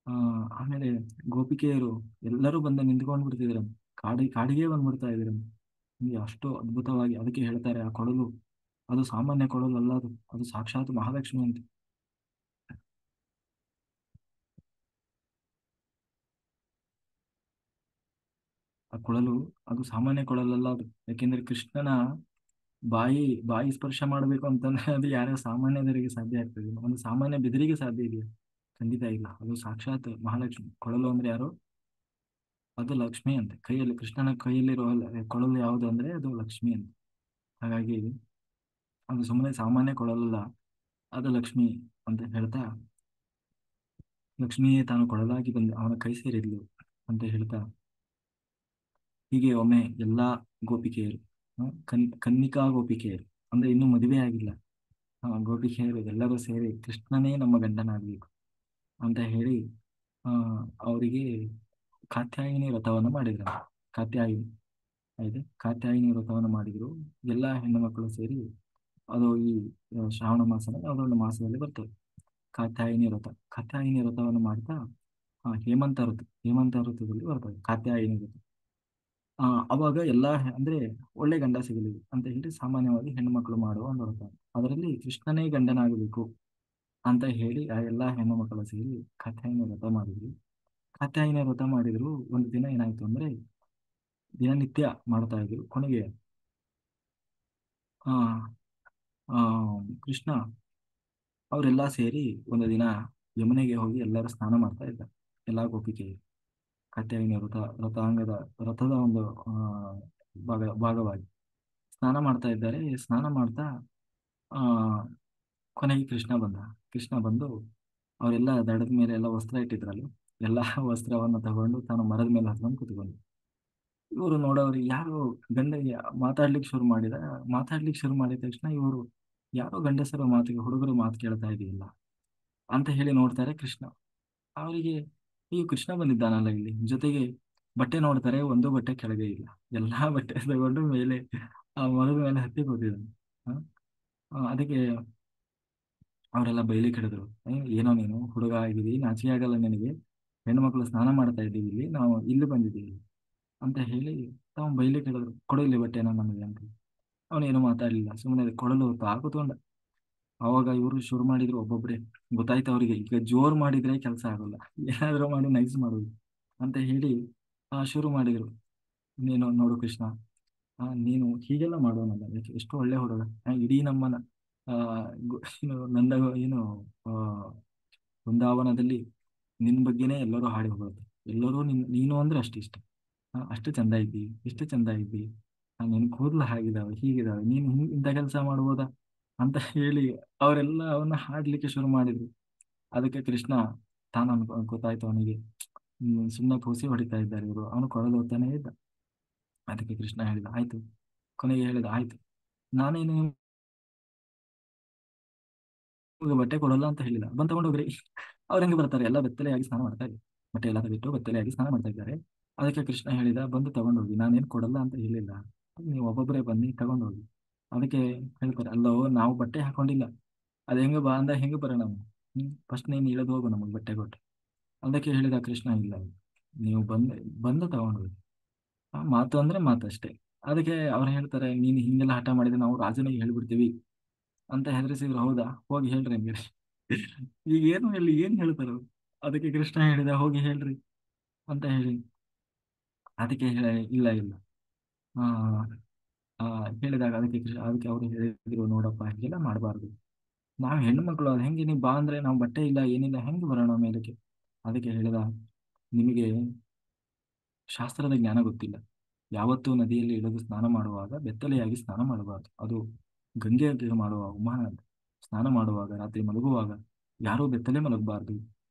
ಆ ಆಮೇಲೆ ಗೋಪಿಕೆಯರು ಎಲ್ಲರೂ ಬಂದು ನಿಂತ್ಕೊಂಡು ಬಿಡ್ತಿದ್ರಂತೆ. ಕಾಡಿಗೆ ಬಂದ್ಬಿಡ್ತಾ ಇದ್ರಂತೆ. ನಿಮ್ಗೆ ಅಷ್ಟು ಅದ್ಭುತವಾಗಿ ಅದಕ್ಕೆ ಹೇಳ್ತಾರೆ ಆ ಕೊಳಲು ಅದು ಸಾಮಾನ್ಯ ಕೊಳಲು ಅಲ್ಲ, ಅದು ಅದು ಸಾಕ್ಷಾತ್ ಮಹಾಲಕ್ಷ್ಮಿ ಅಂತ. ಆ ಕೊಳಲು ಅದು ಸಾಮಾನ್ಯ ಕೊಳಲಲ್ಲ ಅದು. ಯಾಕೆಂದ್ರೆ ಕೃಷ್ಣನ ಬಾಯಿ ಬಾಯಿ ಸ್ಪರ್ಶ ಮಾಡಬೇಕು ಅಂತಂದ್ರೆ ಅದು ಯಾರೋ ಸಾಮಾನ್ಯದವರಿಗೆ ಸಾಧ್ಯ ಆಗ್ತದೆ, ಒಂದು ಸಾಮಾನ್ಯ ಬೆದರಿಗೆ ಸಾಧ್ಯ ಇದೆಯಾ? ಖಂಡಿತ ಇಲ್ಲ. ಅದು ಸಾಕ್ಷಾತ್ ಮಹಾಲಕ್ಷ್ಮಿ. ಕೊಳಲು ಅಂದ್ರೆ ಯಾರು? ಅದು ಲಕ್ಷ್ಮಿ ಅಂತ. ಕೈಯಲ್ಲಿ ಕೃಷ್ಣನ ಕೈಯಲ್ಲಿರುವ ಕೊಳಲು ಯಾವುದು ಅಂದ್ರೆ ಅದು ಲಕ್ಷ್ಮಿ ಅಂತ. ಹಾಗಾಗಿ ಅದು ಸುಮ್ಮನೆ ಸಾಮಾನ್ಯ ಕೊಳಲಲ್ಲ, ಅದು ಲಕ್ಷ್ಮಿ ಅಂತ ಹೇಳ್ತಾ, ಲಕ್ಷ್ಮಿಯೇ ತಾನು ಕೊಳಲಾಗಿ ಬಂದು ಅವನ ಕೈ ಸೇರಿದ್ಲು ಅಂತ ಹೇಳ್ತಾ, ಹೀಗೆ ಒಮ್ಮೆ ಎಲ್ಲಾ ಗೋಪಿಕೆಯರು, ಕನ್ನಿಕಾ ಗೋಪಿಕೆಯರು ಅಂದ್ರೆ ಇನ್ನೂ ಮದುವೆ ಆಗಿಲ್ಲ ಗೋಪಿಕೆಯರು ಎಲ್ಲರೂ ಸೇರಿ ಕೃಷ್ಣನೇ ನಮ್ಮ ಗಂಡನಾಗಬೇಕು ಅಂತ ಹೇಳಿ ಆ ಅವರಿಗೆ ಕಾತ್ಯಾಯಿನಿ ವ್ರತವನ್ನು ಮಾಡಿದ್ರು. ಕಾತ್ಯಾಯಿನಿ ಆಯ್ತು, ಕಾತ್ಯಾಯಿನಿ ವ್ರತವನ್ನು ಮಾಡಿದ್ರು. ಎಲ್ಲಾ ಹೆಣ್ಣು ಮಕ್ಕಳು ಸೇರಿ. ಅದು ಈ ಶ್ರಾವಣ ಮಾಸದ ಯಾವುದೋ ಒಂದು ಮಾಸದಲ್ಲಿ ಬರ್ತದೆ ಕಾತ್ಯಾಯಿನಿ ವ್ರತ. ಕಾತ್ಯಾಯಿನಿ ವ್ರತವನ್ನು ಮಾಡ್ತಾ ಹೇಮಂತ ಋತುದಲ್ಲಿ ಬರ್ತದೆ ಕಾತ್ಯಾಯಿನಿ ವ್ರತ. ಅವಾಗ ಅಂದ್ರೆ ಒಳ್ಳೆ ಗಂಡ ಸಿಗಲಿ ಅಂತ ಹೇಳಿ ಸಾಮಾನ್ಯವಾಗಿ ಹೆಣ್ಣು ಮಕ್ಕಳು ಮಾಡುವ ಒಂದು ವ್ರತ. ಅದರಲ್ಲಿ ಕೃಷ್ಣನೇ ಗಂಡನಾಗಬೇಕು ಅಂತ ಹೇಳಿ ಆ ಎಲ್ಲಾ ಹೆಣ್ಣು ಮಕ್ಕಳು ಸೇರಿ ಕಾತ್ಯಾಯಿನಿ ವ್ರತ ಮಾಡಿದ್ರು. ಕಾತ್ಯಾಯಿನಿ ವ್ರತ ಮಾಡಿದ್ರು. ಒಂದು ದಿನ ಏನಾಯ್ತು ಅಂದ್ರೆ ದಿನನಿತ್ಯ ಮಾಡ್ತಾ ಇದ್ರು. ಕೊನೆಗೆ ಆ ಆ ಕೃಷ್ಣ ಅವರೆಲ್ಲ ಸೇರಿ ಒಂದು ದಿನ ಯಮುನೆಗೆ ಹೋಗಿ ಎಲ್ಲರೂ ಸ್ನಾನ ಮಾಡ್ತಾ ಇದ್ದಾರೆ. ಎಲ್ಲಾ ಗೋಪಿಕೆಯರು ಕಾತ್ಯಾಯಿನಿ ರಥದ ಒಂದು ಭಾಗವಾಗಿ ಸ್ನಾನ ಮಾಡ್ತಾ ಇದ್ದಾರೆ. ಸ್ನಾನ ಮಾಡ್ತಾ ಆ ಕೊನೆಗೆ ಕೃಷ್ಣ ಬಂದು ಅವರೆಲ್ಲ ದಡದ ಮೇಲೆ ಎಲ್ಲ ವಸ್ತ್ರ ಇಟ್ಟಿದ್ರಲ್ಲ, ಎಲ್ಲಾ ವಸ್ತ್ರವನ್ನು ತಗೊಂಡು ತಾನು ಮರದ ಮೇಲೆ ಹತ್ಕೊಂಡು ಕುತ್ಕೊಂಡು. ಇವರು ನೋಡೋರು ಯಾರು ಗಂಡಗೆ ಮಾತಾಡ್ಲಿಕ್ಕೆ ಶುರು ಮಾಡಿದ ತಕ್ಷಣ ಇವರು ಯಾರೋ ಗಂಡಸರ ಮಾತಿಗೆ ಹುಡುಗರು ಮಾತು ಕೇಳ್ತಾ ಇದೆಯಲ್ಲ ಅಂತ ಹೇಳಿ ನೋಡ್ತಾರೆ ಕೃಷ್ಣ. ಅವರಿಗೆ ಈ ಕೃಷ್ಣ ಬಂದಿದ್ದಾನಲ್ಲ ಇಲ್ಲಿ ಜೊತೆಗೆ. ಬಟ್ಟೆ ನೋಡ್ತಾರೆ, ಒಂದು ಬಟ್ಟೆ ಕೆಳಗೆ ಇಲ್ಲ. ಎಲ್ಲಾ ಬಟ್ಟೆ ತಗೊಂಡು ಮೇಲೆ ಆ ಮರದ ಮೇಲೆ ಹತ್ತಿ ಕೂತಿದ್ದಾನೆ. ಹ? ಅದಕ್ಕೆ ಅವರೆಲ್ಲ ಬೈಲಿ ಕೆಡಿದ್ರು. ಏನೋ ನೀನು ಹುಡುಗ ಆಗಿದಿ, ನಾಚಿಕೆ ಆಗಲ್ಲ ನಿನಗೆ? ಹೆಣ್ಣು ಮಕ್ಕಳು ಸ್ನಾನ ಮಾಡ್ತಾ ಇದ್ದೀವಿ ಇಲ್ಲಿ, ನಾವು ಇಲ್ಲಿ ಬಂದಿದ್ದೀವಿ ಅಂತ ಹೇಳಿ ತಾವು ಬೈಲಿ ಕೆಡಿದ್ರು. ಕೊಡು ಇಲ್ಲಿ ಬಟ್ಟೆನ ನಮಗೆ ಅಂತ. ಅವನೇನು ಮಾತಾಡ್ಲಿಲ್ಲ, ಸುಮ್ಮನೆ ಕೊಡಲು ಕೂತ್ಕೊಂಡ. ಅವಾಗ ಇವರು ಶುರು ಮಾಡಿದ್ರು ಒಬ್ಬೊಬ್ರೆ. ಗೊತ್ತಾಯ್ತು ಅವರಿಗೆ ಈಗ ಜೋರ್ ಮಾಡಿದ್ರೆ ಕೆಲಸ ಆಗಲ್ಲ, ಏನಾದ್ರು ಮಾಡಿ ನೈಸ್ ಮಾಡುದು ಅಂತ ಹೇಳಿ ಶುರು ಮಾಡಿದ್ರು. ನೀನು ನೋಡು ಕೃಷ್ಣ, ನೀನು ಹೀಗೆಲ್ಲ ಮಾಡೋನಲ್ಲ, ಯಾಕೆ ಎಷ್ಟು ಒಳ್ಳೆ ಹುಡುಗ. ಇಡೀ ನಮ್ಮನ ಆ ಏನು ನಂದ ಏನು ಆ ವೃಂದಾವನದಲ್ಲಿ ನಿನ್ ಬಗ್ಗೆನೇ ಎಲ್ಲರೂ ಹಾಡಿ ಹೋಗುತ್ತೆ. ಎಲ್ಲರೂ ನೀನು ಅಂದ್ರೆ ಅಷ್ಟು ಇಷ್ಟ. ಅಷ್ಟು ಚಂದ ಇದ್ದಿ, ಇಷ್ಟು ಚಂದ ಇದ್ದಿ, ನಿನ್ ಕೂದಲು ಹಾಗಿದಾವೆ ಹೀಗಿದಾವೆ, ನೀನು ಇಂಥ ಕೆಲಸ ಮಾಡ್ಬೋದಾ ಅಂತ ಹೇಳಿ ಅವರೆಲ್ಲ ಅವನ್ನ ಹಾಡ್ಲಿಕ್ಕೆ ಶುರು ಮಾಡಿದ್ರು. ಅದಕ್ಕೆ ಕೃಷ್ಣ ತಾನು ಗೊತ್ತಾಯ್ತು ಅವನಿಗೆ, ಸುಮ್ಮನೆ ಕೂಸಿ ಹೊಡಿತಾ ಇದ್ದಾರೆ ಇವರು, ಅವನು ಕೊಳಲು ಹೋಗ್ತಾನೆ ಇದ್ದ. ಅದಕ್ಕೆ ಕೃಷ್ಣ ಹೇಳಿದ ಆಯ್ತು. ಕೊನೆಗೆ ಹೇಳಿದ ಆಯ್ತು, ನಾನೇನು ನಿಮ್ಗೆ ಬಟ್ಟೆ ಕೊಡಲ್ಲ ಅಂತ ಹೇಳಿಲ್ಲ, ಬಂದ್ ತಗೊಂಡು ಹೋಗ್ರಿ. ಅವ್ರ ಹೆಂಗೆ ಬರ್ತಾರೆ, ಎಲ್ಲ ಬೆತ್ತಲೆಯಾಗಿ ಸ್ನಾನ ಮಾಡ್ತಾ ಇದ್ದಾರೆ. ಬಟ್ಟೆ ಎಲ್ಲ ಬಿಟ್ಟು ಬೆತ್ತಲೆಯಾಗಿ ಸ್ನಾನ ಮಾಡ್ತಾ ಇದ್ದಾರೆ. ಅದಕ್ಕೆ ಕೃಷ್ಣ ಹೇಳಿದ ಬಂದು ತಗೊಂಡೋಗಿ, ನಾನೇನು ಕೊಡಲ್ಲ ಅಂತ ಹೇಳಿಲ್ಲ, ನೀವು ಒಬ್ಬೊಬ್ಬರೇ ಬನ್ನಿ ತಗೊಂಡೋಗಿ. ಅದಕ್ಕೆ ಹೇಳ್ತಾರೆ, ಅಲ್ಲೋ ನಾವು ಬಟ್ಟೆ ಹಾಕೊಂಡಿಲ್ಲ, ಅದು ಹೆಂಗೆ ಬಾ ಅಂದ ಹೆಂಗೆ ಬರೋಣ ಫಸ್ಟ್ ನೀನು ಇಳಿದು ಹೋಗು ನಮಗೆ ಬಟ್ಟೆ ಕೊಟ್ಟು. ಅದಕ್ಕೆ ಹೇಳಿದ ಕೃಷ್ಣ, ಇಲ್ಲ ನೀವು ಬಂದು ತಗೊಂಡು ಹೋಗಿ. ಮಾತು ಅಂದ್ರೆ ಮಾತಷ್ಟೇ. ಅದಕ್ಕೆ ಅವ್ರು ಹೇಳ್ತಾರೆ, ನೀನು ಹಿಂಗೆಲ್ಲ ಹಠ ಮಾಡಿದ್ರೆ ನಾವು ರಾಜನಿಗೆ ಹೇಳ್ಬಿಡ್ತೀವಿ ಅಂತ ಹೆದರಿಸಿದ್ರು. ಹೌದಾ, ಹೋಗಿ ಹೇಳ್ರಿ ಹಂಗೆ. ಈಗ ಏನು ಹೇಳಿ ಏನ್ ಹೇಳ್ತಾರ ಅವ್ರು? ಅದಕ್ಕೆ ಕೃಷ್ಣ ಹೇಳಿದ, ಹೋಗಿ ಹೇಳ್ರಿ ಅಂತ ಹೇಳಿ. ಅದಕ್ಕೆ ಹೇಳ, ಇಲ್ಲ ಇಲ್ಲ ಆ ಆ, ಹೇಳಿದಾಗ ಅದಕ್ಕೆ ಅವ್ರು ಹೇಳಿದ್ರು, ನೋಡಪ್ಪ ಹೀಗೆಲ್ಲ ಮಾಡಬಾರ್ದು. ನಾವು ಹೆಣ್ಣು ಮಕ್ಕಳು, ಅದು ಹೆಂಗೆ ನೀವು ಬಾ ಅಂದ್ರೆ ನಾವು ಬಟ್ಟೆ ಇಲ್ಲ ಏನಿಲ್ಲ ಹೆಂಗೆ ಬರೋಣ ಮೇಲಕ್ಕೆ? ಅದಕ್ಕೆ ಹೇಳಿದ, ನಿಮಗೆ ಶಾಸ್ತ್ರದ ಜ್ಞಾನ ಗೊತ್ತಿಲ್ಲ. ಯಾವತ್ತೂ ನದಿಯಲ್ಲಿ ಇಳಿದು ಸ್ನಾನ ಮಾಡುವಾಗ ಬೆತ್ತಲೆಯಾಗಿ ಸ್ನಾನ ಮಾಡಬಾರ್ದು. ಅದು ಗಂಗೆಗೆ ಮಾಡುವ ಅವಮಾನ ಅಂತ. ಸ್ನಾನ ಮಾಡುವಾಗ, ರಾತ್ರಿ ಮಲಗುವಾಗ ಯಾರೂ ಬೆತ್ತಲೆ ಮಲಗಬಾರ್ದು.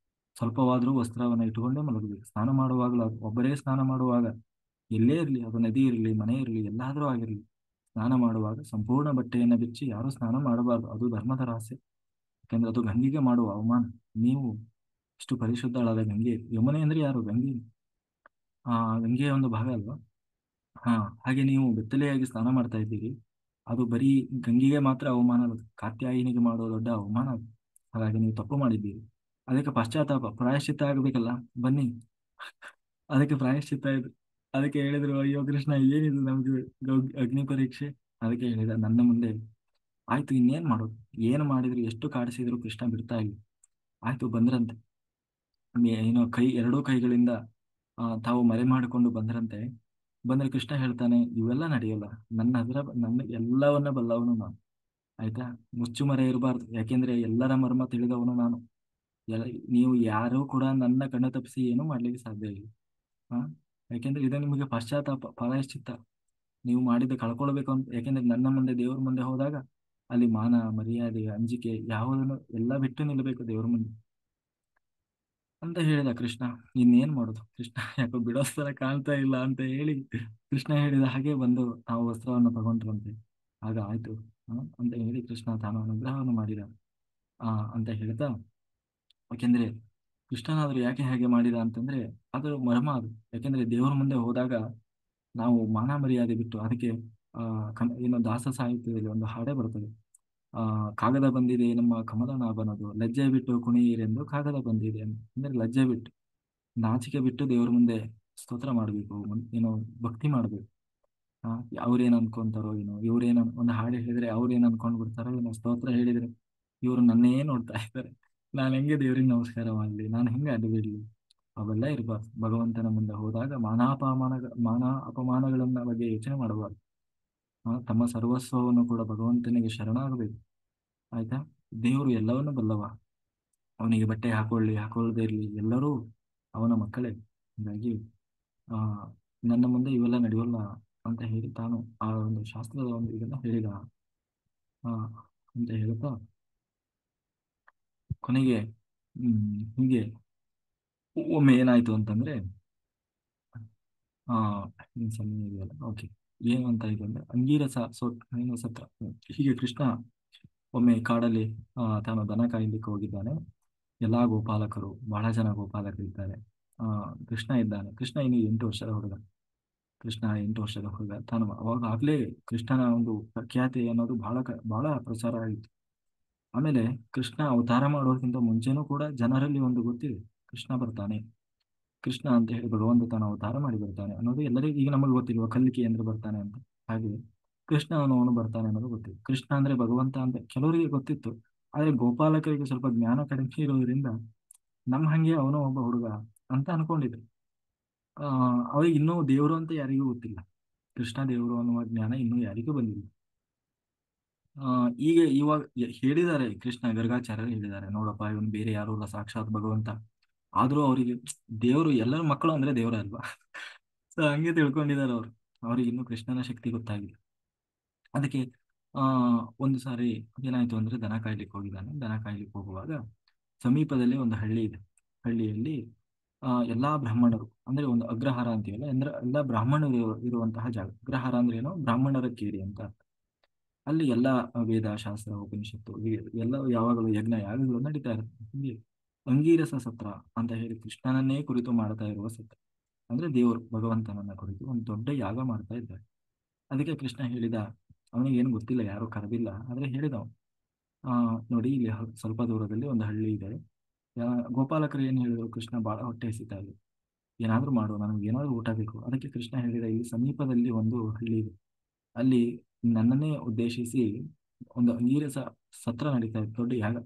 ಸ್ವಲ್ಪವಾದರೂ ವಸ್ತ್ರವನ್ನು ಇಟ್ಟುಕೊಂಡೇ ಮಲಗಬೇಕು. ಸ್ನಾನ ಮಾಡುವಾಗಲೂ ಒಬ್ಬರೇ ಸ್ನಾನ ಮಾಡುವಾಗ, ಎಲ್ಲೇ ಇರಲಿ, ಅದು ನದಿ ಇರಲಿ, ಮನೆ ಇರಲಿ, ಎಲ್ಲಾದರೂ ಆಗಿರಲಿ, ಸ್ನಾನ ಮಾಡುವಾಗ ಸಂಪೂರ್ಣ ಬಟ್ಟೆಯನ್ನು ಬಿಚ್ಚಿ ಯಾರೂ ಸ್ನಾನ ಮಾಡಬಾರ್ದು. ಅದು ಧರ್ಮದ ರಹಸ್ಯ. ಯಾಕಂದ್ರೆ ಅದು ಗಂಗೆಗೆ ಮಾಡುವ ಅವಮಾನ. ನೀವು ಇಷ್ಟು ಪರಿಶುದ್ಧಳಾದ ಗಂಗೆ, ಯಮುನೆ ಅಂದ್ರೆ ಯಾರು? ಗಂಗೆ. ಆ ಗಂಗೆಯ ಒಂದು ಭಾಗ ಅಲ್ವಾ? ಹಾ, ಹಾಗೆ ನೀವು ಬೆತ್ತಲೆಯಾಗಿ ಸ್ನಾನ ಮಾಡ್ತಾ ಇದ್ದೀರಿ. ಅದು ಬರೀ ಗಂಗೆಗೆ ಮಾತ್ರ ಅವಮಾನ ಅಲ್ಲ, ಕಾತ್ಯಾಯಿನಿಗೆ ಮಾಡುವ ದೊಡ್ಡ ಅವಮಾನ ಅದು. ಹಾಗಾಗಿ ನೀವು ತಪ್ಪು ಮಾಡಿದ್ದೀರಿ. ಅದಕ್ಕೆ ಪಶ್ಚಾತ್ತಾಪ ಪ್ರಾಯಶ್ಚಿತ್ತ ಆಗಬೇಕಲ್ಲ, ಬನ್ನಿ. ಅದಕ್ಕೆ ಪ್ರಾಯಶ್ಚಿತ್ತ ಇದು. ಅದಕ್ಕೆ ಹೇಳಿದ್ರು, ಅಯ್ಯೋ ಕೃಷ್ಣ, ಏನಿದು ನಮ್ಗೆ ಅಗ್ನಿ ಪರೀಕ್ಷೆ? ಅದಕ್ಕೆ ಹೇಳಿದ, ನನ್ನ ಮುಂದೆ ಆಯ್ತು, ಇನ್ನೇನ್ ಮಾಡೋದು? ಏನು ಮಾಡಿದ್ರು, ಎಷ್ಟು ಕಾಡಿಸಿದ್ರು ಕೃಷ್ಣ ಬಿಡ್ತಾ ಇಲ್ಲ. ಆಯ್ತು ಬಂದ್ರಂತೆ. ಏನೋ ಎರಡೂ ಕೈಗಳಿಂದ ತಾವು ಮರೆ ಮಾಡಿಕೊಂಡು ಬಂದ್ರಂತೆ. ಬಂದ್ರೆ ಕೃಷ್ಣ ಹೇಳ್ತಾನೆ, ಇವೆಲ್ಲ ನಡೆಯಲ್ಲ. ನನ್ನ ಎಲ್ಲವನ್ನ ಬಲ್ಲವನು ನಾನು. ಆಯ್ತಾ? ಮುಚ್ಚುಮರೆ ಇರಬಾರ್ದು, ಯಾಕೆಂದ್ರೆ ಎಲ್ಲರ ಮರ್ಮ ತಿಳಿದವನು ನಾನು. ನೀವು ಯಾರೂ ಕೂಡ ನನ್ನ ಕಣ್ಣು ತಪ್ಪಿಸಿ ಏನೂ ಮಾಡ್ಲಿಕ್ಕೆ ಸಾಧ್ಯ ಇಲ್ಲ. ಹಾ, ಯಾಕೆಂದ್ರೆ ಇದು ನಿಮಗೆ ಪಶ್ಚಾತ್ತಾಪ ಪ್ರಾಯಶ್ಚಿತ್ತ. ನೀವು ಮಾಡಿದ್ದು ಕಳ್ಕೊಳ್ಬೇಕು ಅಂತ. ಯಾಕೆಂದ್ರೆ ನನ್ನ ಮುಂದೆ, ದೇವ್ರ ಮುಂದೆ ಹೋದಾಗ ಅಲ್ಲಿ ಮಾನ ಮರ್ಯಾದೆ ಅಂಜಿಕೆ ಯಾವುದನ್ನು ಎಲ್ಲ ಬಿಟ್ಟು ನಿಲ್ಲಬೇಕು ದೇವ್ರ ಮುಂದೆ ಅಂತ ಹೇಳಿದ ಕೃಷ್ಣ. ಇನ್ನೇನ್ ಮಾಡುದು? ಕೃಷ್ಣ ಯಾಕೋ ಬಿಡೋಸ್ತರ ಕಾಣ್ತಾ ಇಲ್ಲ ಅಂತ ಹೇಳಿ, ಕೃಷ್ಣ ಹೇಳಿದ ಹಾಗೆ ಬಂದು ತಾವು ವಸ್ತ್ರವನ್ನು ತಗೊಂಡ್ರಂತೆ. ಆಗ ಆಯ್ತು ಅಂತ ಹೇಳಿ ಕೃಷ್ಣ ತಾನು ಅನುಗ್ರಹವನ್ನು ಮಾಡಿದ ಅಂತ ಹೇಳ್ತಾ. ಯಾಕೆಂದ್ರೆ ಕೃಷ್ಣನಾದ್ರು ಯಾಕೆ ಹಾಗೆ ಮಾಡಿದ ಅಂತಂದ್ರೆ, ಅದು ಮರ್ಮ ಅದು. ಯಾಕೆಂದ್ರೆ ದೇವರ ಮುಂದೆ ಹೋದಾಗ ನಾವು ಮಾನ ಮರ್ಯಾದೆ ಬಿಟ್ಟು, ಅದಕ್ಕೆ ಏನು ದಾಸ ಸಾಹಿತ್ಯದಲ್ಲಿ ಒಂದು ಹಾಡೇ ಬರ್ತದೆ. ಕಾಗದ ಬಂದಿದೆ ನಮ್ಮ ಕಮಲನಾಭನದು, ಲಜ್ಜೆ ಬಿಟ್ಟು ಕುಣಿಯಿರೆಂದು ಕಾಗದ ಬಂದಿದೆ ಅಂತ. ಅಂದ್ರೆ ಲಜ್ಜೆ ಬಿಟ್ಟು, ನಾಚಿಕೆ ಬಿಟ್ಟು ದೇವ್ರ ಮುಂದೆ ಸ್ತೋತ್ರ ಮಾಡಬೇಕು, ಏನೋ ಭಕ್ತಿ ಮಾಡಬೇಕು. ಅವ್ರೇನ್ ಅನ್ಕೊಂತಾರೋ ಏನೋ, ಇವ್ರೇನ ಒಂದು ಹಾಡು ಹೇಳಿದ್ರೆ ಅವ್ರೇನ್ ಅನ್ಕೊಂಡ್ ಬಿಡ್ತಾರೋ ಏನೋ, ಸ್ತೋತ್ರ ಹೇಳಿದ್ರೆ ಇವ್ರು ನನ್ನೇ ನೋಡ್ತಾ ಇದ್ದಾರೆ, ನಾನು ಹೆಂಗೆ ದೇವ್ರಿಗೆ ನಮಸ್ಕಾರ ಮಾಡ್ಲಿ, ನಾನು ಹೆಂಗೆ ಅದು ಬಿಡ್ಲಿ? ಅವೆಲ್ಲ ಇರಬಾರ್ದು. ಭಗವಂತನ ಮುಂದೆ ಹೋದಾಗ ಮಾನ ಅಪಮಾನಗಳನ್ನ ಬಗ್ಗೆ ಯೋಚನೆ ಮಾಡಬಾರ್ದು. ತಮ್ಮ ಸರ್ವಸ್ವವನ್ನು ಕೂಡ ಭಗವಂತನಿಗೆ ಶರಣಾಗಬೇಕು. ಆಯ್ತಾ? ದೇವರು ಎಲ್ಲವನ್ನೂ ಬಲ್ಲವ. ಅವನಿಗೆ ಬಟ್ಟೆ ಹಾಕೊಳ್ಳದೆ ಇರಲಿ, ಎಲ್ಲರೂ ಅವನ ಮಕ್ಕಳೇ. ಹೀಗಾಗಿ ಆ ನನ್ನ ಮುಂದೆ ಇವೆಲ್ಲ ನಡೆಯೋಲ್ಲ ಅಂತ ಹೇಳಿ ತಾನು ಆ ಒಂದು ಶಾಸ್ತ್ರದ ಒಂದು ಇದನ್ನ ಹೇಳಿದ ಆ ಅಂತ ಹೇಳ್ತಾ ಕೊನೆಗೆ ಹೀಗೆ ಒಮ್ಮೆ ಏನಾಯ್ತು ಅಂತಂದ್ರೆ, ಆ ಸಮಯ ಇದೆಯಲ್ಲ, ಓಕೆ. ಏನು ಅಂತ ಇದೆ ಅಂದ್ರೆ, ಅಂಗೀರಸ ಏನು ಸತ್ರ. ಹೀಗೆ ಕೃಷ್ಣ ಒಮ್ಮೆ ಕಾಡಲ್ಲಿ ತಾನು ದನ ಕಾಯಲಿಕ್ಕೆ ಹೋಗಿದ್ದಾನೆ. ಎಲ್ಲಾ ಗೋಪಾಲಕರು, ಬಹಳ ಜನ ಗೋಪಾಲಕರು ಇದ್ದಾರೆ. ಆ ಕೃಷ್ಣ ಇದ್ದಾನೆ. ಕೃಷ್ಣ ಇನ್ನು 8 ವರ್ಷದ ಹುಡುಗ. ಕೃಷ್ಣ 8 ವರ್ಷದ ಹುಡುಗ. ತಾನು ಅವಾಗ ಆಗ್ಲೇ ಕೃಷ್ಣನ ಒಂದು ಪ್ರಖ್ಯಾತಿ ಅನ್ನೋದು ಬಹಳ ಪ್ರಚಾರ ಆಯಿತು. ಆಮೇಲೆ ಕೃಷ್ಣ ಅವತಾರ ಮಾಡೋದಕ್ಕಿಂತ ಮುಂಚೆನೂ ಕೂಡ ಜನರಲ್ಲಿ ಒಂದು ಗೊತ್ತಿದೆ, ಕೃಷ್ಣ ಬರ್ತಾನೆ, ಕೃಷ್ಣ ಅಂತ ಹೇಳಿ ಭಗವಂತ ತಾನು ಅವತಾರ ಮಾಡಿ ಬರ್ತಾನೆ ಅನ್ನೋದು ಎಲ್ಲರಿಗೂ. ಈಗ ನಮಗೆ ಗೊತ್ತಿಲ್ವ ಕಲ್ಲಿಕೆ ಅಂದ್ರೆ ಬರ್ತಾನೆ ಅಂತ? ಹಾಗೆ ಕೃಷ್ಣ ಅವನು ಬರ್ತಾನೆ ಅನ್ನೋದು ಗೊತ್ತಿತ್ತು. ಕೃಷ್ಣ ಅಂದ್ರೆ ಭಗವಂತ ಅಂತ ಕೆಲವರಿಗೆ ಗೊತ್ತಿತ್ತು. ಆದ್ರೆ ಗೋಪಾಲಕರಿಗೆ ಸ್ವಲ್ಪ ಜ್ಞಾನ ಕಡಿಮೆ ಇರೋದ್ರಿಂದ ನಮ್ಮ ಹಂಗೆ ಅವನು ಒಬ್ಬ ಹುಡುಗ ಅಂತ ಅನ್ಕೊಂಡಿದ್ರು. ಅವ್ರಿಗೆ ಇನ್ನೂ ದೇವರು ಅಂತ ಯಾರಿಗೂ ಗೊತ್ತಿಲ್ಲ. ಕೃಷ್ಣ ದೇವರು ಅನ್ನುವ ಜ್ಞಾನ ಇನ್ನೂ ಯಾರಿಗೂ ಬಂದಿಲ್ಲ. ಈಗ ಇವಾಗ ಹೇಳಿದ್ದಾರೆ, ಕೃಷ್ಣ ಗರ್ಗಾಚಾರ್ಯರು ಹೇಳಿದ್ದಾರೆ, ನೋಡಪ್ಪ ಇವನು ಬೇರೆ ಯಾರು ಅಲ್ಲ, ಸಾಕ್ಷಾತ್ ಭಗವಂತ. ಆದ್ರೂ ಅವರಿಗೆ ದೇವರು, ಎಲ್ಲರ ಮಕ್ಕಳು ಅಂದ್ರೆ ದೇವರ ಅಲ್ವಾ? ಸೊ ಹಂಗೆ ತಿಳ್ಕೊಂಡಿದ್ದಾರೆ ಅವರು. ಅವ್ರಿಗೆ ಇನ್ನೂ ಕೃಷ್ಣನ ಶಕ್ತಿ ಗೊತ್ತಾಗಿಲ್ಲ. ಅದಕ್ಕೆ ಆ ಒಂದು ಸಾರಿ ಏನಾಯ್ತು ಅಂದ್ರೆ, ದನ ಕಾಯ್ಲಿಕ್ಕೆ ಹೋಗಿದ್ದಾನೆ. ದನ ಕಾಯ್ಲಿಕ್ಕೆ ಹೋಗುವಾಗ ಸಮೀಪದಲ್ಲಿ ಒಂದು ಹಳ್ಳಿ ಇದೆ. ಹಳ್ಳಿಯಲ್ಲಿ ಎಲ್ಲಾ ಬ್ರಾಹ್ಮಣರು, ಅಂದ್ರೆ ಒಂದು ಅಗ್ರಹಾರ ಅಂತೀವಲ್ಲ, ಅಂದ್ರೆ ಎಲ್ಲಾ ಬ್ರಾಹ್ಮಣರು ಇರುವಂತಹ ಜಾಗ. ಅಗ್ರಹಾರ ಅಂದ್ರೆ ಏನೋ ಬ್ರಾಹ್ಮಣರ ಕೇರಿ ಅಂತ. ಅಲ್ಲಿ ಎಲ್ಲಾ ವೇದ ಶಾಸ್ತ್ರ ಉಪನಿಷತ್ತು ಎಲ್ಲ ಯಾವಾಗಲೂ ಯಜ್ಞ ಯಾಗಗಳು ನಡೀತಾ ಇರುತ್ತೆ. ಹೀಗೆ ಅಂಗೀರಸ ಸತ್ರ ಅಂತ ಹೇಳಿ ಕೃಷ್ಣನನ್ನೇ ಕುರಿತು ಮಾಡ್ತಾ ಇರುವ ಸತ್ರ. ಅಂದ್ರೆ ದೇವರು ಭಗವಂತನನ್ನ ಕುರಿತು ಒಂದು ದೊಡ್ಡ ಯಾಗ ಮಾಡ್ತಾ ಇದ್ದಾರೆ. ಅದಕ್ಕೆ ಕೃಷ್ಣ ಹೇಳಿದ, ಅವನಿಗೆ ಏನು ಗೊತ್ತಿಲ್ಲ, ಯಾರು ಕರೆದಿಲ್ಲ, ಆದ್ರೆ ಹೇಳಿದವ ನೋಡಿ ಇಲ್ಲಿ ಸ್ವಲ್ಪ ದೂರದಲ್ಲಿ ಒಂದು ಹಳ್ಳಿ ಇದೆ. ಗೋಪಾಲಕರು ಏನು ಹೇಳಿದ್ರು, ಕೃಷ್ಣ ಬಹಳ ಹೊಟ್ಟೆ ಹಸಿತಾ ಇದೆ, ಏನಾದರೂ ಮಾಡು, ನನಗೆ ಏನಾದರೂ ಊಟ ಬೇಕು. ಅದಕ್ಕೆ ಕೃಷ್ಣ ಹೇಳಿದ, ಇಲ್ಲಿ ಸಮೀಪದಲ್ಲಿ ಒಂದು ಹಳ್ಳಿ ಇದೆ, ಅಲ್ಲಿ ನನ್ನನ್ನೇ ಉದ್ದೇಶಿಸಿ ಒಂದು ನೀರಸ ಸತ್ರ ನಡೀತಾ ಇದೆ, ದೊಡ್ಡ ಯಾಗ.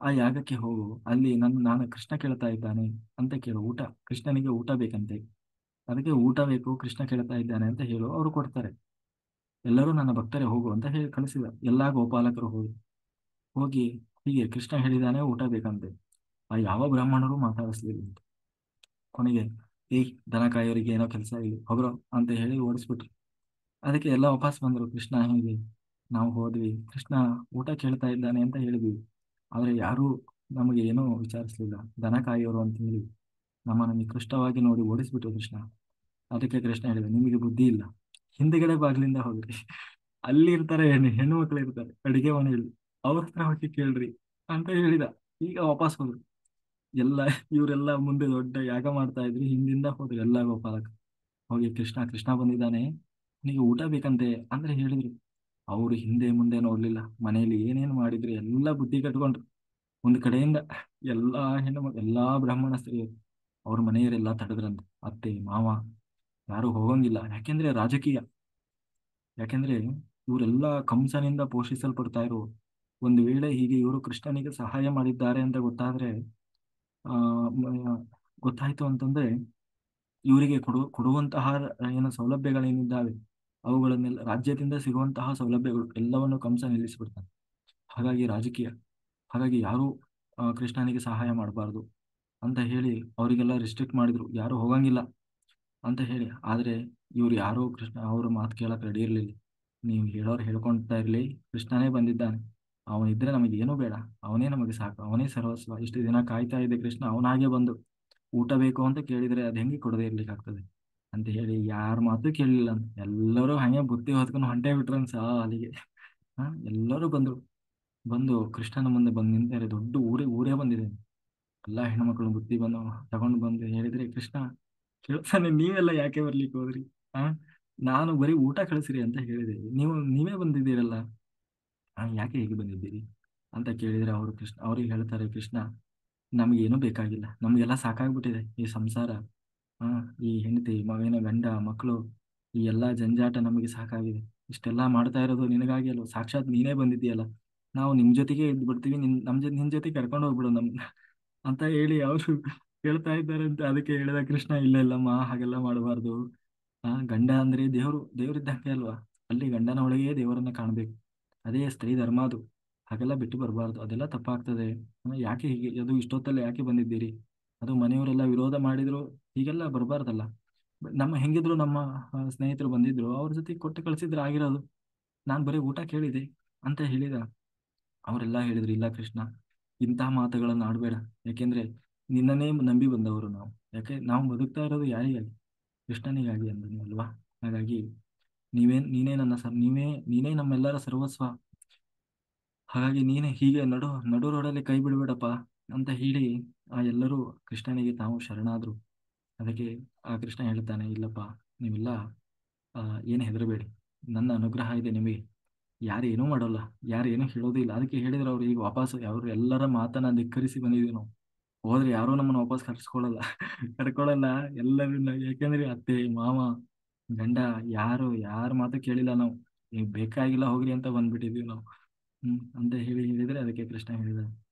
ಆ ಯಾಗಕ್ಕೆ ಹೋಗು, ಅಲ್ಲಿ ನಾನು ಕೃಷ್ಣ ಕೇಳ್ತಾ ಇದ್ದಾನೆ ಅಂತ ಕೇಳು, ಊಟ, ಕೃಷ್ಣನಿಗೆ ಊಟ ಬೇಕಂತೆ, ಅದಕ್ಕೆ ಊಟ ಬೇಕು, ಕೃಷ್ಣ ಕೇಳ್ತಾ ಇದ್ದಾನೆ ಅಂತ ಹೇಳು, ಅವರು ಕೊಡ್ತಾರೆ. ಎಲ್ಲರೂ ನನ್ನ ಭಕ್ತರೇ, ಹೋಗು ಅಂತ ಹೇಳಿ ಕಳಿಸಿದ. ಎಲ್ಲಾ ಗೋಪಾಲಕರು ಹೋಗಿ ಹೀಗೆ ಕೃಷ್ಣ ಹೇಳಿದಾನೆ ಊಟ ಬೇಕಂತೆ. ಆ ಯಾವ ಬ್ರಾಹ್ಮಣರು ಮಾತಾಡಿಸ್ಲಿಲ್ಲ. ಕೊನೆಗೆ, ಏಯ್ ದನ ಕಾಯೋರಿಗೆ ಏನೋ ಕೆಲಸ ಇಲ್ಲ, ಹೋಗ್ರೋ ಅಂತ ಹೇಳಿ ಓಡಿಸ್ಬಿಟ್ರು. ಅದಕ್ಕೆ ಎಲ್ಲ ವಾಪಸ್ ಬಂದ್ರು. ಕೃಷ್ಣ ಹೀಗೆ ನಾವು ಹೋದ್ವಿ, ಕೃಷ್ಣ ಊಟ ಕೇಳ್ತಾ ಇದ್ದಾನೆ ಅಂತ ಹೇಳಿದ್ವಿ, ಆದ್ರೆ ಯಾರೂ ನಮಗೆ ಏನೂ ವಿಚಾರಿಸ್ಲಿಲ್ಲ, ದನ ಕಾಯೋರು ಅಂತ ಹೇಳಿ ನಮ್ಮನ್ನು ನಿಕೃಷ್ಟವಾಗಿ ನೋಡಿ ಓಡಿಸ್ಬಿಟ್ರು ಕೃಷ್ಣ. ಅದಕ್ಕೆ ಕೃಷ್ಣ ಹೇಳಿದ, ನಿಮಗೆ ಬುದ್ಧಿ ಇಲ್ಲ, ಹಿಂದ್ಗಡೆ ಬಾಗಿಲಿಂದ ಹೋಗ್ರಿ, ಅಲ್ಲಿ ಇರ್ತಾರೆ ಹೆಣ್ಣು ಮಕ್ಳು ಇರ್ತಾರೆ ಅಡಿಗೆ ಮನೆಯಲ್ಲಿ, ಅವ್ರ ಹತ್ರ ಹೋಗಿ ಕೇಳ್ರಿ ಅಂತ ಹೇಳಿದ. ಈಗ ವಾಪಸ್ ಹೋದ್ರು. ಎಲ್ಲ ಇವರೆಲ್ಲ ಮುಂದೆ ದೊಡ್ಡ ಯಾಗ ಮಾಡ್ತಾ ಇದ್ರು, ಹಿಂದಿಂದ ಹೋದ್ರು ಎಲ್ಲ ಗೋಪಾಲಕ. ಹೋಗಿ, ಕೃಷ್ಣ ಕೃಷ್ಣ ಬಂದಿದ್ದಾನೆ, ನಿನಗೆ ಊಟ ಬೇಕಂತೆ ಅಂದ್ರೆ ಹೇಳಿದ್ರು. ಅವರು ಹಿಂದೆ ಮುಂದೆ ನೋಡ್ಲಿಲ್ಲ, ಮನೆಯಲ್ಲಿ ಏನೇನು ಮಾಡಿದ್ರು ಎಲ್ಲ ಬುದ್ಧಿ ಕಟ್ಕೊಂಡ್ರು. ಒಂದು ಕಡೆಯಿಂದ ಎಲ್ಲಾ ಎಲ್ಲಾ ಬ್ರಾಹ್ಮಣ ಸ್ತ್ರೀಯರು, ಅವ್ರ ಮನೆಯವರೆಲ್ಲ ತಡೆದ್ರಂತೆ, ಅತ್ತೆ ಮಾವ ಯಾರು ಹೋಗಂಗಿಲ್ಲ, ಯಾಕೆಂದ್ರೆ ರಾಜಕೀಯ. ಯಾಕೆಂದ್ರೆ ಇವರೆಲ್ಲ ಕಂಸನಿಂದ ಪೋಷಿಸಲ್ಪಡ್ತಾ ಇರೋ, ಒಂದು ವೇಳೆ ಹೀಗೆ ಇವರು ಕೃಷ್ಣನಿಗೆ ಸಹಾಯ ಮಾಡಿದ್ದಾರೆ ಅಂತ ಗೊತ್ತಾದ್ರೆ, ಆ ಮ- ಗೊತ್ತಾಯ್ತು ಅಂತಂದ್ರೆ, ಇವರಿಗೆ ಕೊಡುವಂತಹ ಏನು ಸೌಲಭ್ಯಗಳೇನಿದ್ದಾವೆ, ಅವುಗಳನ್ನೆಲ್ಲ, ರಾಜ್ಯದಿಂದ ಸಿಗುವಂತಹ ಸೌಲಭ್ಯಗಳು ಎಲ್ಲವನ್ನು ಕಂಸ ನಿಲ್ಲಿಸಿಬಿಡ್ತಾನೆ. ಹಾಗಾಗಿ ರಾಜಕೀಯ, ಹಾಗಾಗಿ ಯಾರು ಕೃಷ್ಣನಿಗೆ ಸಹಾಯ ಮಾಡಬಾರ್ದು ಅಂತ ಹೇಳಿ ಅವರಿಗೆಲ್ಲ ರಿಸ್ಟ್ರಿಕ್ಟ್ ಮಾಡಿದ್ರು, ಯಾರು ಹೋಗಂಗಿಲ್ಲ ಅಂತ ಹೇಳಿ. ಆದ್ರೆ ಇವ್ರು ಯಾರೋ ಕೃಷ್ಣ ಅವ್ರ ಮಾತು ಕೇಳಕ್ ರೆಡಿ ಇರ್ಲಿಲ್ಲ. ನೀವು ಹೇಳೋರು ಹೇಳ್ಕೊಂತಾ ಇರ್ಲಿ, ಕೃಷ್ಣನೇ ಬಂದಿದ್ದಾನೆ, ಅವನಿದ್ರೆ ನಮಗೆ ಏನೂ ಬೇಡ, ಅವನೇ ನಮಗೆ ಸಾಕು, ಅವನೇ ಸರ್ವಸ್ವ. ಇಷ್ಟು ದಿನ ಕಾಯ್ತಾ ಇದೆ ಕೃಷ್ಣ, ಅವನಾಗೆ ಬಂದು ಊಟ ಬೇಕು ಅಂತ ಕೇಳಿದ್ರೆ ಅದು ಹೆಂಗೆ ಕೊಡದೇ ಇರ್ಲಿಕ್ಕಾಗ್ತದೆ ಅಂತ ಹೇಳಿ ಯಾರ ಮಾತು ಕೇಳಲಿಲ್ಲ ಅಂತ ಎಲ್ಲರೂ ಹಂಗೆ ಬುತ್ತಿ ಹೊತ್ಕೊಂಡು ಹೊಂಟೇ ಬಿಟ್ರನ್ಸ ಅಲ್ಲಿಗೆ. ಎಲ್ಲರೂ ಬಂದು ಕೃಷ್ಣನ ಮುಂದೆ ಬಂದು ನಿಂತಾರೆ. ದೊಡ್ಡ ಊರೇ ಬಂದಿದೆ. ಎಲ್ಲಾ ಹೆಣ್ಮಕ್ಳು ಬುತ್ತಿ ಬಂದು ತಗೊಂಡು ಬಂದು ಹೇಳಿದ್ರೆ, ಕೃಷ್ಣ ಕೇಳ್ತಾನೆ, ನೀವೆಲ್ಲ ಯಾಕೆ ಬರ್ಲಿಕ್ಕೆ ಹೋದ್ರಿ? ಆ ನಾನು ಬರೀ ಊಟ ಕಳಿಸ್ರಿ ಅಂತ ಹೇಳಿದೆ, ನೀವೇ ಬಂದಿದ್ದೀರಲ್ಲ, ಯಾಕೆ ಹೀಗೆ ಬಂದಿದ್ದೀರಿ ಅಂತ ಕೇಳಿದ್ರೆ, ಅವ್ರಿಗೆ ಹೇಳ್ತಾರೆ, ಕೃಷ್ಣ ನಮಗೇನು ಬೇಕಾಗಿಲ್ಲ, ನಮಗೆಲ್ಲ ಸಾಕಾಗ್ಬಿಟ್ಟಿದೆ ಈ ಸಂಸಾರ. ಆ ಈ ಹೆಂಡತಿ ಮಗನ ಗಂಡ ಮಕ್ಕಳು, ಈ ಎಲ್ಲಾ ಜಂಜಾಟ ನಮಗೆ ಸಾಕಾಗಿದೆ. ಇಷ್ಟೆಲ್ಲಾ ಮಾಡ್ತಾ ಇರೋದು ನಿನಗಾಗಿ ಅಲ್ವ, ಸಾಕ್ಷಾತ್ ನೀನೇ ಬಂದಿದ್ದೀಯಲ್ಲ, ನಾವು ನಿಮ್ ಜೊತೆಗೆ ಇದ್ದು ಬಿಡ್ತೀವಿ, ನಿನ್ ಜೊತೆ ಕರ್ಕೊಂಡು ಹೋಗ್ಬಿಡು ಅಂತ ಹೇಳಿ ಅವರು ಹೇಳ್ತಾ ಇದ್ದಾರೆ ಅಂತ. ಅದಕ್ಕೆ ಹೇಳಿದ ಕೃಷ್ಣ, ಇಲ್ಲ ಇಲ್ಲಮ್ಮ, ಹಾಗೆಲ್ಲ ಮಾಡಬಾರ್ದು. ಗಂಡ ಅಂದ್ರೆ ದೇವ್ರಿದ್ದಂಗೆ ಅಲ್ವಾ, ಅಲ್ಲಿ ಗಂಡನ ಒಳಗೆ ದೇವರನ್ನ ಕಾಣ್ಬೇಕು, ಅದೇ ಸ್ತ್ರೀ ಧರ್ಮ ಅದು. ಹಾಗೆಲ್ಲ ಬಿಟ್ಟು ಬರಬಾರ್ದು, ಅದೆಲ್ಲ ತಪ್ಪಾಗ್ತದೆ. ಯಾಕೆ ಹೀಗೆ, ಅದು ಇಷ್ಟೊತ್ತಲ್ಲ ಯಾಕೆ ಬಂದಿದ್ದೀರಿ, ಅದು ಮನೆಯವರೆಲ್ಲ ವಿರೋಧ ಮಾಡಿದ್ರು, ಹೀಗೆಲ್ಲ ಬರಬಾರ್ದಲ್ಲ. ಹೆಂಗಿದ್ರು ನಮ್ಮ ಸ್ನೇಹಿತರು ಬಂದಿದ್ರು, ಅವ್ರ ಜೊತೆ ಕೊಟ್ಟು ಕಳ್ಸಿದ್ರೆ ಆಗಿರೋದು, ನಾನ್ ಬರೀ ಊಟ ಕೇಳಿದೆ ಅಂತ ಹೇಳಿದ. ಅವರೆಲ್ಲ ಹೇಳಿದ್ರು, ಇಲ್ಲ ಕೃಷ್ಣ, ಇಂತಹ ಮಾತುಗಳನ್ನು ಆಡಬೇಡ, ಯಾಕೆಂದ್ರೆ ನಿನ್ನನ್ನೇ ನಂಬಿ ಬಂದವರು ನಾವು, ಯಾಕೆ ನಾವು ಬದುಕ್ತಾ ಇರೋದು ಯಾರಿಗಾಗಿ, ಕೃಷ್ಣನಿಗಾಗಿ ಅಂದನು ಅಲ್ವಾ. ಹಾಗಾಗಿ ನೀನೇ ನನ್ನ ನೀನೇ ನಮ್ಮೆಲ್ಲರ ಸರ್ವಸ್ವ. ಹಾಗಾಗಿ ನೀನೇ ಹೀಗೆ ನಡು ರೋಡಲ್ಲಿ ಕೈ ಬಿಡ್ಬೇಡಪ್ಪ ಅಂತ ಹೇಳಿ ಎಲ್ಲರೂ ಕೃಷ್ಣನಿಗೆ ತಾವು ಶರಣಾದ್ರು. ಅದಕ್ಕೆ ಕೃಷ್ಣ ಹೇಳ್ತಾನೆ, ಇಲ್ಲಪ್ಪ, ನೀವೆಲ್ಲ ಆ, ಏನು ಹೆದರಬೇಡಿ, ನನ್ನ ಅನುಗ್ರಹ ಇದೆ ನಿಮಗೆ, ಯಾರೇನೂ ಮಾಡೋಲ್ಲ, ಯಾರೇನೂ ಹೇಳೋದು ಇಲ್ಲ. ಅದಕ್ಕೆ ಹೇಳಿದ್ರು ಅವ್ರು, ಈಗ ವಾಪಸ್ ಅವರು ಎಲ್ಲರ ಮಾತನ್ನ ಧಿಕ್ಕರಿಸಿ ಬಂದಿದ್ದೀವಿ ನಾವು, ಹೋದ್ರೆ ಯಾರೂ ನಮ್ಮನ್ನ ವಾಪಸ್ ಕರ್ಸ್ಕೊಳ್ಳಲ್ಲ ಕರ್ಕೊಳ್ಳಲ್ಲ ಎಲ್ಲರನ್ನ. ಯಾಕೆಂದ್ರೆ ಅತ್ತೆ ಮಾವ ಗಂಡ ಯಾರ ಮಾತು ಕೇಳಿಲ್ಲ ನಾವು, ಈಗ ಬೇಕಾಗಿಲ್ಲ ಹೋಗ್ರಿ ಅಂತ ಬಂದ್ಬಿಟ್ಟಿದೀವಿ ನಾವು. ಅಂತ ಹೇಳಿದ್ರೆ, ಅದಕ್ಕೆ ಕೃಷ್ಣ ಹೇಳಿದ,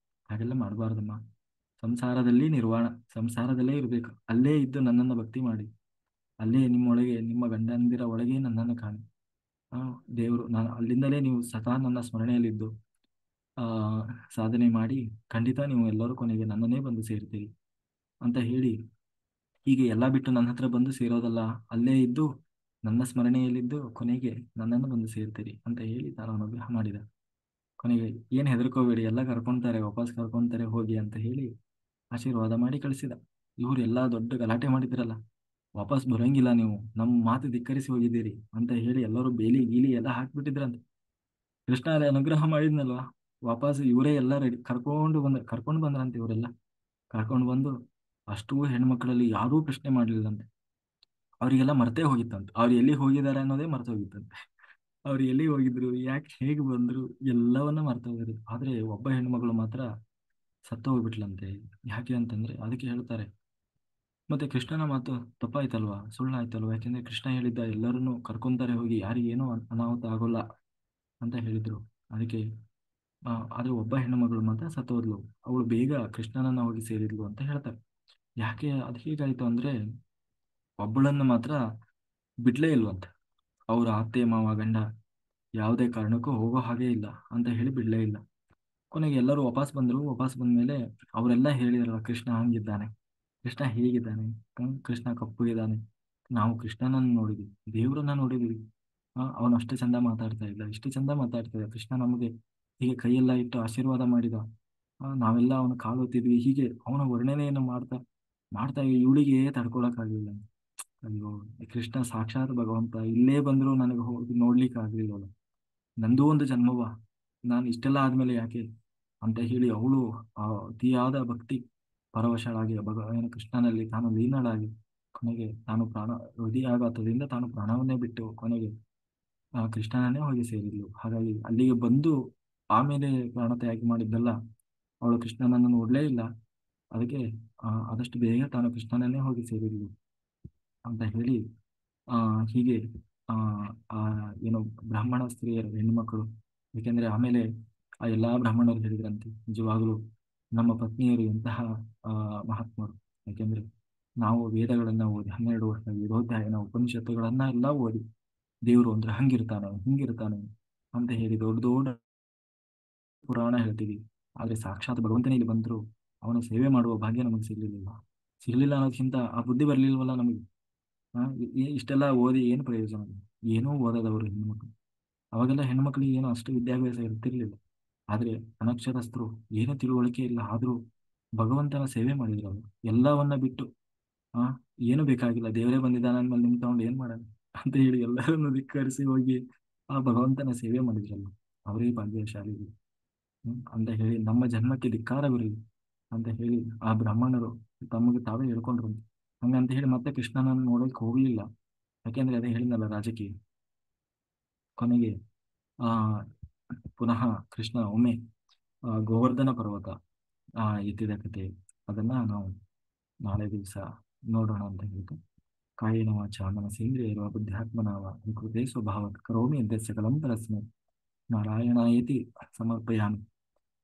ಹಾಗೆಲ್ಲ ಮಾಡಬಾರ್ದಮ್ಮ, ಸಂಸಾರದಲ್ಲಿ ನಿರ್ವಾಣ, ಸಂಸಾರದಲ್ಲೇ ಇರಬೇಕು, ಅಲ್ಲೇ ಇದ್ದು ನನ್ನನ್ನು ಭಕ್ತಿ ಮಾಡಿ, ಅಲ್ಲೇ ನಿಮ್ಮೊಳಗೆ ನಿಮ್ಮ ಗಂಡಂದಿರ ಒಳಗೆ ನನ್ನನ್ನು ಕಾಣಿ. ಆ ದೇವರು, ನಾನು ಅಲ್ಲಿಂದಲೇ ನೀವು ಸದಾ ನನ್ನ ಸ್ಮರಣೆಯಲ್ಲಿದ್ದು ಆ ಸಾಧನೆ ಮಾಡಿ, ಖಂಡಿತ ನೀವು ಎಲ್ಲರೂ ಕೊನೆಗೆ ನನ್ನನ್ನೇ ಬಂದು ಸೇರ್ತೀರಿ ಅಂತ ಹೇಳಿ, ಹೀಗೆ ಎಲ್ಲ ಬಿಟ್ಟು ನನ್ನ ಹತ್ರ ಬಂದು ಸೇರೋದಲ್ಲ, ಅಲ್ಲೇ ಇದ್ದು ನನ್ನ ಸ್ಮರಣೆಯಲ್ಲಿದ್ದು ಕೊನೆಗೆ ನನ್ನನ್ನು ಬಂದು ಸೇರ್ತೀರಿ ಅಂತ ಹೇಳಿ ತಾನು ಅನುಗ್ರಹ ಮಾಡಿದ. ಕೊನೆಗೆ, ಏನ್ ಹೆದರ್ಕೋಬೇಡಿ, ಎಲ್ಲ ಕರ್ಕೊಂತಾರೆ, ವಾಪಸ್ ಕರ್ಕೊಂತಾರೆ ಹೋಗಿ ಅಂತ ಹೇಳಿ ಆಶೀರ್ವಾದ ಮಾಡಿ ಕಳಿಸಿದ. ಇವ್ರು ಎಲ್ಲಾ ದೊಡ್ಡ ಗಲಾಟೆ ಮಾಡಿದ್ರಲ್ಲ, ವಾಪಸ್ ಬರಂಗಿಲ್ಲ ನೀವು, ನಮ್ಮ ಮಾತು ಧಿಕ್ಕರಿಸಿ ಹೋಗಿದ್ದೀರಿ ಅಂತ ಹೇಳಿ ಎಲ್ಲರೂ ಬೇಲಿ ಗೀಲಿ ಎಲ್ಲ ಹಾಕ್ಬಿಟ್ಟಿದ್ರಂತೆ. ಕೃಷ್ಣ ಅಲ್ಲಿ ಅನುಗ್ರಹ ಮಾಡಿದ್ನಲ್ವಾ, ವಾಪಸ್ ಇವರೇ ಎಲ್ಲ ರೆಡಿ ಕರ್ಕೊಂಡು ಬಂದ್ರಂತೆ. ಇವರೆಲ್ಲ ಕರ್ಕೊಂಡು ಬಂದು, ಅಷ್ಟೂ ಹೆಣ್ಮಕ್ಳಲ್ಲಿ ಯಾರೂ ಪ್ರಶ್ನೆ ಮಾಡ್ಲಿಲ್ಲಂತೆ. ಅವರಿಗೆಲ್ಲ ಮರ್ತೇ ಹೋಗಿತ್ತಂತೆ, ಅವ್ರು ಎಲ್ಲಿ ಹೋಗಿದ್ದಾರೆ ಅನ್ನೋದೇ ಮರ್ತು ಹೋಗಿತ್ತಂತೆ. ಅವ್ರು ಎಲ್ಲಿಗೆ ಹೋಗಿದ್ರು, ಯಾಕೆ ಹೇಗೆ ಬಂದ್ರು, ಎಲ್ಲವನ್ನ ಮರ್ತ ಹೋಗಿದ್ರು. ಆದ್ರೆ ಒಬ್ಬ ಹೆಣ್ಮಗಳು ಮಾತ್ರ ಸತ್ತು ಹೋಗ್ಬಿಟ್ಲಂತೆ. ಯಾಕೆ ಅಂತಂದ್ರೆ ಅದಕ್ಕೆ ಹೇಳ್ತಾರೆ, ಮತ್ತೆ ಕೃಷ್ಣನ ಮಾತು ತಪ್ಪಾಯ್ತಲ್ವಾ, ಸುಳ್ಳಾಯ್ತಲ್ವಾ, ಯಾಕೆಂದ್ರೆ ಕೃಷ್ಣ ಹೇಳಿದ್ದ ಎಲ್ಲರನ್ನೂ ಕರ್ಕೊಂತಾರೆ ಹೋಗಿ, ಯಾರಿಗೇನೂ ಅನಾಹುತ ಆಗೋಲ್ಲ ಅಂತ ಹೇಳಿದ್ರು. ಅದಕ್ಕೆ ಆದ್ರೆ ಒಬ್ಬ ಹೆಣ್ಣುಮಗಳು ಮಾತ್ರ ಸತ್ತೋದ್ಲು, ಅವಳು ಬೇಗ ಕೃಷ್ಣನನ್ನ ಹೋಗಿ ಸೇರಿದ್ಲು ಅಂತ ಹೇಳ್ತಾರೆ. ಯಾಕೆ ಅದು ಹೇಗಾಯ್ತು ಅಂದ್ರೆ, ಒಬ್ಬಳನ್ನು ಮಾತ್ರ ಬಿಡ್ಲೇ ಇಲ್ವಂತೆ. ಅವ್ರ ಅತ್ತೆ ಮಾವ ಗಂಡ ಯಾವುದೇ ಕಾರಣಕ್ಕೂ ಹೋಗೋ ಹಾಗೆ ಇಲ್ಲ ಅಂತ ಹೇಳಿ ಬಿಡ್ಲೇ ಇಲ್ಲ. ಕೊನೆಗೆ ಎಲ್ಲರೂ ವಾಪಸ್ ಬಂದ್ರು. ವಾಪಸ್ ಬಂದ್ಮೇಲೆ ಅವರೆಲ್ಲ ಹೇಳಿದ್ರಲ್ಲ, ಕೃಷ್ಣ ಹಂಗಿದ್ದಾನೆ, ಕೃಷ್ಣ ಹೀಗಿದ್ದಾನೆ, ಕೃಷ್ಣ ಕಪ್ಪಗಿದ್ದಾನೆ. ನಾವು ಕೃಷ್ಣನನ್ನು ನೋಡಿದ್ವಿ, ದೇವರನ್ನ ನೋಡಿದ್ವಿ. ಅವನು ಅಷ್ಟು ಚಂದ ಮಾತಾಡ್ತಾ ಇಲ್ಲ, ಇಷ್ಟು ಚಂದ ಮಾತಾಡ್ತಾ ಇಲ್ಲ. ಕೃಷ್ಣ ನಮಗೆ ಹೀಗೆ ಕೈಯೆಲ್ಲ ಇಟ್ಟು ಆಶೀರ್ವಾದ ಮಾಡಿದ. ನಾವೆಲ್ಲ ಅವನ ಕಾಲು ಹೊತ್ತಿದ್ವಿ. ಹೀಗೆ ಅವನ ವರ್ಣನೆಯನ್ನು ಮಾಡ್ತಾ ಮಾಡ್ತಾ ಇವಳಿಗೆ ತಡ್ಕೊಳಕ್ಕಾಗಲಿಲ್ಲ. ಅಯ್ಯೋ, ಈ ಕೃಷ್ಣ ಸಾಕ್ಷಾತ್ ಭಗವಂತ ಇಲ್ಲೇ ಬಂದ್ರು ನನಗೆ ಹೋಗಿ ನೋಡ್ಲಿಕ್ಕೆ ಆಗ್ಲಿಲ್ವಲ್ಲ, ನಂದು ಒಂದು ಜನ್ಮವ, ನಾನು ಇಷ್ಟೆಲ್ಲ ಆದ್ಮೇಲೆ ಯಾಕೆ ಅಂತ ಹೇಳಿ ಅವಳು ಅತಿಯಾದ ಭಕ್ತಿ ಪರವಶಳಾಗಿ ಭಗವಾನ್ ಕೃಷ್ಣನಲ್ಲಿ ತಾನು ಲೀನಳಾಗಿ ಕೊನೆಗೆ ತಾನು ಹೃದಯಾಘಾತದಿಂದ ತಾನು ಪ್ರಾಣವನ್ನೇ ಬಿಟ್ಟು ಕೊನೆಗೆ ಕೃಷ್ಣನನ್ನೇ ಹೋಗಿ ಸೇರಿದ್ಲು. ಹಾಗಾಗಿ ಅಲ್ಲಿಗೆ ಬಂದು ಆಮೇಲೆ ಪ್ರಾಣ ತ್ಯಾಗ ಮಾಡಿದ್ದಲ್ಲ, ಅವಳು ಕೃಷ್ಣನನ್ನು ನೋಡ್ಲೇ ಇಲ್ಲ. ಅದಕ್ಕೆ ಆದಷ್ಟು ಬೇಗ ತಾನು ಕೃಷ್ಣನನ್ನೇ ಹೋಗಿ ಸೇರಿದ್ಲು ಅಂತ ಹೇಳಿ ಆ ಹೀಗೆ ಆ ಆ ಏನು ಬ್ರಾಹ್ಮಣ ಸ್ತ್ರೀಯರು ಹೆಣ್ಣುಮಕ್ಕಳು, ಏಕೆಂದ್ರೆ ಆಮೇಲೆ ಆ ಎಲ್ಲಾ ಬ್ರಾಹ್ಮಣರು ಹೇಳಿದ್ರಂತೆ, ನಿಜವಾಗಲೂ ನಮ್ಮ ಪತ್ನಿಯರು ಎಂತಹ ಆ ಮಹಾತ್ಮರು. ಯಾಕೆಂದ್ರೆ ನಾವು ವೇದಗಳನ್ನ ಓದಿ 12 ವರ್ಷ ವೇದೋಧ್ಯಾಯನ ಉಪನಿಷತ್ತುಗಳನ್ನ ಎಲ್ಲ ಓದಿ ದೇವರು ಅಂದ್ರೆ ಹಂಗಿರ್ತಾನೆ ಹಿಂಗಿರ್ತಾನೆ ಅಂತ ಹೇಳಿ ದೊಡ್ಡ ದೊಡ್ಡ ಪುರಾಣ ಹೇಳ್ತೀವಿ. ಆದ್ರೆ ಸಾಕ್ಷಾತ್ ಭಗವಂತನೇ ಇಲ್ಲಿ ಬಂದ್ರು ಅವನ ಸೇವೆ ಮಾಡುವ ಭಾಗ್ಯ ನಮಗೆ ಸಿಗ್ಲಿಲ್ಲ ಅನ್ನೋದಕ್ಕಿಂತ ಆ ಬುದ್ಧಿ ಬರ್ಲಿಲ್ವಲ್ಲ ನಮಗೆ. ಇಷ್ಟೆಲ್ಲ ಓದಿ ಏನು ಪ್ರಯೋಜನ? ಏನೂ ಓದದವರು ಹೆಣ್ಮಕ್ಳು. ಅವಾಗೆಲ್ಲ ಹೆಣ್ಮಕ್ಳಿಗೆ ಏನೋ ಅಷ್ಟು ವಿದ್ಯಾಭ್ಯಾಸ ಇರ್ತಿರ್ಲಿಲ್ಲ. ಆದ್ರೆ ಅನಕ್ಷರಸ್ಥರು, ಏನೂ ತಿಳುವಳಿಕೆ ಇಲ್ಲ, ಆದ್ರೂ ಭಗವಂತನ ಸೇವೆ ಮಾಡಿದ್ರು ಅವರು. ಎಲ್ಲವನ್ನ ಬಿಟ್ಟು ಆ ಏನು ಬೇಕಾಗಿಲ್ಲ, ದೇವರೇ ಬಂದಿದ್ದಾನೆ ಅಂದ್ಮೇಲೆ ನಿಮ್ ತಗೊಂಡು ಏನ್ ಮಾಡೋಣ ಅಂತ ಹೇಳಿ ಎಲ್ಲರನ್ನು ಧಿಕ್ಕರಿಸಿ ಹೋಗಿ ಆ ಭಗವಂತನ ಸೇವೆ ಮಾಡಿದ್ರಲ್ಲ, ಅವರೇ ಭಾಗ್ಯಶಾಲಿಗಳು. ಅಂತ ಹೇಳಿ ನಮ್ಮ ಜನ್ಮಕ್ಕೆ ಧಿಕ್ಕಾರವಿರಲಿ ಅಂತ ಹೇಳಿ ಆ ಬ್ರಾಹ್ಮಣರು ತಮಗೆ ತಾವೇ ಹೇಳ್ಕೊಂಡ್ರು. ಹಂಗಂತ ಹೇಳಿ ಮತ್ತೆ ಕೃಷ್ಣನನ್ನು ನೋಡಕ್ ಹೋಗ್ಲಿಲ್ಲ. ಯಾಕೆಂದ್ರೆ ಅದೇ ಹೇಳಿದ್ನಲ್ಲ, ರಾಜಕೀಯ. ಕೊನೆಗೆ ಆ ಪುನಃ ಕೃಷ್ಣ ಒಮ್ಮೆ ಗೋವರ್ಧನ ಪರ್ವತ ಎತ್ತಿದ ಕಥೆ, ಅದನ್ನ ನಾವು ನಾಳೆ ದಿವಸ ನೋಡೋಣ ಅಂತ ಹೇಳ್ತು. ಕಾಯೇನ ವಾಚ ಮನಸೇಂದ್ರಿಯೈರ್ವಾ ಬುದ್ಧ್ಯಾತ್ಮನಾವ ವಿಕೃತೆ ಸ್ವಭಾವಾತ್ ಕರೋಮಿ ಯದ್ಯತ್ ಸಕಲಂ ಪರಸ್ಮೈ ನಾರಾಯಣಾಯತಿ ಸಮರ್ಪಯಾಮಿ.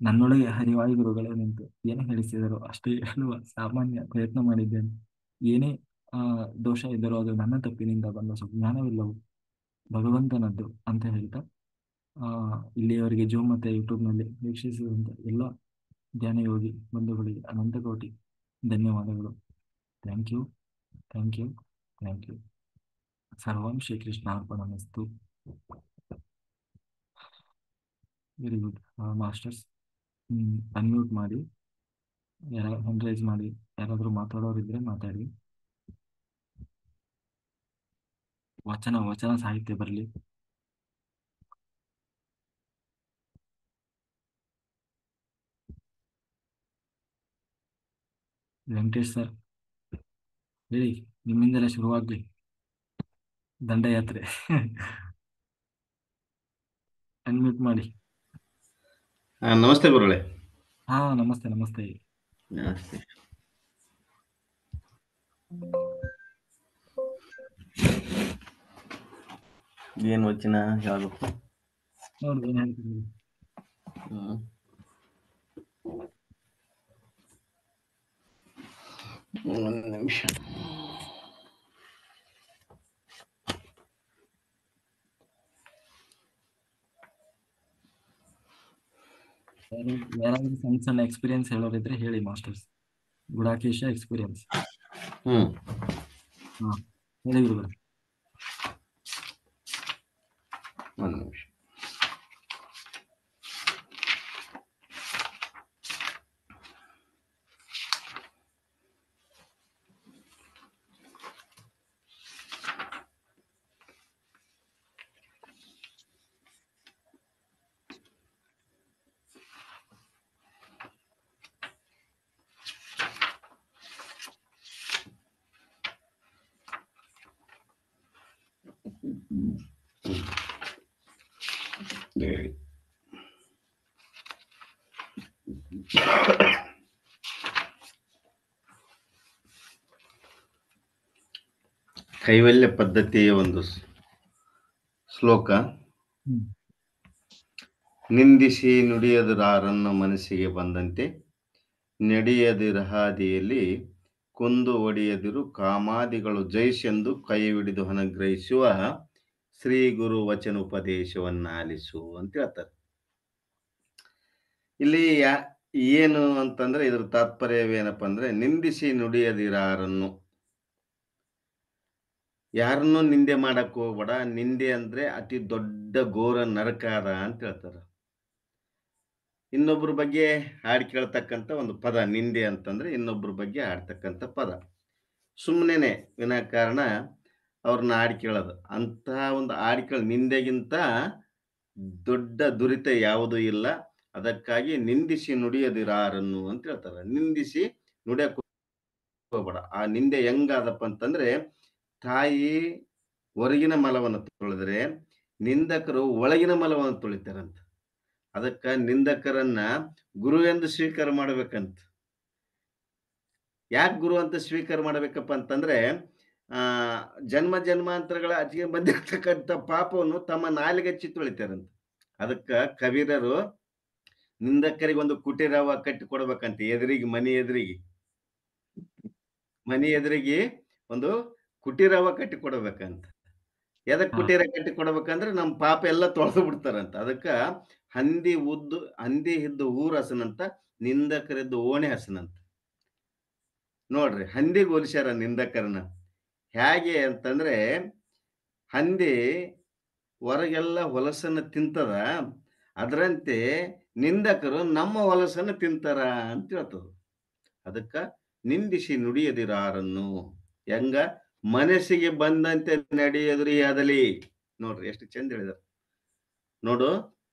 ನನ್ನೊಳಗೆ ಹರಿವಾಯು ಗುರುಗಳೇ ನಿಂತು ಏನು ಹೇಳಿಸಿದರು ಅಷ್ಟೇ ಹೇಳುವ ಸಾಮಾನ್ಯ ಪ್ರಯತ್ನ ಮಾಡಿದ್ದೇನೆ. ಏನೇ ಆ ದೋಷ ಇದ್ದರೂ ಅದು ನನ್ನ ತಪ್ಪಿನಿಂದ ಬಂದ ಸುಜ್ಞಾನವಿಲ್ಲವು ಭಗವಂತನದ್ದು ಅಂತ ಹೇಳ್ತಾ ಆ ಇಲ್ಲಿಯವರೆಗೆ ಜೂಮ್ ಮತ್ತೆ ಯೂಟ್ಯೂಬ್ನಲ್ಲಿ ವೀಕ್ಷಿಸಿದಂತ ಎಲ್ಲ ಧ್ಯಾನಯೋಗಿ ಬಂಧುಗಳಿಗೆ ಅನಂತ ಕೋಟಿ ಧನ್ಯವಾದಗಳು. Thank you, thank you, thank you. ಸರ್ವಂ ಶ್ರೀಕೃಷ್ಣಾರ್ಪಣಮಸ್ತು. Very good masters. ಅನ್ಮ್ಯೂಟ್ ಮಾಡಿ, ಹ್ಯಾಂಡ್ ರೈಸ್ ಮಾಡಿ, ಯಾರಾದರೂ ಮಾತಾಡೋರಿದ್ರೆ ಮಾತಾಡಿ. ವಚನ ಸಾಹಿತ್ಯ ಬರಲಿ. ವೆಂಕಟೇಶ್ ಸರ್ ಹೇಳಿ, ನಿಮ್ಮಿಂದಲೇ ಶುರುವಾಗ್ಲಿ ದಂಡಯಾತ್ರೆ. ಅನ್ಮ್ಯೂಟ್ ಮಾಡಿ. ನಮಸ್ತೆ ಗುರುಗಳೇ. ಹಾ, ನಮಸ್ತೆ ನಮಸ್ತೆ. ನಮಸ್ತೆ. ಏನು ವಚನ ಹೇಳ್ಬೇಕು ನೋಡಿ, ಏನ್ ಹೇಳ್ತೀನಿ. ಒಂದು ನಿಮಿಷ. ಯಾರಾದ್ರೂ ಸಣ್ಣ ಸಣ್ಣ ಎಕ್ಸ್ಪೀರಿಯನ್ಸ್ ಹೇಳೋರಿದ್ರೆ ಹೇಳಿ ಮಾಸ್ಟರ್ಸ್. ಗುಡಾಕೇಶ ಎಕ್ಸ್ಪೀರಿಯನ್ಸ್. ಹಾ, ಹೇಳಿ ಗುರುಗಳು. ಒಂದು ನಿಮಿಷ. ಹೇಳಿ. ಕೈವಲ್ಯ ಪದ್ಧತಿಯ ಒಂದು ಶ್ಲೋಕ. ನಿಂದಿಸಿ ನುಡಿಯದಿರಾರನ್ನು ಮನಸ್ಸಿಗೆ ಬಂದಂತೆ, ನಡೆಯದಿರಹಾದಿಯಲ್ಲಿ ಕೊಂದು ಒಡೆಯದಿರು ಕಾಮಾದಿಗಳು ಜಯಿಸೆಂದು ಕೈ ಹಿಡಿದು ಅನುಗ್ರಹಿಸುವ ಶ್ರೀ ಗುರು ವಚನ ಉಪದೇಶವನ್ನ ಆಲಿಸು ಅಂತ ಹೇಳ್ತಾರೆ. ಇಲ್ಲಿ ಏನು ಅಂತಂದ್ರೆ ಇದ್ರ ತಾತ್ಪರ್ಯವೇನಪ್ಪ ಅಂದ್ರೆ, ನಿಂದಿಸಿ ನುಡಿಯದಿರಾರನ್ನು, ಯಾರನ್ನು ನಿಂದೆ ಮಾಡಕ್ ಹೋಗ್ಬೇಡ. ನಿಂದೆ ಅಂದ್ರೆ ಅತಿ ದೊಡ್ಡ ಘೋರ ನರಕ ಅದ ಅಂತ ಹೇಳ್ತಾರ. ಇನ್ನೊಬ್ಬರ ಬಗ್ಗೆ ಹಾಡು ಕೇಳ್ತಕ್ಕಂಥ ಒಂದು ಪದ ನಿಂದೆ ಅಂತಂದ್ರೆ, ಇನ್ನೊಬ್ಬರ ಬಗ್ಗೆ ಆಡ್ತಕ್ಕಂಥ ಪದ. ಸುಮ್ಮನೆ ವಿನಾಕಾರಣ ಅವ್ರನ್ನ ಹಾಡು ಕೇಳೋದು. ಅಂತಹ ಒಂದು ಹಾಡು ಕೇಳ ನಿಂದೆಗಿಂತ ದೊಡ್ಡ ದುರಿತ ಯಾವುದೂ ಇಲ್ಲ. ಅದಕ್ಕಾಗಿ ನಿಂದಿಸಿ ನುಡಿಯದಿರಾರನ್ನು ಅಂತ ಹೇಳ್ತಾರೆ. ನಿಂದಿಸಿ ನುಡಿಯಕ್ ಹೋಗ್ಬೇಡ. ಆ ನಿಂದೆ ಹೆಂಗಾದಪ್ಪ ಅಂತಂದ್ರೆ, ತಾಯಿ ಹೊರಗಿನ ಮಲವನ್ನು ತೊಳೆದ್ರೆ ನಿಂದಕರು ಒಳಗಿನ ಮಲವನ್ನು ತೊಳಿತಾರಂತ. ಅದಕ್ಕ ನಿಂದಕರನ್ನ ಗುರು ಎಂದು ಸ್ವೀಕಾರ ಮಾಡ್ಬೇಕಂತ. ಯಾಕೆ ಗುರು ಅಂತ ಸ್ವೀಕಾರ ಮಾಡ್ಬೇಕಪ್ಪ ಅಂತಂದ್ರೆ, ಜನ್ಮ ಜನ್ಮಾಂತರಗಳ ಅತಿಗೆ ಬಂದಿರತಕ್ಕಂಥ ಪಾಪವನ್ನು ತಮ್ಮ ನಾಲಿಗೆಚ್ಚಿ ತೊಳಿತಾರಂತ. ಅದಕ್ಕ ಕಬೀರರು ನಿಂದಕರಿಗೆ ಒಂದು ಕುಟೀರವ ಕಟ್ಟಿ ಕೊಡ್ಬೇಕಂತ. ಎದುರಿಗೆ ಮನಿ ಎದುರಿಗೆ ಒಂದು ಕುಟೀರವ ಕಟ್ಟಿ ಕೊಡ್ಬೇಕಂತ. ಎದಕ್ ಕುಟೀರ ಕಟ್ಟಿ ಕೊಡ್ಬೇಕಂದ್ರೆ ನಮ್ಮ ಪಾಪ ಎಲ್ಲ ತೊಳೆದು ಬಿಡ್ತಾರಂತ. ಅದಕ್ಕ ಹಂದಿ ಇದ್ದು ಊರ್ ಹಸನಂತ, ನಿಂದಕರಿದ್ದು ಓಣೆ ಹಸನಂತ. ನೋಡ್ರಿ, ಹಂದಿಗೆ ಹೋಲಿಸ್ಯಾರ ನಿಂದಕರನ್ನ. ಹೇಗೆ ಅಂತಂದ್ರೆ, ಹಂದಿ ಹೊರಗೆಲ್ಲ ಹೊಲಸನ್ನ ತಿಂತದ, ಅದರಂತೆ ನಿಂದಕರು ನಮ್ಮ ಹೊಲಸನ್ನ ತಿಂತಾರ ಅಂತ ಹೇಳ್ತದ. ಅದಕ್ಕ ನಿಂದಿಸಿ ನುಡಿಯದಿರಾರನ್ನು, ಹೆಂಗ ಮನಸ್ಸಿಗೆ ಬಂದಂತೆ ನಡೆಯದ್ರಿ ಅದಲಿ. ನೋಡ್ರಿ ಎಷ್ಟು ಚಂದ ಹೇಳಿದಾರ ನೋಡು.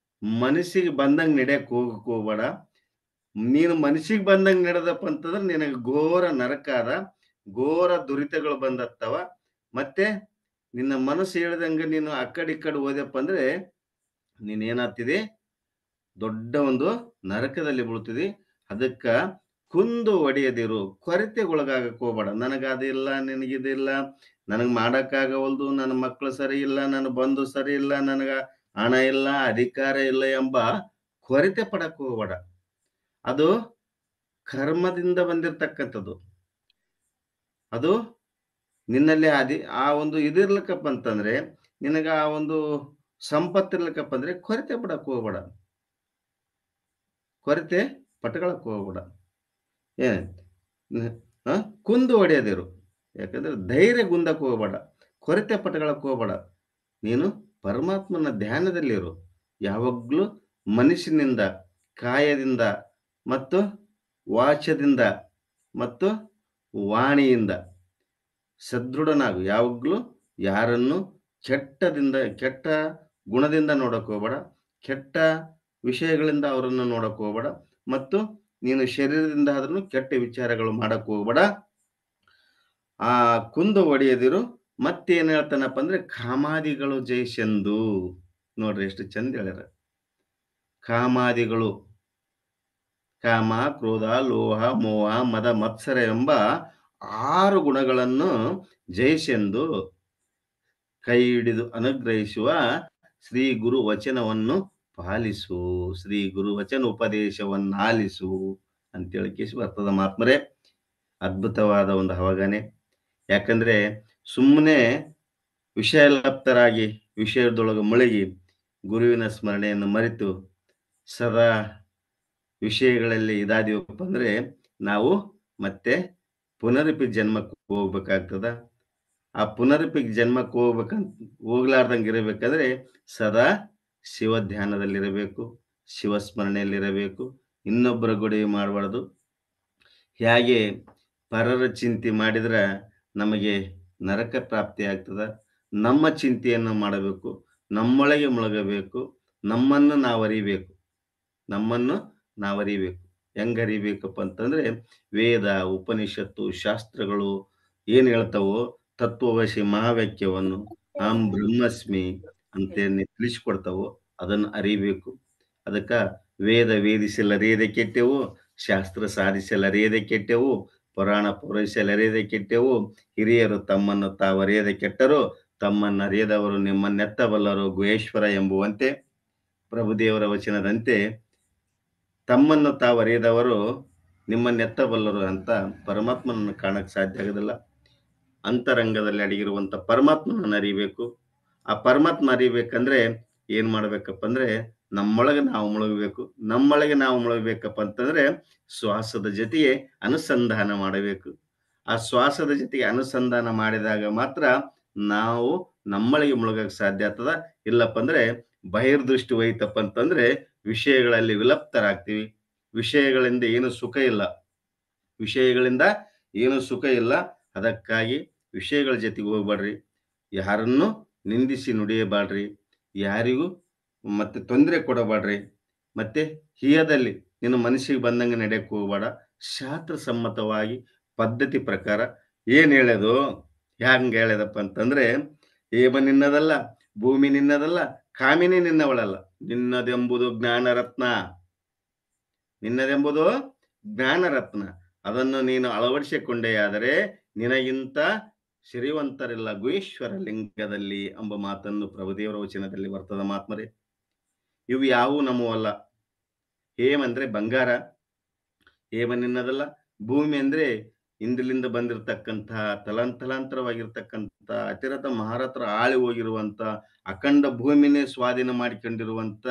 ಮನಸ್ಸಿಗೆ ಬಂದಂಗ ನಡೆಯಕ್ ಹೋಗ್ಬೇಡ. ನೀನು ಮನಸ್ಸಿಗೆ ಬಂದಂಗ ನಡೆದಪ್ಪ ಅಂತಂದ್ರೆ ನಿನಗೆ ಘೋರ ನರಕ ಅದ, ಘೋರ ದುರಿತಗಳು ಬಂದತ್ತವ. ಮತ್ತೆ ನಿನ್ನ ಮನಸ್ಸು ಹೇಳ್ದಂಗ ನೀನು ಆ ಕಡೆ ಈ ಕಡೆ ಹೋದಪ್ಪ ಅಂದ್ರೆ ನೀನ್ ಏನಾಗ್ತಿದಿ, ದೊಡ್ಡ ಒಂದು ನರಕದಲ್ಲಿ ಬೀಳ್ತಿದಿ. ಅದಕ್ಕ ಕುಂದು ಒಡೆಯದಿರು, ಕೊರತೆಗೊಳಗಾಗಕ್ ಹೋಗ್ಬೇಡ. ನನಗದಿಲ್ಲ, ನಿನಗಿದಿಲ್ಲ, ನನಗ್ ಮಾಡಕ್ಕಾಗವಲ್ದು, ನನ್ನ ಮಕ್ಕಳು ಸರಿ ಇಲ್ಲ, ನನ್ನ ಬಂಧು ಸರಿ ಇಲ್ಲ, ನನಗ ಹಣ ಇಲ್ಲ, ಅಧಿಕಾರ ಇಲ್ಲ ಎಂಬ ಕೊರತೆ ಪಡಕ್ ಹೋಗ್ಬೇಡ. ಅದು ಕರ್ಮದಿಂದ ಬಂದಿರತಕ್ಕಂಥದ್ದು. ಅದು ನಿನ್ನಲ್ಲಿ ಆ ಒಂದು ಇದಿರ್ಲಿಕ್ಕಪ್ಪ ಅಂತಂದ್ರೆ, ನಿನಗ ಆ ಒಂದು ಸಂಪತ್ತಿರ್ಲಿಕ್ಕಪ್ಪ ಅಂದ್ರೆ ಕೊರತೆ ಪಡಕ್ ಹೋಗ್ಬೇಡ, ಕೊರತೆ ಪಟ್ಕೊಳಕ್ ಹೋಗ್ಬೇಡ. ಕುಂದು ಹೊಡೆಯದಿರು. ಯಾಕಂದ್ರೆ ಧೈರ್ಯ ಗುಂದಕ್ಕೆ ಹೋಗ್ಬೇಡ, ಕೊರತೆ ಪಟ್ಕೊಳಕ್ ಹೋಗ್ಬೇಡ. ನೀನು ಪರಮಾತ್ಮನ ಧ್ಯಾನದಲ್ಲಿರು. ಯಾವಾಗ್ಲೂ ಮನಸ್ಸಿನಿಂದ, ಕಾಯದಿಂದ ಮತ್ತು ವಾಚದಿಂದ ಮತ್ತು ವಾಣಿಯಿಂದ ಸದೃಢನಾಗು. ಯಾವಾಗ್ಲೂ ಯಾರನ್ನು ಕೆಟ್ಟ ಗುಣದಿಂದ ನೋಡಕ್ ಹೋಗ್ಬೇಡ, ಕೆಟ್ಟ ವಿಷಯಗಳಿಂದ ಅವರನ್ನು ನೋಡಕ್ ಹೋಗ್ಬೇಡ, ಮತ್ತು ನೀನು ಶರೀರದಿಂದ ಆದ್ರೂ ಕೆಟ್ಟ ವಿಚಾರಗಳು ಮಾಡಕ್ ಹೋಗ್ಬೇಡ. ಆ ಕುಂದು ಒಡೆಯದಿರು. ಮತ್ತೇನ್ ಹೇಳ್ತಾನಪ್ಪ ಅಂದ್ರೆ, ಕಾಮಾದಿಗಳು ಜಯಿಸೆಂದು. ನೋಡ್ರಿ ಎಷ್ಟು ಚಂದ ಹೇಳ್ಯಾರ. ಕಾಮಾದಿಗಳು, ಕಾಮ, ಕ್ರೋಧ, ಲೋಹ, ಮೋಹ, ಮದ, ಮತ್ಸರ ಎಂಬ 6 ಗುಣಗಳನ್ನು ಜಯಿಸೆಂದು ಕೈ ಹಿಡಿದು ಅನುಗ್ರಹಿಸುವ ಶ್ರೀ ಗುರು ವಚನವನ್ನು ಪಾಲಿಸು, ಶ್ರೀ ಗುರು ವಚನ ಉಪದೇಶವನ್ನಾಲಿಸು ಅಂತೇಳಿ ಕೇಸಿ ಬರ್ತದ ಮಾತ್ಮರೇ. ಅದ್ಭುತವಾದ ಒಂದು ಅವಗಾನೆ. ಯಾಕಂದ್ರೆ ಸುಮ್ಮನೆ ವಿಷಯಲಪ್ತರಾಗಿ ವಿಷಯದೊಳಗೆ ಮುಳುಗಿ ಗುರುವಿನ ಸ್ಮರಣೆಯನ್ನು ಮರೆತು ಸದಾ ವಿಷಯಗಳಲ್ಲಿ ಇದಾದೀವಪ್ಪ ಅಂದ್ರೆ ನಾವು ಮತ್ತೆ ಪುನರಪಿ ಜನ್ಮಕ್ಕೆ ಹೋಗ್ಬೇಕಾಗ್ತದ. ಆ ಪುನರಪಿ ಜನ್ಮಕ್ಕೆ ಹೋಗ್ಲಾರ್ದಂಗೆ ಇರಬೇಕಾದ್ರೆ ಸದಾ ಶಿವ ಧ್ಯಾನದಲ್ಲಿರಬೇಕು, ಶಿವ ಸ್ಮರಣೆಯಲ್ಲಿರಬೇಕು, ಇನ್ನೊಬ್ಬರ ಗೊಡವೆ ಮಾಡಬಾರ್ದು. ಹೇಗೆ ಪರರ ಚಿಂತೆ ಮಾಡಿದ್ರೆ ನಮಗೆ ನರಕ ಪ್ರಾಪ್ತಿ ಆಗ್ತದ. ನಮ್ಮ ಚಿಂತೆಯನ್ನು ಮಾಡಬೇಕು, ನಮ್ಮೊಳಗೆ ಮುಳುಗಬೇಕು, ನಮ್ಮನ್ನು ನಾವು ಅರಿಬೇಕು. ಹೆಂಗ್ ಅರಿಬೇಕಪ್ಪ ಅಂತಂದ್ರೆ, ವೇದ, ಉಪನಿಷತ್ತು, ಶಾಸ್ತ್ರಗಳು ಏನ್ ಹೇಳ್ತಾವೋ ತತ್ವವಶಿ ಮಹಾವಾಕ್ಯವನ್ನು ಅಹಂ ಬ್ರಹ್ಮಸ್ಮಿ ಅಂತೇಳಿ ತಿಳಿಸ್ಕೊಡ್ತಾವೋ ಅದನ್ನು ಅರಿಬೇಕು. ಅದಕ್ಕ ವೇದ ವೇದಿಸಲರಿಯದೆ ಕೆಟ್ಟೆವು, ಶಾಸ್ತ್ರ ಸಾಧಿಸಲರಿಯದೆ ಕೆಟ್ಟೆವು, ಪುರಾಣ ಪೂರೈಸಲರಿಯದೆ ಕೆಟ್ಟೆವು, ಹಿರಿಯರು ತಮ್ಮನ್ನು ತಾವರಿಯದೆ ಕೆಟ್ಟರು, ತಮ್ಮನ್ನರಿಯದವರು ನಿಮ್ಮನ್ನೆತ್ತಬಲ್ಲರು ಗುಹೇಶ್ವರ ಎಂಬುವಂತೆ ಪ್ರಭುದೇವರ ವಚನದಂತೆ ತಮ್ಮನ್ನು ತಾವರಿಯದವರು ನಿಮ್ಮನ್ನೆತ್ತಬಲ್ಲರು ಅಂತ ಪರಮಾತ್ಮನನ್ನು ಕಾಣಕ್ಕೆ ಸಾಧ್ಯ ಆಗೋದಿಲ್ಲ. ಅಂತರಂಗದಲ್ಲಿ ಅಡಗಿರುವಂಥ ಪರಮಾತ್ಮನನ್ನು ಅರಿಬೇಕು. ಆ ಪರಮಾತ್ಮ ಅರಿಬೇಕಂದ್ರೆ ಏನ್ ಮಾಡ್ಬೇಕಪ್ಪ ಅಂದ್ರೆ ನಮ್ಮೊಳಗೆ ನಾವು ಮುಳುಗಬೇಕು. ನಮ್ಮೊಳಗೆ ನಾವು ಮುಳುಗಬೇಕಪ್ಪ ಅಂತಂದ್ರೆ ಶ್ವಾಸದ ಜೊತೆಗೆ ಅನುಸಂಧಾನ ಮಾಡಬೇಕು. ಆ ಶ್ವಾಸದ ಜೊತೆಗೆ ಅನುಸಂಧಾನ ಮಾಡಿದಾಗ ಮಾತ್ರ ನಾವು ನಮ್ಮೊಳಗೆ ಮುಳುಗಕ್ಕೆ ಸಾಧ್ಯ ಆಗ್ತದ. ಇಲ್ಲಪ್ಪ ಅಂದ್ರೆ ಬಹಿರ್ದೃಷ್ಟಿ ಹೋಯ್ತಪ್ಪ ಅಂತಂದ್ರೆ ವಿಷಯಗಳಲ್ಲಿ ವಿಲಪ್ತರಾಗ್ತೀವಿ. ವಿಷಯಗಳಿಂದ ಏನು ಸುಖ ಇಲ್ಲ. ವಿಷಯಗಳಿಂದ ಏನು ಸುಖ ಇಲ್ಲ. ಅದಕ್ಕಾಗಿ ವಿಷಯಗಳ ಜೊತೆಗೆ ಹೋಗ್ಬೇಡ್ರಿ. ಯಾರನ್ನು ನಿಂದಿಸಿ ನುಡಿಯಬಾಡ್ರಿ. ಯಾರಿಗೂ ಮತ್ತೆ ತೊಂದರೆ ಕೊಡಬೇಡ್ರಿ. ಮತ್ತೆ ಹಿಯದಲ್ಲಿ ನಿನ್ನ ಮನಸ್ಸಿಗೆ ಬಂದಂಗೆ ನಡೆಯಕ್ಕೆ ಹೋಗ್ಬೇಡ. ಶಾಸ್ತ್ರ ಸಮ್ಮತವಾಗಿ ಪದ್ಧತಿ ಪ್ರಕಾರ ಏನ್ ಹೇಳ್ಯದು, ಹ್ಯಾಂಗ ಹೇಳ್ಯದಪ್ಪ ಅಂತಂದ್ರೆ, ಹೇಮ ನಿನ್ನದಲ್ಲ, ಭೂಮಿ ನಿನ್ನದಲ್ಲ, ಕಾಮಿನಿ ನಿನ್ನವಳಲ್ಲ, ನಿನ್ನದೆಂಬುದು ಜ್ಞಾನರತ್ನ. ನಿನ್ನದೆಂಬುದು ಜ್ಞಾನರತ್ನ. ಅದನ್ನು ನೀನು ಅಳವಡಿಸಿಕೊಂಡೆಯಾದರೆ ನಿನಗಿಂತ ಶ್ರೀವಂತರಿಲ್ಲ ಗುಹೇಶ್ವರ ಲಿಂಗದಲ್ಲಿ ಎಂಬ ಮಾತನ್ನು ಪ್ರಭುದೇವರ ವಚನದಲ್ಲಿ ಬರ್ತದ ಮಾತ್ಮರೇ. ಇವು ಯಾವುವು ನಮ್ಮವಲ್ಲ. ಹೇಮ ಅಂದ್ರೆ ಬಂಗಾರ, ಹೇಮ ನಿನ್ನದಲ್ಲ. ಭೂಮಿ ಅಂದ್ರೆ ಇಂದಿಲಿಂದ ಬಂದಿರತಕ್ಕಂತಹ ತಲಾಂತರಾವಾಗಿರ್ತಕ್ಕಂಥ ಅತಿರಥ ಮಹಾರಥರ ಆಳಿ ಹೋಗಿರುವಂತ ಅಖಂಡ ಭೂಮಿನೇ ಸ್ವಾಧೀನ ಮಾಡಿಕೊಂಡಿರುವಂತ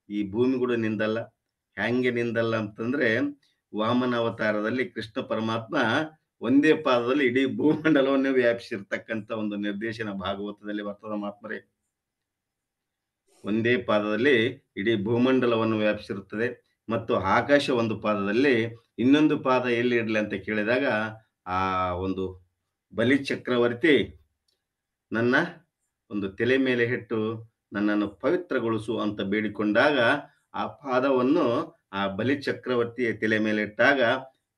ಈ ಭೂಮಿ ಕೂಡ ನಿಂದಲ್ಲ. ಹ್ಯಾಂಗೆ ನಿಂದಲ್ಲ ಅಂತಂದ್ರೆ, ವಾಮನ ಅವತಾರದಲ್ಲಿ ಕೃಷ್ಣ ಪರಮಾತ್ಮ ಒಂದೇ ಪಾದದಲ್ಲಿ ಇಡೀ ಭೂಮಂಡಲವನ್ನೇ ವ್ಯಾಪಿಸಿರ್ತಕ್ಕಂಥ ಒಂದು ನಿರ್ದೇಶನ ಭಾಗವತದಲ್ಲಿ ಬರ್ತದ ಮಾತ್ಮರೇ. ಒಂದೇ ಪಾದದಲ್ಲಿ ಇಡೀ ಭೂಮಂಡಲವನ್ನು ವ್ಯಾಪಿಸಿರುತ್ತದೆ. ಮತ್ತು ಆಕಾಶ ಒಂದು ಪಾದದಲ್ಲಿ, ಇನ್ನೊಂದು ಪಾದ ಎಲ್ಲಿ ಇರಲಿ ಅಂತ ಕೇಳಿದಾಗ ಆ ಒಂದು ಬಲಿ ಚಕ್ರವರ್ತಿ ನನ್ನ ಒಂದು ತಲೆ ಮೇಲೆ ಇಟ್ಟು ನನ್ನನ್ನು ಪವಿತ್ರಗೊಳಿಸು ಅಂತ ಬೇಡಿಕೊಂಡಾಗ ಆ ಪಾದವನ್ನು ಆ ಬಲಿ ಚಕ್ರವರ್ತಿಯ ತಲೆ ಮೇಲೆ ಇಟ್ಟಾಗ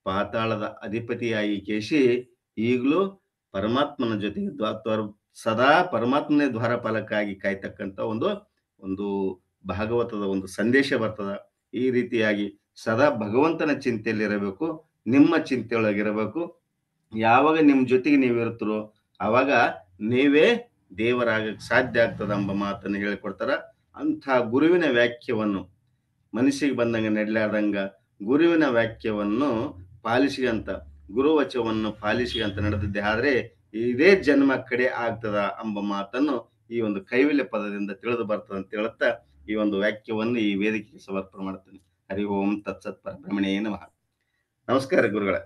ಪಾತಾಳದ ಅಧಿಪತಿಯಾಗಿ ಕೇಶಿ ಈಗಲೂ ಪರಮಾತ್ಮನ ಜೊತೆಗೆ ಸದಾ ಪರಮಾತ್ಮನೇ ದ್ವಾರಪಾಲಕ್ಕಾಗಿ ಕಾಯ್ತಕ್ಕಂಥ ಒಂದು ಒಂದು ಭಾಗವತದ ಒಂದು ಸಂದೇಶ ಬರ್ತದ. ಈ ರೀತಿಯಾಗಿ ಸದಾ ಭಗವಂತನ ಚಿಂತೆಯಲ್ಲಿರಬೇಕು. ನಿಮ್ಮ ಚಿಂತೆಯೊಳಗಿರಬೇಕು. ಯಾವಾಗ ನಿಮ್ಮ ಜೊತೆಗೆ ನೀವು ಇರ್ತೀರೋ ಆವಾಗ ನೀವೇ ದೇವರಾಗಕ್ಕೆ ಸಾಧ್ಯ ಆಗ್ತದ ಎಂಬ ಮಾತನ್ನು ಹೇಳಿಕೊಡ್ತಾರ. ಅಂಥ ಗುರುವಿನ ವ್ಯಾಕ್ಯವನ್ನು ಮನಸ್ಸಿಗೆ ಬಂದಂಗ ನಡ್ಲಾರ್ದಂಗ ಗುರುವಿನ ವಾಕ್ಯವನ್ನು ಪಾಲಿಸಿಗಂತ, ಗುರುವಚವನ್ನು ಪಾಲಿಸಿಗಂತ ನಡೆದಿದ್ದೆ ಆದ್ರೆ ಇದೇ ಜನ್ಮ ಕಡೆ ಆಗ್ತದ ಎಂಬ ಮಾತನ್ನು ಈ ಒಂದು ಕೈವಲ್ಯ ಪದದಿಂದ ತಿಳಿದು ಬರ್ತದೆ ಅಂತ ಹೇಳುತ್ತಾ ಈ ಒಂದು ವಾಕ್ಯವನ್ನು ಈ ವೇದಿಕೆಗೆ ಸಮರ್ಪಣೆ ಮಾಡ್ತೇನೆ. ಹರಿ ಓಂ ತತ್ಸತ್ ಪರಬ್ರಹ್ಮಣೇ ನಮಃ. ನಮಸ್ಕಾರ ಗುರುಗಳೇ.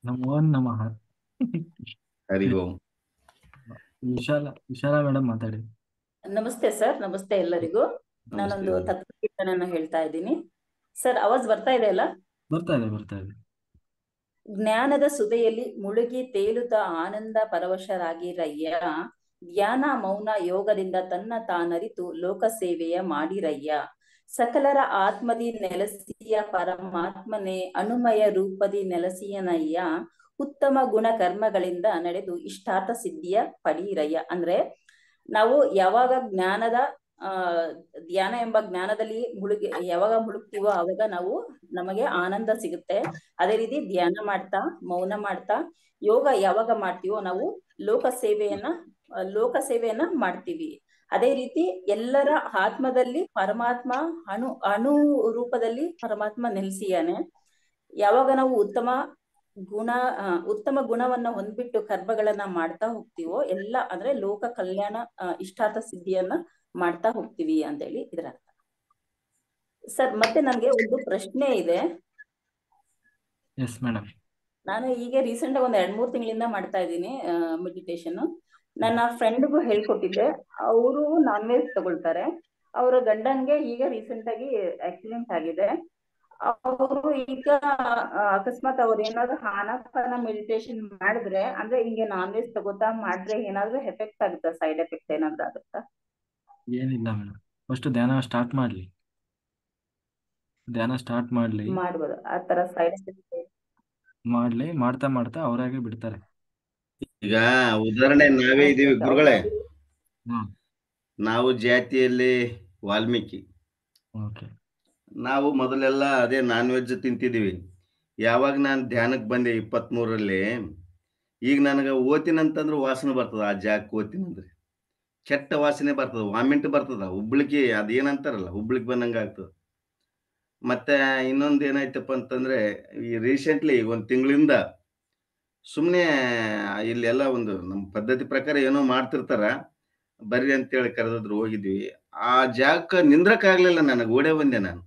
ನಮೋ ನಮಃ. ಹರಿ ಓಂ. ವಿಶಾಲ ಮೇಡಮ್ ಮಾತಾಡಿ. ನಮಸ್ತೆ ಸರ್. ನಮಸ್ತೆ ಎಲ್ಲರಿಗೂ. ನಾನೊಂದು ತತ್ವಕೀರ್ತನೆಯನ್ನು ಹೇಳ್ತಾ ಇದ್ದೀನಿ ಸರ್. ಆವಾಜ್ ಬರ್ತಾ ಇದೆ ಅಲ್ಲ? ಬರ್ತಾ ಇದೆ. ಜ್ಞಾನದ ಸುದೆಯಲ್ಲಿ ಮುಳುಗಿ ತೇಲುತ್ತಾ ಆನಂದ ಪರವಶರಾಗಿರಯ್ಯ, ಧ್ಯಾನ ಮೌನ ಯೋಗದಿಂದ ತನ್ನ ತಾನರಿತು ಲೋಕ ಸೇವೆಯ ಮಾಡಿರಯ್ಯ, ಸಕಲರ ಆತ್ಮದಿ ನೆಲೆಸಿಯ ಪರಮಾತ್ಮನೇ ಅಣುಮಯ ರೂಪದಿ ನೆಲೆಸಿಯನಯ್ಯ, ಉತ್ತಮ ಗುಣ ಕರ್ಮಗಳಿಂದ ನಡೆದು ಇಷ್ಟಾರ್ಥ ಸಿದ್ಧಿಯ ಪಡೀರಯ್ಯ. ಅಂದ್ರೆ ನಾವು ಯಾವಾಗ ಜ್ಞಾನದ ಧ್ಯಾನ ಎಂಬ ಜ್ಞಾನದಲ್ಲಿ ಯಾವಾಗ ಮುಳುಗ್ತೀವೋ ಆವಾಗ ನಮಗೆ ಆನಂದ ಸಿಗುತ್ತೆ. ಅದೇ ರೀತಿ ಧ್ಯಾನ ಮಾಡ್ತಾ ಮೌನ ಮಾಡ್ತಾ ಯೋಗ ಯಾವಾಗ ಮಾಡ್ತೀವೋ ನಾವು ಲೋಕ ಸೇವೆಯನ್ನ ಮಾಡ್ತೀವಿ. ಅದೇ ರೀತಿ ಎಲ್ಲರ ಆತ್ಮದಲ್ಲಿ ಪರಮಾತ್ಮ ಅಣು ರೂಪದಲ್ಲಿ ಪರಮಾತ್ಮ ನೆಲೆಸಿಯಾನೆ. ಯಾವಾಗ ನಾವು ಉತ್ತಮ ಗುಣವನ್ನ ಹೊಂದ್ಬಿಟ್ಟು ಕರ್ಮಗಳನ್ನ ಮಾಡ್ತಾ ಹೋಗ್ತೀವೋ ಎಲ್ಲ ಅಂದ್ರೆ ಲೋಕ ಕಲ್ಯಾಣ ಇಷ್ಟಾರ್ಥ ಸಿದ್ಧಿಯನ್ನ ಮಾಡ್ತಾ ಹೋಗ್ತೀವಿ ಅಂತ ಹೇಳಿ ಇದರ ಅರ್ಥ ಸರ್. ಮತ್ತೆ ನನ್ಗೆ ಒಂದು ಪ್ರಶ್ನೆ ಇದೆ. ನಾನು ಈಗ ರೀಸೆಂಟ್ ಆಗಿ ಒಂದ್ 2-3 ತಿಂಗಳಿಂದ ಮಾಡ್ತಾ ಇದ್ದೀನಿ ಮೆಡಿಟೇಷನ್. ನನ್ನ ಫ್ರೆಂಡ್ಗೂ ಹೇಳ್ಕೊಟ್ಟಿದ್ದೆ. ಅವರು ನಾನ್ ವೆಜ್ ತಗೊಳ್ತಾರೆ. ಅವರ ಗಂಡನ್ಗೆ ಈಗ ರೀಸೆಂಟ್ ಆಗಿ ಆಕ್ಸಿಡೆಂಟ್ ಆಗಿದೆ. ಅವರು ಈಗ ಅಕಸ್ಮಾತ್ ಅವ್ರು ಏನಾದ್ರು ಆನಾಪಾನ ಮೆಡಿಟೇಷನ್ ಮಾಡಿದ್ರೆ, ಅಂದ್ರೆ ಹಿಂಗೆ ನಾನ್ ವೆಜ್ ತಗೋತಾ ಮಾಡಿದ್ರೆ ಏನಾದ್ರು ಎಫೆಕ್ಟ್ ಆಗುತ್ತಾ? ಸೈಡ್ ಎಫೆಕ್ಟ್ ಏನಾದ್ರು ಆಗುತ್ತಾ? ಏನಿಲ್ಲ ಮೇಡಮ್, ಫಸ್ಟ್ ಧ್ಯಾನ ಸ್ಟಾರ್ಟ್ ಮಾಡ್ಲಿ. ಮಾಡ್ಬೋದು ಆ ತರ ಸೈಡ್ ಎಫೆಕ್ಟ್ ಮಾಡ್ತಾ ಅವರಾಗೆ ಬಿಡ್ತಾರೆ. ಈಗ ಉದಾಹರಣೆ ನಾವೇ ಇದೀವಿ ಗುರುಗಳೇ. ನಾವು ಜಾತಿಯಲ್ಲಿ ವಾಲ್ಮೀಕಿ. ಓಕೆ. ನಾವು ಮೊದಲೆಲ್ಲ ಅದೇ ನಾನ್ ವೆಜ್ ತಿಂತಿದ್ದೀವಿ. ಯಾವಾಗ ನಾನು ಧ್ಯಾನಕ್ಕೆ ಬಂದೆ 23ರಲ್ಲಿ, ಈಗ ನನಗೆ ಓತಿನಂತಂದ್ರೆ ವಾಸನೆ ಬರ್ತದ. ಆ ಜಾಗಕ್ಕೆ ಓತಿನಂದ್ರೆ ಕೆಟ್ಟ ವಾಸನೆ ಬರ್ತದ, ವಾಮಿಂಟ್ ಬರ್ತದ, ಉಬ್ಳಿಕೆ ಅದೇನಂತಾರಲ್ಲ ಉಬ್ಳಿಕ್ ಬಂದಂಗೆ ಆಗ್ತದೆ. ಮತ್ತೆ ಇನ್ನೊಂದು ಏನಾಯ್ತಪ್ಪ ಅಂತಂದ್ರೆ, ಈ ರೀಸೆಂಟ್ಲಿ ಈಗ ಒಂದು ತಿಂಗಳಿಂದ ಸುಮ್ಮನೆ ಇಲ್ಲೆಲ್ಲ ಒಂದು ನಮ್ಮ ಪದ್ಧತಿ ಪ್ರಕಾರ ಏನೋ ಮಾಡ್ತಿರ್ತಾರ, ಬರ್ರಿ ಅಂತೇಳಿ ಕರೆದಿದ್ರು, ಹೋಗಿದ್ವಿ. ಆ ಜಾಗಕ್ಕೆ ನಿಂದ್ರಕ್ಕಾಗ್ಲಿಲ್ಲ ನನಗೆ, ಓಡೇ ಬಂದೆ ನಾನು,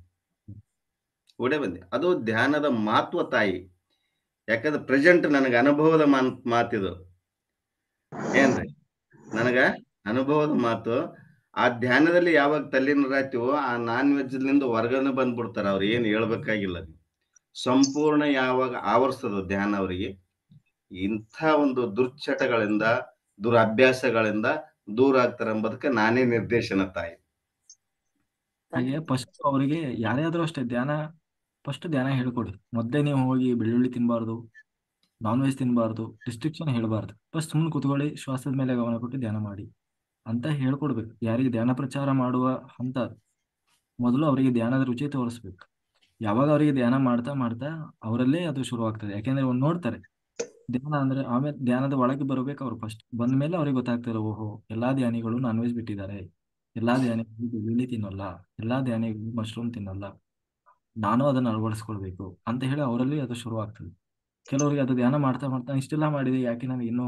ಓಡೇ ಬಂದೆ. ಅದು ಧ್ಯಾನದ ಮಹತ್ವ ತಾಯಿ. ಯಾಕಂದ್ರೆ ಪ್ರೆಸೆಂಟ್ ನನಗೆ ಅನುಭವದ ಮಾತಿದು. ಏನ್ರಿ, ನನಗ ಅನುಭವದ ಮಾತು. ಆ ಧ್ಯಾನದಲ್ಲಿ ಯಾವಾಗ ತಲ್ಲೀನರಾಗ್ತೀವೋ ಆ ನಾನ್ ವೆಜ್ಲಿಂದ ಹೊರಗನೆ ಬಂದ್ಬಿಡ್ತಾರ. ಅವ್ರು ಏನು ಹೇಳ್ಬೇಕಾಗಿಲ್ಲ. ಸಂಪೂರ್ಣ ಯಾವಾಗ ಆವರಿಸ್ತದ ಧ್ಯಾನ ಅವರಿಗೆ, ಇಂಥ ಒಂದು ದುರ್ಚಟಗಳಿಂದ ದುರಭ್ಯಾಸಗಳಿಂದ ದೂರ ಆಗ್ತಾರೆ ಎಂಬುದಕ್ಕೆ ನಾನೇ ನಿದರ್ಶನ ತಾಯಿ. ಹಾಗೆ ಫಸ್ಟ್ ಅವರಿಗೆ ಯಾರೇ ಆದ್ರೂ ಅಷ್ಟೇ ಫಸ್ಟ್ ಧ್ಯಾನ ಹೇಳ್ಕೊಡಿ. ಮೊದಲೇ ನೀವು ಹೋಗಿ ಬೆಳ್ಳುಳ್ಳಿ ತಿನ್ನಬಾರ್ದು, ನಾನ್ ವೆಜ್ ತಿನ್ನಬಾರ್ದು, ರಿಸ್ಟ್ರಿಕ್ಷನ್ ಹೇಳಬಾರ್ದು. ಫಸ್ಟ್ ಸುಮ್ಮನೆ ಕೂತ್ಕೊಳ್ಳಿ, ಶ್ವಾಸದ ಮೇಲೆ ಗಮನ ಕೊಟ್ಟು ಧ್ಯಾನ ಮಾಡಿ ಅಂತ ಹೇಳ್ಕೊಡ್ಬೇಕು. ಯಾರಿಗೆ ಧ್ಯಾನ ಪ್ರಚಾರ ಮಾಡುವ ಹಂತ ಮೊದಲು ಅವರಿಗೆ ಧ್ಯಾನದ ರುಚಿ ತೋರಿಸ್ಬೇಕು. ಯಾವಾಗ ಅವರಿಗೆ ಧ್ಯಾನ ಮಾಡ್ತಾ ಮಾಡ್ತಾ ಅವರಲ್ಲೇ ಅದು ಶುರುವಾಗ್ತದೆ. ಯಾಕೆಂದ್ರೆ ಒಂದು ನೋಡ್ತಾರೆ ಧ್ಯಾನ ಅಂದ್ರೆ, ಆಮೇಲೆ ಧ್ಯಾನದ ಒಳಗೆ ಬರಬೇಕು ಅವ್ರು. ಫಸ್ಟ್ ಬಂದ ಮೇಲೆ ಅವ್ರಿಗೆ ಗೊತ್ತಾಗ್ತಾರೆ, ಓಹೋ ಎಲ್ಲಾ ಧ್ಯಾನಿಗಳು ನಾನ್ ವೆಜ್ ಬಿಟ್ಟಿದ್ದಾರೆ, ಎಲ್ಲಾ ಧ್ಯಾನಿಗಳು ಬೆಳ್ಳುಳ್ಳಿ ತಿನ್ನಲ್ಲ, ಎಲ್ಲಾ ಧ್ಯಾನಿಗಳು ಮಶ್ರೂಮ್ ತಿನ್ನಲ್ಲ, ನಾನು ಅದನ್ನು ಅಳವಡಿಸ್ಕೊಳ್ಬೇಕು ಅಂತ ಹೇಳಿ ಅವರಲ್ಲಿ ಅದು ಶುರುವಾಗ್ತದೆ. ಕೆಲವರಿಗೆ ಅದು ಧ್ಯಾನ ಮಾಡ್ತಾ ಮಾಡ್ತಾ ಇಷ್ಟೆಲ್ಲ ಮಾಡಿದೆ, ಯಾಕೆ ನನಗೆ ಇನ್ನೂ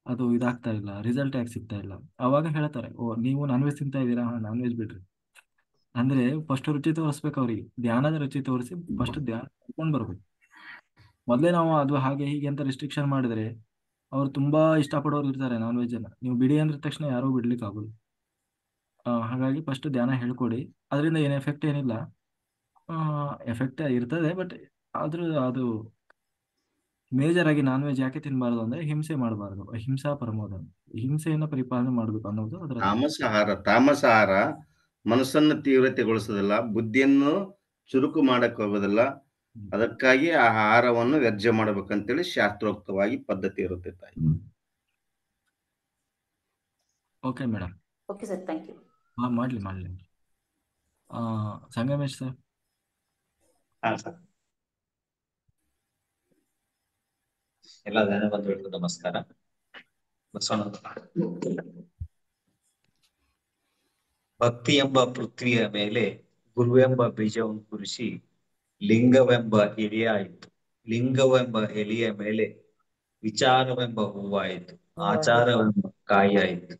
ಅದು ಇದಾಗ್ತಾ ಇಲ್ಲ, ರಿಸಲ್ಟ್ ಯಾಕೆ ಸಿಗ್ತಾ ಇಲ್ಲ, ಅವಾಗ ಹೇಳ್ತಾರೆ, ಓ ನೀವು ನಾನ್ ವೆಜ್ ತಿಂತಾ ಇದ್ದೀರಾ, ನಾನ್ ವೆಜ್ ಬಿಡ್ರಿ. ಅಂದ್ರೆ ಫಸ್ಟ್ ರುಚಿ ತೋರಿಸ್ಬೇಕು ಅವ್ರಿಗೆ, ಧ್ಯಾನದ ರುಚಿ ತೋರಿಸಿ ಫಸ್ಟ್ ಧ್ಯಾನ ಕರ್ಕೊಂಡು ಬರ್ಬೇಕು. ಮೊದಲೇ ನಾವು ಅದು ಹಾಗೆ ಹೀಗೆ ಅಂತ ರಿಸ್ಟ್ರಿಕ್ಷನ್ ಮಾಡಿದ್ರೆ, ಅವ್ರು ತುಂಬಾ ಇಷ್ಟಪಡೋರು ಇರ್ತಾರೆ ನಾನ್ ವೆಜ್ ಅನ್ನ, ನೀವು ಬಿಡಿ ಅಂದ್ರ ತಕ್ಷಣ ಯಾರೂ ಬಿಡ್ಲಿಕ್ಕೆ ಆಗೋದು. ಹಾಗಾಗಿ ಫಸ್ಟ್ ಧ್ಯಾನ ಹೇಳ್ಕೊಡಿ. ಅದರಿಂದ ಏನು ಎಫೆಕ್ಟ್ ಏನಿಲ್ಲ, ಎಫೆಕ್ಟ್ ಇರ್ತದೆ, ಬಟ್ ಆದ್ರೂ ಅದು ಮೇಜರ್ ಆಗಿ ನಾನ್ ವೆಜ್ ಯಾಕೆ ತಿನ್ನಬಾರ್ದು ಅಂದ್ರೆ, ಹಿಂಸೆ ಮಾಡಬಾರ್ದು, ಅಹಿಂಸಾ ಪರಮೋಧನ, ಹಿಂಸೆಯನ್ನು ಪರಿಪಾಲನೆ ಮಾಡಬೇಕು ಅನ್ನೋದು ಅದರ ತಾಮಸಾಹಾರ ಮನಸ್ಸನ್ನು ತೀವ್ರತೆಗೊಳಿಸೋದಿಲ್ಲ, ಬುದ್ಧಿಯನ್ನು ಚುರುಕು ಮಾಡಕ್ ಹೋಗೋದಿಲ್ಲ. ಅದಕ್ಕಾಗಿ ಆ ಆಹಾರವನ್ನು ವ್ಯರ್ಜ ಮಾಡಬೇಕಂತೇಳಿ ಶಾಸ್ತ್ರೋಕ್ತವಾಗಿ ಪದ್ಧತಿ ಇರುತ್ತೆ ತಾಯಿ. Okay madam. Okay sir, thank you. ಮಾಡ್ಲಿ ಸಂಗಮೇಶ್ ಸರ್. ಸರ್, ಎಲ್ಲ ಧ್ಯಾನ ಬಂಧುಗಳಿಗೂ ನಮಸ್ಕಾರ. ಭಕ್ತಿ ಎಂಬ ಪೃಥ್ವಿಯ ಮೇಲೆ ಗುರುವೆಂಬ ಬೀಜವನ್ನು ಕುರಿಸಿ ಲಿಂಗವೆಂಬ ಎಲೆಯಾಯಿತು. ಲಿಂಗವೆಂಬ ಎಲೆಯ ಮೇಲೆ ವಿಚಾರವೆಂಬ ಹೂವಾಯಿತು, ಆಚಾರವೆಂಬ ಕಾಯಿಯಾಯಿತು,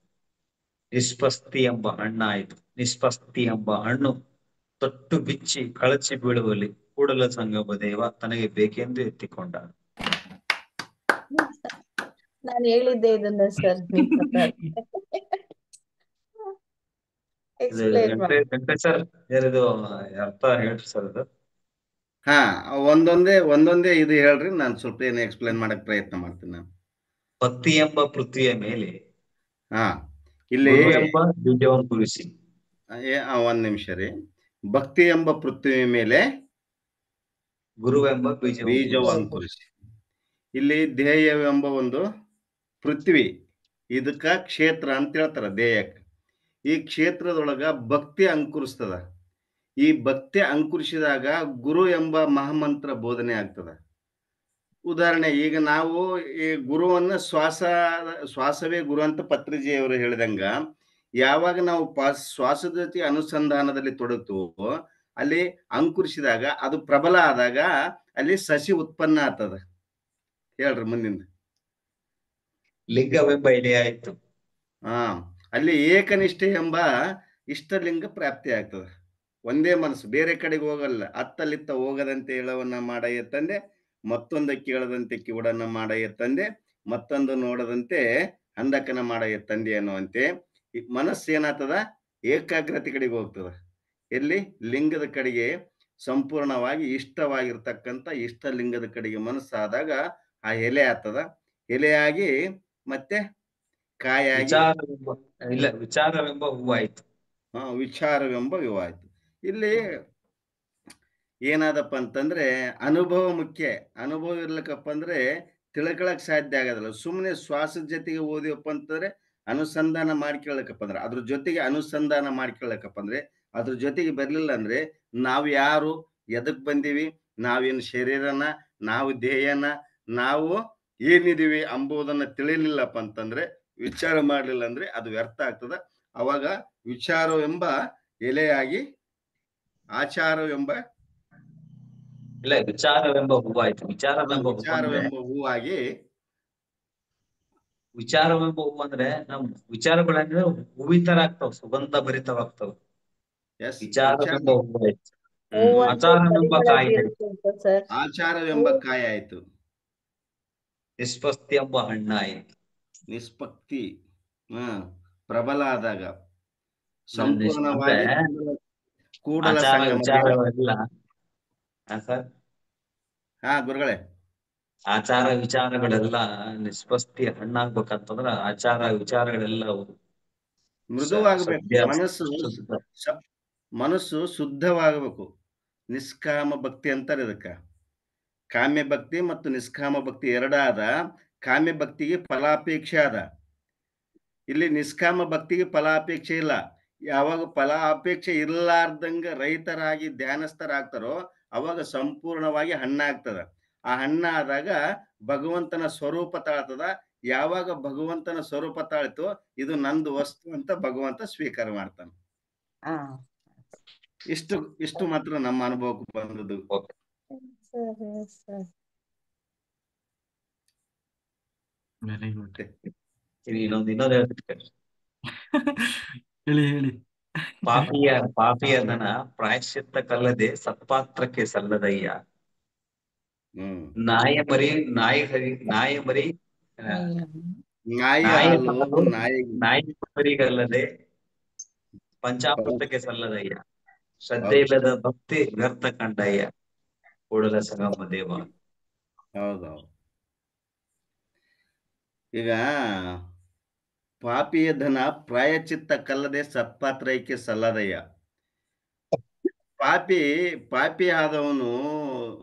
ನಿಷ್ಪಸ್ತಿ ಎಂಬ ಹಣ್ಣಾಯಿತು. ನಿಷ್ಪಸ್ತಿ ಎಂಬ ಹಣ್ಣು ತೊಟ್ಟು ಬಿಚ್ಚಿ ಕಳಚಿ ಬೀಳುವಲ್ಲಿ ಕೂಡಲ ಸಂಗಮ ದೇವ ತನಗೆ ಬೇಕೆಂದು ಎತ್ತಿಕೊಂಡ. ನಾನು ಹೇಳಿದ್ದೆ ಇದನ್ನ ಸರ್. ಸರ್ ಯಾರಿದು ಅರ್ಥ ಹೇಳ್ರಿ ಸರ್ ಅದು. ಹಾ, ಒಂದೊಂದೇ ಇದು ಹೇಳ್ರಿ, ನಾನು ಸ್ವಲ್ಪ ಏನು ಎಕ್ಸ್ಪ್ಲೇನ್ ಮಾಡಕ್ ಪ್ರಯತ್ನ ಮಾಡ್ತೀನಿ ನಾನು. ಭಕ್ತಿ ಎಂಬ ಪೃಥ್ವಿಯ ಮೇಲೆ ಹಾ, ಇಲ್ಲಿ ಎಂಬ ಬೀಜವನ್ನು ಕುರಿಸಿ. ಒಂದ್ ನಿಮಿಷ ರೀ. ಭಕ್ತಿ ಎಂಬ ಪೃಥ್ವಿಯ ಮೇಲೆ ಗುರುವೆಂಬ ಬೀಜವನ್ನು ಕುರಿಸಿ. ಇಲ್ಲಿ ದೇಹವೆಂಬ ಒಂದು ಪೃಥ್ವಿ, ಇದಕ್ಕ ಕ್ಷೇತ್ರ ಅಂತ ಹೇಳ್ತಾರ ದೇಹಕ್ಕೆ. ಈ ಕ್ಷೇತ್ರದೊಳಗ ಭಕ್ತಿ ಅಂಕುರಿಸ್ತದ. ಈ ಭಕ್ತಿ ಅಂಕುರಿಸಿದಾಗ ಗುರು ಎಂಬ ಮಹಾಮಂತ್ರ ಬೋಧನೆ ಆಗ್ತದ. ಉದಾಹರಣೆ, ಈಗ ನಾವು ಈ ಗುರುವನ್ನ ಶ್ವಾಸವೇ ಗುರು ಅಂತ ಪತ್ರಿಜಿಯವರು ಹೇಳಿದಂಗ, ಯಾವಾಗ ನಾವು ಶ್ವಾಸದ ಜೊತೆ ಅನುಸಂಧಾನದಲ್ಲಿ ತೊಡಗ್ತೀವೋ ಅಲ್ಲಿ ಅಂಕುರಿಸಿದಾಗ ಅದು ಪ್ರಬಲ ಆದಾಗ ಅಲ್ಲಿ ಸಸಿ ಉತ್ಪನ್ನ ಆಗ್ತದ. ಹೇಳ್ರಿ ಮುಂದಿಂದ. ಲಿಂಗವೆಂಬ ಎಲೆಯಾಯಿತು. ಅಲ್ಲಿ ಏಕನಿಷ್ಠೆ ಎಂಬ ಇಷ್ಟಲಿಂಗ ಪ್ರಾಪ್ತಿ ಆಗ್ತದೆ. ಒಂದೇ ಮನಸ್ಸು, ಬೇರೆ ಕಡೆಗೆ ಹೋಗಲ್ಲ. ಅತ್ತಲಿತ್ತ ಹೋಗದಂತೆ ಹೇಳವನ್ನ ಮಾಡ ಎತ್ತಂದೆ, ಮತ್ತೊಂದು ಕೇಳದಂತೆ ಕಿವುಡನ್ನ ಮಾಡ ಎತ್ತಂದೆ, ಮತ್ತೊಂದು ನೋಡದಂತೆ ಅಂಧಕನ ಮಾಡ ಎತ್ತಂದೆ ಅನ್ನುವಂತೆ ಮನಸ್ಸು ಏನಾಗ್ತದ, ಏಕಾಗ್ರತೆ ಕಡೆಗೆ ಹೋಗ್ತದ. ಎಲ್ಲಿ ಲಿಂಗದ ಕಡೆಗೆ ಸಂಪೂರ್ಣವಾಗಿ ಇಷ್ಟವಾಗಿರ್ತಕ್ಕಂಥ ಇಷ್ಟಲಿಂಗದ ಕಡೆಗೆ ಮನಸ್ಸಾದಾಗ ಆ ಎಲೆ ಆಗ್ತದ. ಎಲೆಯಾಗಿ ಮತ್ತೆ ಕಾಯಾಗಿ ವಿಚಾರವೆಂಬ ಹೂವಾಯ್ತು. ವಿಚಾರವೆಂಬ ಹೂವಾಯ್ತು. ಇಲ್ಲಿ ಏನಾದಪ್ಪ ಅಂತಂದ್ರೆ ಅನುಭವ ಮುಖ್ಯ. ಅನುಭವ ಇರ್ಲಿಕ್ಕಪ್ಪ ಅಂದ್ರೆ ತಿಳ್ಕೊಳಕ್ ಸಾಧ್ಯ ಆಗೋದಿಲ್ಲ. ಸುಮ್ಮನೆ ಶ್ವಾಸದ ಜೊತೆಗೆ ಓದಿವಪ್ಪ ಅಂತಂದ್ರೆ ಅನುಸಂಧಾನ ಮಾಡ್ಕೊಳ್ಳಕಪ್ಪ ಅಂದ್ರೆ ಅದ್ರ ಜೊತೆಗೆ ಅನುಸಂಧಾನ ಮಾಡ್ಕೊಳ್ಳಕಪ್ಪ ಅಂದ್ರೆ ಅದ್ರ ಜೊತೆಗೆ ಬರ್ಲಿಲ್ಲ ಅಂದ್ರೆ ನಾವು ಯಾರು, ಎದಕ್ ಬಂದೀವಿ, ನಾವೇನು ಶರೀರನ, ನಾವು ದೇಹನ, ನಾವು ಏನಿದೀವಿ ಅಂಬುದನ್ನ ತಿಳಿಲಿಲ್ಲಪ್ಪ ಅಂತಂದ್ರೆ, ವಿಚಾರ ಮಾಡ್ಲಿಲ್ಲ ಅಂದ್ರೆ ಅದು ವ್ಯರ್ಥ ಆಗ್ತದ. ಅವಾಗ ವಿಚಾರವೆಂಬ ಎಲೆಯಾಗಿ ಆಚಾರವೆಂಬ ಇಲ್ಲ, ವಿಚಾರವೆಂಬ ಹೂವಾಯ್ತು. ವಿಚಾರವೆಂಬ ಹೂವು ಅಂದ್ರೆ ವಿಚಾರವೆಂಬ ಹೂವಾಗಿ ವಿಚಾರವೆಂಬ ಹೂವು ಅಂದ್ರೆ ನಮ್ ವಿಚಾರಗಳಂದ್ರೆ ಹೂವಿ ತರ ಆಗ್ತಾವ, ಸುಗಂಧ ಭರಿತವಾಗ್ತಾವ. ಎಸ್ ವಿಚಾರ ವಿಚಾರವೆಂಬ ಹೂವು ಆಯ್ತು. ಹೂವಂತೂ ಆಚಾರವೆಂಬ ಪರಿಮಳ ಕಾಯಿ ಆಯ್ತು. ಬೀರುತ್ತಂತೆ ಸರ್. ಆಚಾರವೆಂಬ ಕಾಯ ಆಯ್ತು. ನಿಷ್ಪತ್ತಿ ಎಂಬ ಹಣ್ಣ ಆಯ್ತು. ನಿಷ್ಪತ್ತಿ ಪ್ರಬಲ ಆದಾಗ ಅಂದ್ರೆ ಸಂಪೂರ್ಣವಾಗಿ ಕೂಡಲ ಆಚಾರ ಸಂಗಮ ದೇವ. ವಿಚಾರವೆಲ್ಲ ಸರ್, ಗುರುಗಳೇ, ಆಚಾರ ವಿಚಾರಗಳೆಲ್ಲ ನಿಷ್ಪತ್ತಿ ಹಣ್ಣಾಗ್ಬೇಕಂತಂದ್ರ ಆಚಾರ ವಿಚಾರಗಳೆಲ್ಲ ಮೃದುವಾಗಬೇಕು. ಸತ್ಯ ಮನಸ್ಸು ಶುದ್ಧ. ಮನಸ್ಸು ಶುದ್ಧವಾಗಬೇಕು. ನಿಷ್ಕಾಮ ಭಕ್ತಿ ಅಂತಾರೆ ಇದಕ್ಕ. ಕಾಮ್ಯ ಭಕ್ತಿ ಮತ್ತು ನಿಷ್ಕಾಮ ಭಕ್ತಿ ಎರಡಾದ. ಕಾಮ್ಯ ಭಕ್ತಿಗೆ ಫಲಾಪೇಕ್ಷೆ ಅದ, ಇಲ್ಲಿ ನಿಷ್ಕಾಮ ಭಕ್ತಿಗೆ ಫಲಾಪೇಕ್ಷೆ ಇಲ್ಲ. ಯಾವಾಗ ಫಲಾಪೇಕ್ಷೆ ಇರ್ಲಾರ್ದಂಗ ರೈತರಾಗಿ ಧ್ಯಾನಸ್ಥರಾಗ್ತಾರೋ ಅವಾಗ ಸಂಪೂರ್ಣವಾಗಿ ಹಣ್ಣಾಗ್ತದ. ಆ ಹಣ್ಣಾದಾಗ ಭಗವಂತನ ಸ್ವರೂಪ ತಾಳ್ತದ. ಯಾವಾಗ ಭಗವಂತನ ಸ್ವರೂಪ ತಾಳ್ತೋ ಇದು ನಂದು ವಸ್ತು ಅಂತ ಭಗವಂತ ಸ್ವೀಕಾರ ಮಾಡ್ತಾನೆ. ಇಷ್ಟು ಮಾತ್ರ ನಮ್ಮ ಅನುಭವಕ್ಕೆ ಬಂದದ್ದು. Very good. ಇನ್ನೊಂದು ಹೇಳ್ತೀನಿ. ಹೇಳಿ. ಪಾಪಿಯ ಧನ ಪ್ರಾಯಶ್ಚಿತ್ತಕ್ಕಲ್ಲದೆ ಸತ್ಪಾತ್ರಕ್ಕೆ ಸಲ್ಲದಯ್ಯ. ನಾಯಿ ಮರಿಗಲ್ಲದೆ ಪಂಚಾಮೃತಕ್ಕೆ ಸಲ್ಲದಯ್ಯ. ಶ್ರದ್ಧೆ ಇಲ್ಲದ ಭಕ್ತಿ ವ್ಯರ್ಥ ಕಂಡಯ್ಯ. ಕೂಡಲ ಸಂಗಮ ದೇವ. ಹೌದೌದು. ಈಗ ಪಾಪಿಯ ಧನ ಪ್ರಾಯಚಿತ್ತ ಕಲ್ಲದೆ ಸತ್ಪಾತ್ರಕ್ಕೆ ಸಲ್ಲದಯ್ಯ. ಪಾಪಿ ಆದವನು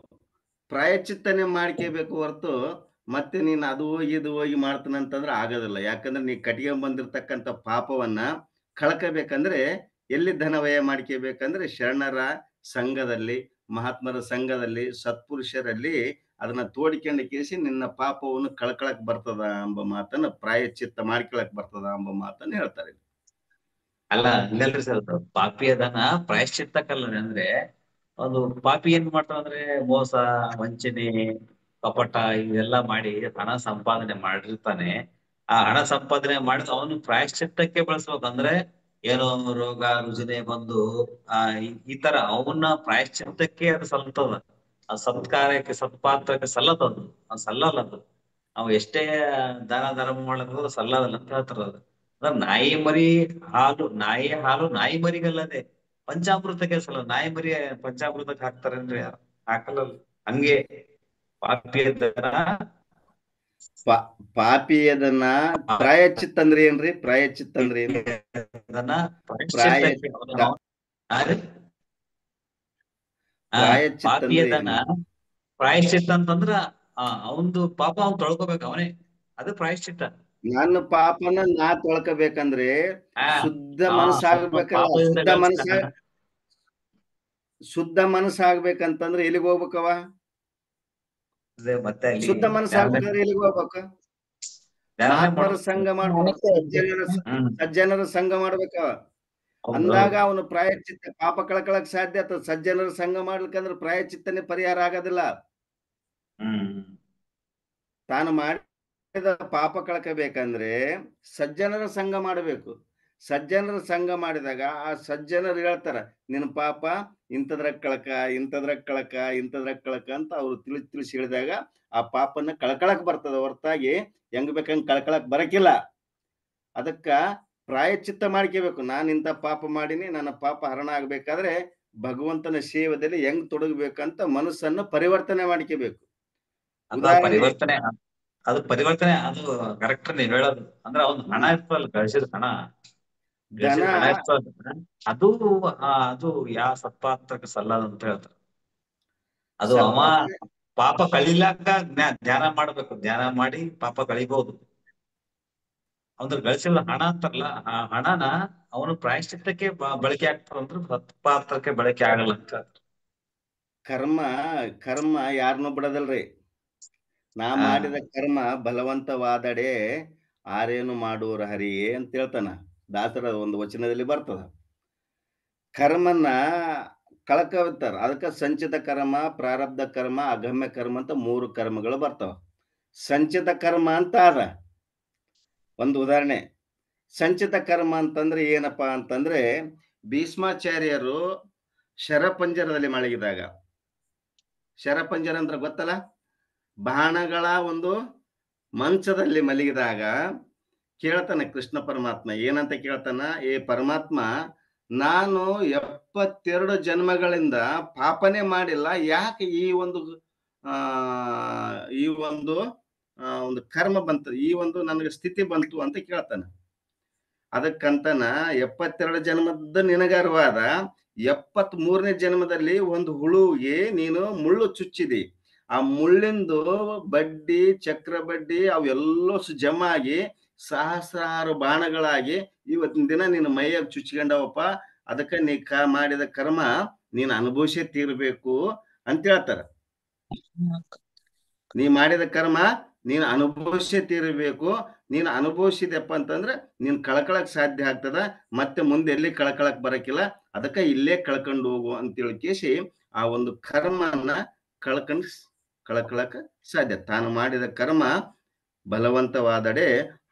ಪ್ರಾಯಚಿತ್ತನೆ ಮಾಡ್ಕೋಬೇಕು ಹೊರತು ಮತ್ತೆ ನೀನು ಅದು ಹೋಗಿ ಇದು ಹೋಗಿ ಮಾಡ್ತಾನಂತಂದ್ರೆ ಆಗೋದಿಲ್ಲ. ಯಾಕಂದ್ರೆ ನೀ ಕಟ್ಗೆ ಬಂದಿರ್ತಕ್ಕಂಥ ಪಾಪವನ್ನ ಕಳ್ಕೋಬೇಕಂದ್ರೆ ಎಲ್ಲಿ ಧನ ವ್ಯಯ ಮಾಡ್ಕೋಬೇಕಂದ್ರೆ ಶರಣರ ಸಂಘದಲ್ಲಿ, ಮಹಾತ್ಮರ ಸಂಘದಲ್ಲಿ, ಸತ್ಪುರುಷರಲ್ಲಿ ಅದನ್ನ ತೋಡಿಕೊಂಡು ಕೇಸಿ ನಿನ್ನ ಪಾಪವನ್ನು ಕಳ್ಕೊಳಕ್ ಬರ್ತದ ಎಂಬ ಮಾತನ್ನ, ಪ್ರಾಯಚಿತ್ತ ಮಾಡ್ಕೊಳಕ್ ಬರ್ತದ ಎಂಬ ಮಾತನ್ನ ಹೇಳ್ತಾರೆ. ಅಲ್ಲ, ಇಲ್ಲಲ್ರಿ ಸರ್, ಪಾಪಿಯ ಧನ ಪ್ರಾಯಶ್ಚಿತ್ತಕ್ಕಲ್ಲ. ಅಂದ್ರೆ ಒಂದು ಪಾಪಿ ಏನ್ ಮಾಡ್ತಾನಂದ್ರೆ ಮೋಸ, ವಂಚನೆ, ಕಪಟ ಇವೆಲ್ಲ ಮಾಡಿ ಹಣ ಸಂಪಾದನೆ ಮಾಡಿರ್ತಾನೆ. ಆ ಹಣ ಸಂಪಾದನೆ ಮಾಡಿದ ಅವನು ಪ್ರಾಯಶ್ಚಿತ್ತಕ್ಕೆ ಬಳಸ್ಬೇಕು. ಅಂದ್ರೆ ಏನೋ ರೋಗ ರುಜಿನೆ ಬಂದು ಈ ತರ ಅವನ್ನ ಪ್ರಾಯಶ್ಚಿತ್ತಕ್ಕೆ ಅದು ಸಲ್ತದ. ಆ ಸತ್ಕಾರ್ಯಕ್ಕೆ ಸತ್ಪಾತ್ರಕ್ಕೆ ಸಲ್ಲದದು. ಅದು ಸಲ್ಲಲ್ಲ. ಅದು ನಾವು ಎಷ್ಟೇ ದಾನ ಧರ್ಮ ಮಾಡಕ್ ಸಲ್ಲದಲ್ಲ ಅಂತ ಹೇಳ್ತಾರ. ಅದು ಅಂದ್ರೆ ನಾಯಿ ಹಾಲು ನಾಯಿ ಮರಿಗಲ್ಲದೆ ಪಂಚಾಮೃತಕ್ಕೆ ಸಲ್ಲ. ನಾಯಿ ಮರಿ ಪಂಚಾಮೃತಕ್ಕೆ ಹಾಕ್ತಾರೇನ್ರಿ? ಹಾಕಲ್ಲ. ಹಂಗೆ ಪಾಪಿಯದನ್ನ ಪ್ರಾಯಚಿತ್ತ ಅಂದ್ರೆ ಏನ್ರಿ? ಪ್ರಾಯಚಿತ್ತ ಅಂದ್ರೆ ಏನು? ಪ್ರಾಯಶ್ಚಿತ್ತ ಅಂತಂದ್ರ ಅವಂದು ಪಾಪ ಅವ್ನು ತೊಳ್ಕೊಬೇಕು, ಅವನೇ. ಅದು ಪ್ರಾಯಶ್ಚಿತ್ತ. ನನ್ನ ಪಾಪನ ನಾ ತೊಳ್ಕೊಬೇಕಂದ್ರೆ ಶುದ್ಧ ಮನಸ್ಸಾಗಬೇಕಲ್ಲ. ಶುದ್ಧ ಮನಸ್ಸಾಗ್ಬೇಕಂತಂದ್ರೆ ಎಲ್ಲಿಗೆ ಹೋಗ್ಬೇಕವ? ಶುದ್ಧ ಮನಸ್ಸಾಗ್ಬೇಕಂದ್ರೆ ಎಲ್ಲಿಗೆ ಹೋಗ್ಬೇಕ? ಮಹಾತ್ಮರ ಸಂಘ ಮಾಡ್ಬೇಕು, ಸಜ್ಜನರ ಸಂಘ ಮಾಡ್ಬೇಕವ. ಅಂದಾಗ ಅವನು ಪ್ರಾಯಚಿತ್ತ ಪಾಪ ಕಳ್ಕೊಳಕ್ ಸಾಧ್ಯ ಆಗ್ತದ. ಸಜ್ಜನರ ಸಂಘ ಮಾಡ್ಲಿಕ್ಕಂದ್ರೆ ಪ್ರಾಯಚಿತ್ತನೇ ಪರಿಹಾರ ಆಗೋದಿಲ್ಲ. ತಾನು ಮಾಡಿದ ಪಾಪ ಕಳ್ಕಬೇಕಂದ್ರೆ ಸಜ್ಜನರ ಸಂಘ ಮಾಡಬೇಕು. ಸಜ್ಜನರ ಸಂಘ ಮಾಡಿದಾಗ ಆ ಸಜ್ಜನರು ಹೇಳ್ತಾರ, ನಿನ್ನ ಪಾಪ ಇಂಥದ್ರಾಗ ಕಳಕ ಅಂತ ಅವ್ರು ತಿಳಿಸಿ ಹೇಳಿದಾಗ ಆ ಪಾಪನ್ನ ಕಳ್ಕೊಳಕ್ ಬರ್ತದ, ಹೊರತಾಗಿ ಹೆಂಗ್ ಬೇಕಂಗ್ ಕಳ್ಕೊಳಕ್ ಬರಕಿಲ್ಲ. ಅದಕ್ಕ ಪ್ರಾಯಚಿತ್ತ ಮಾಡ್ಕೋಬೇಕು. ನಾನು ಇಂಥ ಪಾಪ ಮಾಡೀನಿ, ನನ್ನ ಪಾಪ ಹರಣ ಆಗ್ಬೇಕಾದ್ರೆ ಭಗವಂತನ ಸೇವೆಯಲ್ಲಿ ಹೆಂಗ್ ತೊಡಗಬೇಕಂತ ಮನಸ್ಸನ್ನು ಪರಿವರ್ತನೆ ಮಾಡ್ಕೋಬೇಕು. ಪರಿವರ್ತನೆ ಅದು ಕರೆಕ್ಟ್ ನೀವ್ ಹೇಳೋದು. ಅಂದ್ರೆ ಅವ್ನು ಹಣ ಇರ್ತಲ್ಲ, ಗಳಿಸಿದ ಹಣ ಇರ್ತದ, ಅದು ಯಾವ ಸತ್ಪಾತ್ರಕ್ಕೆ ಸಲ್ಲದ ಅಂತ ಹೇಳ್ತಾರೆ. ಅದು ಅವ ಪಾಪ ಕಳಿಲಾಕ ಧ್ಯಾನ ಮಾಡ್ಬೇಕು. ಧ್ಯಾನ ಮಾಡಿ ಪಾಪ ಕಳಿಬಹುದು. ಅವ್ನು ಗಳಿಸಿದ ಹಣ ಅಂತಾರಲ್ಲ, ಆ ಹಣನ ಅವನು ಪ್ರಾಯಶ್ಚಿತ್ತಕ್ಕೆ ಬಳಕೆ ಆಗ್ತಾರಂದ್ರೆ ಸತ್ಪಾತ್ರಕ್ಕೆ ಬಳಕೆ ಆಗಲ್ಲ ಅಂತ ಹೇಳ್ತಾರೆ. ಕರ್ಮ ಕರ್ಮ ಯಾರನ್ನೂ ಬಿಡದಲ್ರಿ. ನಾ ಹಾ ಮಾಡಿದ ಕರ್ಮ ಬಲವಂತವಾದಡೆ ಆರೇನು ಮಾಡುವರ ಹರಿಯೇ ಅಂತ ಹೇಳ್ತಾನ. ದಾಸರ ಒಂದು ವಚನದಲ್ಲಿ ಬರ್ತದ. ಕರ್ಮನ್ನ ಕಳ್ಕೊತಾರ. ಅದಕ್ಕೆ ಸಂಚಿತ ಕರ್ಮ, ಪ್ರಾರಬ್ಧ ಕರ್ಮ, ಅಗಮ್ಯ ಕರ್ಮ ಅಂತ 3 ಕರ್ಮಗಳು ಬರ್ತಾವ. ಸಂಚಿತ ಕರ್ಮ ಅಂತ ಅದ. ಒಂದು ಉದಾಹರಣೆ, ಸಂಚಿತ ಕರ್ಮ ಅಂತಂದ್ರೆ ಏನಪ್ಪಾ ಅಂತಂದ್ರೆ, ಭೀಷ್ಮಾಚಾರ್ಯರು ಶರಪಂಜರದಲ್ಲಿ ಮಲಗಿದಾಗ, ಶರಪಂಜರ ಅಂದ್ರೆ ಗೊತ್ತಲ್ಲ, ಬಾಣಗಳ ಒಂದು ಮಂಚದಲ್ಲಿ ಮಲಗಿದಾಗ ಕೇಳ್ತಾನೆ ಕೃಷ್ಣ ಪರಮಾತ್ಮ. ಏನಂತ ಕೇಳ್ತಾನ, ಏ ಪರಮಾತ್ಮ, ನಾನು 72 ಜನ್ಮಗಳಿಂದ ಪಾಪನೇ ಮಾಡಿಲ್ಲ, ಯಾಕೆ ಈ ಒಂದು ಆ ಈ ಒಂದು ಒಂದು ಕರ್ಮ ಬಂತು, ಈ ಒಂದು ನನಗೆ ಸ್ಥಿತಿ ಬಂತು ಅಂತ ಕೇಳ್ತಾನೆ. ಅದಕ್ಕಂತನ 72 ಜನ್ಮದ ನಿನಗರ್ವಾದ 73ನೇ ಜನ್ಮದಲ್ಲಿ ಒಂದು ಹುಳುವಿಗೆ ನೀನು ಮುಳ್ಳು ಚುಚ್ಚಿದಿ. ಆ ಮುಳ್ಳಿಂದು ಬಡ್ಡಿ, ಚಕ್ರ ಬಡ್ಡಿ ಅವೆಲ್ಲೋ ಜಮಾ ಆಗಿ ಸಹಸ್ರಾರು ಬಾಣಗಳಾಗಿ ಇವತ್ತಿನ ದಿನ ನಿನ್ನ ಮೈಯಾಗ ಚುಚ್ಕೊಂಡವಪ್ಪ. ಅದಕ್ಕೆ ನೀ ಮಾಡಿದ ಕರ್ಮ ನೀನು ಅನುಭವಿಸೇ ತೀರ್ಬೇಕು ಅಂತ ಹೇಳ್ತಾರ. ನೀ ಮಾಡಿದ ಕರ್ಮ ನೀನು ಅನುಭವಿಸೇ ತೀರಬೇಕು. ನೀನು ಅನುಭವಿಸಿದೆಪ್ಪ ಅಂತಂದ್ರೆ ನೀನ್ ಕಳ್ಕೊಳಕ್ ಸಾಧ್ಯ ಆಗ್ತದ, ಮತ್ತೆ ಮುಂದೆ ಎಲ್ಲಿ ಕಳ್ಕೊಳಕ್ ಬರಕಿಲ್ಲ. ಅದಕ್ಕೆ ಇಲ್ಲೇ ಕಳ್ಕೊಂಡು ಹೋಗು ಅಂತ ಕೇಸಿ ಆ ಒಂದು ಕರ್ಮನ ಕಳ್ಕೊಳಕ್ ಸಾಧ್ಯ. ತಾನು ಮಾಡಿದ ಕರ್ಮ ಬಲವಂತವಾದಡೆ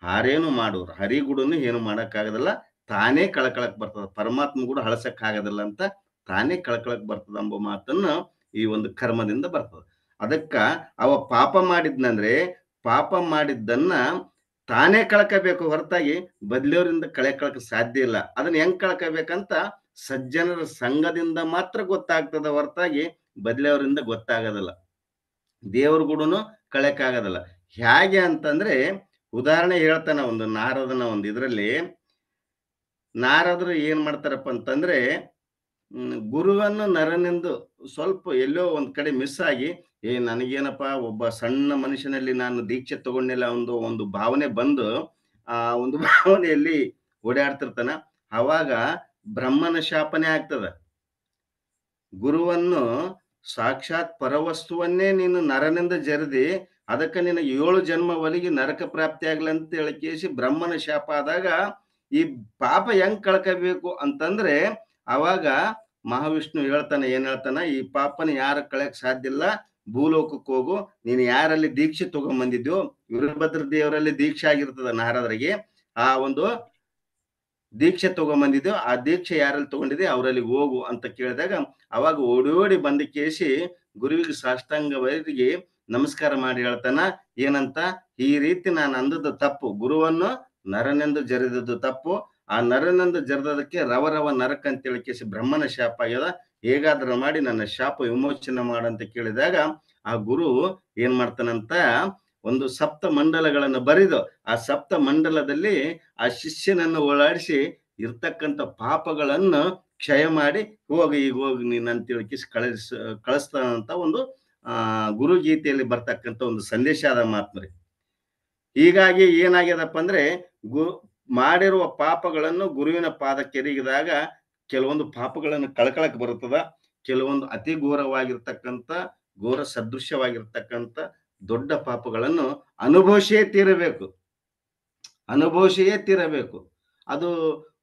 ಹಾರೇನು ಮಾಡುವರು, ಹರಿಗುಡನು ಏನು ಮಾಡಕ್ಕಾಗದಲ್ಲ, ತಾನೇ ಕಳ್ಕೊಳಕ್ ಬರ್ತದ. ಪರಮಾತ್ಮ ಕೂಡ ಹಳಸಕ್ ಆಗೋದಿಲ್ಲ ಅಂತ ತಾನೇ ಕಳ್ಕೊಳಕ್ ಬರ್ತದ ಎಂಬ ಮಾತನ್ನು ಈ ಒಂದು ಕರ್ಮದಿಂದ ಬರ್ತದ. ಅದಕ್ಕ ಅವ ಪಾಪ ಮಾಡಿದ್ನಂದ್ರೆ ಪಾಪ ಮಾಡಿದ್ದನ್ನ ತಾನೇ ಕಳ್ಕಬೇಕು ಹೊರತಾಗಿ ಬದ್ಲಿಯವರಿಂದ ಕಳ್ಕೊಳಕ್ ಸಾಧ್ಯ ಇಲ್ಲ. ಅದನ್ನ ಹೆಂಗ್ ಕಳ್ಕಬೇಕಂತ ಸಜ್ಜನರ ಸಂಘದಿಂದ ಮಾತ್ರ ಗೊತ್ತಾಗ್ತದ ಹೊರತಾಗಿ ಬದ್ಲಿಯವರಿಂದ ಗೊತ್ತಾಗೋದಿಲ್ಲ. ದೇವ್ರ ಗುಡನು ಕಳ್ಯಕ್ಕಾಗೋದಿಲ್ಲ. ಹೇಗೆ ಅಂತಂದ್ರೆ ಉದಾಹರಣೆ ಹೇಳ್ತಾನ. ಒಂದು ನಾರದನ ಒಂದು ಇದರಲ್ಲಿ ನಾರದರು ಏನ್ ಮಾಡ್ತಾರಪ್ಪ ಅಂತಂದ್ರೆ, ಗುರುವನ್ನು ನರನೆಂದು ಸ್ವಲ್ಪ ಎಲ್ಲೋ ಒಂದ್ ಕಡೆ ಮಿಸ್ ಆಗಿ, ನನಗೇನಪ್ಪ ಒಬ್ಬ ಸಣ್ಣ ಮನುಷ್ಯನಲ್ಲಿ ನಾನು ದೀಕ್ಷೆ ತಗೊಂಡಿಲ್ಲ ಒಂದು ಭಾವನೆ ಬಂದು ಆ ಒಂದು ಭಾವನೆಯಲ್ಲಿ ಓಡಾಡ್ತಿರ್ತಾನ. ಅವಾಗ ಬ್ರಹ್ಮನ ಶಾಪನೆ ಆಗ್ತದ. ಗುರುವನ್ನು ಸಾಕ್ಷಾತ್ ಪರವಸ್ತುವನ್ನೇ ನೀನು ನರನಿಂದ ಜರಿದಿ, ಅದಕ್ಕೆ ನಿನಗೆ 7 ಜನ್ಮ ಒಲಿಗಿ ನರಕ ಪ್ರಾಪ್ತಿ ಆಗ್ಲಿ ಅಂತ ಹೇಳಿಕೇಸಿ ಬ್ರಹ್ಮನ ಶಾಪ ಆದಾಗ ಈ ಪಾಪ ಹೆಂಗ್ ಕಳ್ಕಬೇಕು ಅಂತಂದ್ರೆ, ಅವಾಗ ಮಹಾವಿಷ್ಣು ಹೇಳ್ತಾನೆ, ಏನ್ ಹೇಳ್ತಾನ, ಈ ಪಾಪನ ಯಾರ ಕಳ್ಯಕ್ ಸಾಧ್ಯ ಇಲ್ಲ, ಭೂಲೋಕಕ್ಕೆ ಹೋಗು. ನೀನು ಯಾರಲ್ಲಿ ದೀಕ್ಷೆ ತಗೊಂಡ್ಬಂದಿದ್ಯೋ, ವೀರಭದ್ರ ದೇವರಲ್ಲಿ ದೀಕ್ಷೆ ಆಗಿರ್ತದ ನಾರದರಿಗೆ, ಆ ಒಂದು ದೀಕ್ಷೆ ತಗೊಂಡ್ಬಂದಿದ್ಯೋ ಆ ದೀಕ್ಷೆ ಯಾರಲ್ಲಿ ತಗೊಂಡಿದೆ ಅವರಲ್ಲಿ ಹೋಗು ಅಂತ ಕೇಳಿದಾಗ ಅವಾಗ ಓಡಿ ಬಂದ ಕೇಸಿ ಗುರುವಿಗೆ ಸಾಷ್ಟಾಂಗವಾಗಿ ನಮಸ್ಕಾರ ಮಾಡಿ ಹೇಳ್ತಾನ. ಏನಂತ, ಈ ರೀತಿ ನಾನು ಅಂದದ್ದು ತಪ್ಪು, ಗುರುವನ್ನು ನರನೆಂದು ಜರಿದದ್ದು ತಪ್ಪು. ಆ ನರನೆಂದು ಜರಿದದಕ್ಕೆ ರವ ನರಕ ಅಂತ ಹೇಳಿಕೇಸಿ ಬ್ರಹ್ಮನ ಶಾಪ ಆಗ್ಯದ. ಹೇಗಾದ್ರೂ ಮಾಡಿ ನನ್ನ ಶಾಪ ವಿಮೋಚನೆ ಮಾಡಂತ ಕೇಳಿದಾಗ ಆ ಗುರು ಏನ್ ಮಾಡ್ತಾನಂತ, ಒಂದು ಸಪ್ತ ಮಂಡಲಗಳನ್ನು ಬರೆದು ಆ ಸಪ್ತ ಮಂಡಲದಲ್ಲಿ ಆ ಶಿಷ್ಯನನ್ನು ಓಡಾಡಿಸಿ ಇರ್ತಕ್ಕಂಥ ಪಾಪಗಳನ್ನು ಕ್ಷಯ ಮಾಡಿ ಹೋಗಿ ನೀನ್ ಅಂತ ಹೇಳಿ ಕಳಿಸ್ತಾನಂತ ಒಂದು ಗುರು ಗೀತೆಯಲ್ಲಿ ಬರ್ತಕ್ಕಂಥ ಒಂದು ಸಂದೇಶ ಆದ ಮಾತ್ಮರಿ. ಹೀಗಾಗಿ ಏನಾಗ್ಯದಪ್ಪ ಅಂದ್ರೆ, ಮಾಡಿರುವ ಪಾಪಗಳನ್ನು ಗುರುವಿನ ಪಾದಕ್ಕೆ ಎರಿಗಿದಾಗ ಕೆಲವೊಂದು ಪಾಪಗಳನ್ನು ಕಳ್ಕೊಳಕ್ ಬರುತ್ತದ. ಕೆಲವೊಂದು ಅತಿ ಘೋರವಾಗಿರ್ತಕ್ಕಂಥ, ಘೋರ ಸದೃಶ್ಯವಾಗಿರ್ತಕ್ಕಂಥ ದೊಡ್ಡ ಪಾಪಗಳನ್ನು ಅನುಭವಿಸಿಯೇ ತೀರಬೇಕು. ಅದು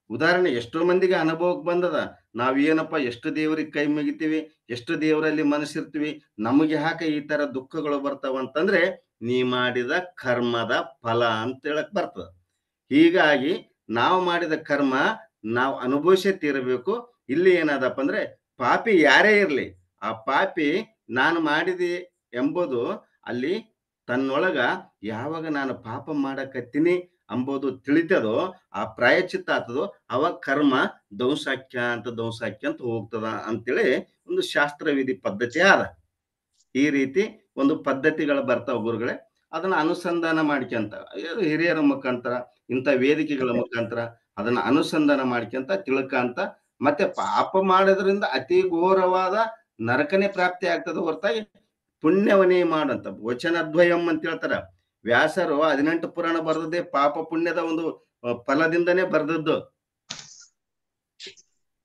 ಉದಾಹರಣೆ ಎಷ್ಟೋ ಮಂದಿಗೆ ಅನುಭವಕ್ಕೆ ಬಂದದ. ನಾವೇನಪ್ಪ ಎಷ್ಟು ದೇವರಿಗೆ ಕೈ ಮುಗಿತೀವಿ, ಎಷ್ಟು ದೇವರಲ್ಲಿ ಮನಸ್ಸಿರ್ತೀವಿ, ನಮಗೆ ಯಾಕೆ ಈ ತರ ದುಃಖಗಳು ಬರ್ತಾವ ಅಂತಂದ್ರೆ, ನೀ ಮಾಡಿದ ಕರ್ಮದ ಫಲ ಅಂತ ಹೇಳಕ್ ಬರ್ತದ. ಹೀಗಾಗಿ ನಾವು ಮಾಡಿದ ಕರ್ಮ ನಾವು ಅನುಭವಿಸೇ ತೀರಬೇಕು. ಇಲ್ಲಿ ಏನಾದಪ್ಪ ಅಂದ್ರೆ, ಪಾಪಿ ಯಾರೇ ಇರ್ಲಿ, ಆ ಪಾಪಿ ನಾನು ಮಾಡಿದೆ ಎಂಬುದು ಅಲ್ಲಿ ತನ್ನೊಳಗ ಯಾವಾಗ ನಾನು ಪಾಪ ಮಾಡಕತ್ತೀನಿ ಅಂಬೋದು ತಿಳಿತದೋ, ಆ ಪ್ರಾಯಶ್ಚಿತ್ತ ಆಗ್ತದೋ, ಅವಾಗ ಕರ್ಮ ಧ್ವಂಸಾಕ್ಯ ಅಂತ ಹೋಗ್ತದ ಅಂತೇಳಿ ಒಂದು ಶಾಸ್ತ್ರವಿಧಿ ಪದ್ಧತಿ ಆದ. ಈ ರೀತಿ ಒಂದು ಪದ್ಧತಿಗಳು ಬರ್ತಾವ ಗುರುಗಳೇ. ಅದನ್ನ ಅನುಸಂಧಾನ ಮಾಡ್ಕೊಂತ ಹಿರಿಯರ ಮುಖಾಂತರ, ಇಂಥ ವೇದಿಕೆಗಳ ಮುಖಾಂತರ ಅದನ್ನ ಅನುಸಂಧಾನ ಮಾಡ್ಕೊಂತ ತಿಳ್ಕಂತ, ಮತ್ತೆ ಪಾಪ ಮಾಡೋದ್ರಿಂದ ಅತಿ ಘೋರವಾದ ನರಕನೇ ಪ್ರಾಪ್ತಿ ಆಗ್ತದ ಹೊರತಾಗಿ ಪುಣ್ಯವನೇ ಮಾಡಂತ ವಚನದ್ವಯಂ ಅಂತ ಹೇಳ್ತಾರ. ವ್ಯಾಸರು 18 ಪುರಾಣ ಬರೆದದ್ದೇ ಪಾಪ ಪುಣ್ಯದ ಒಂದು ಫಲದಿಂದನೇ ಬರೆದದ್ದು.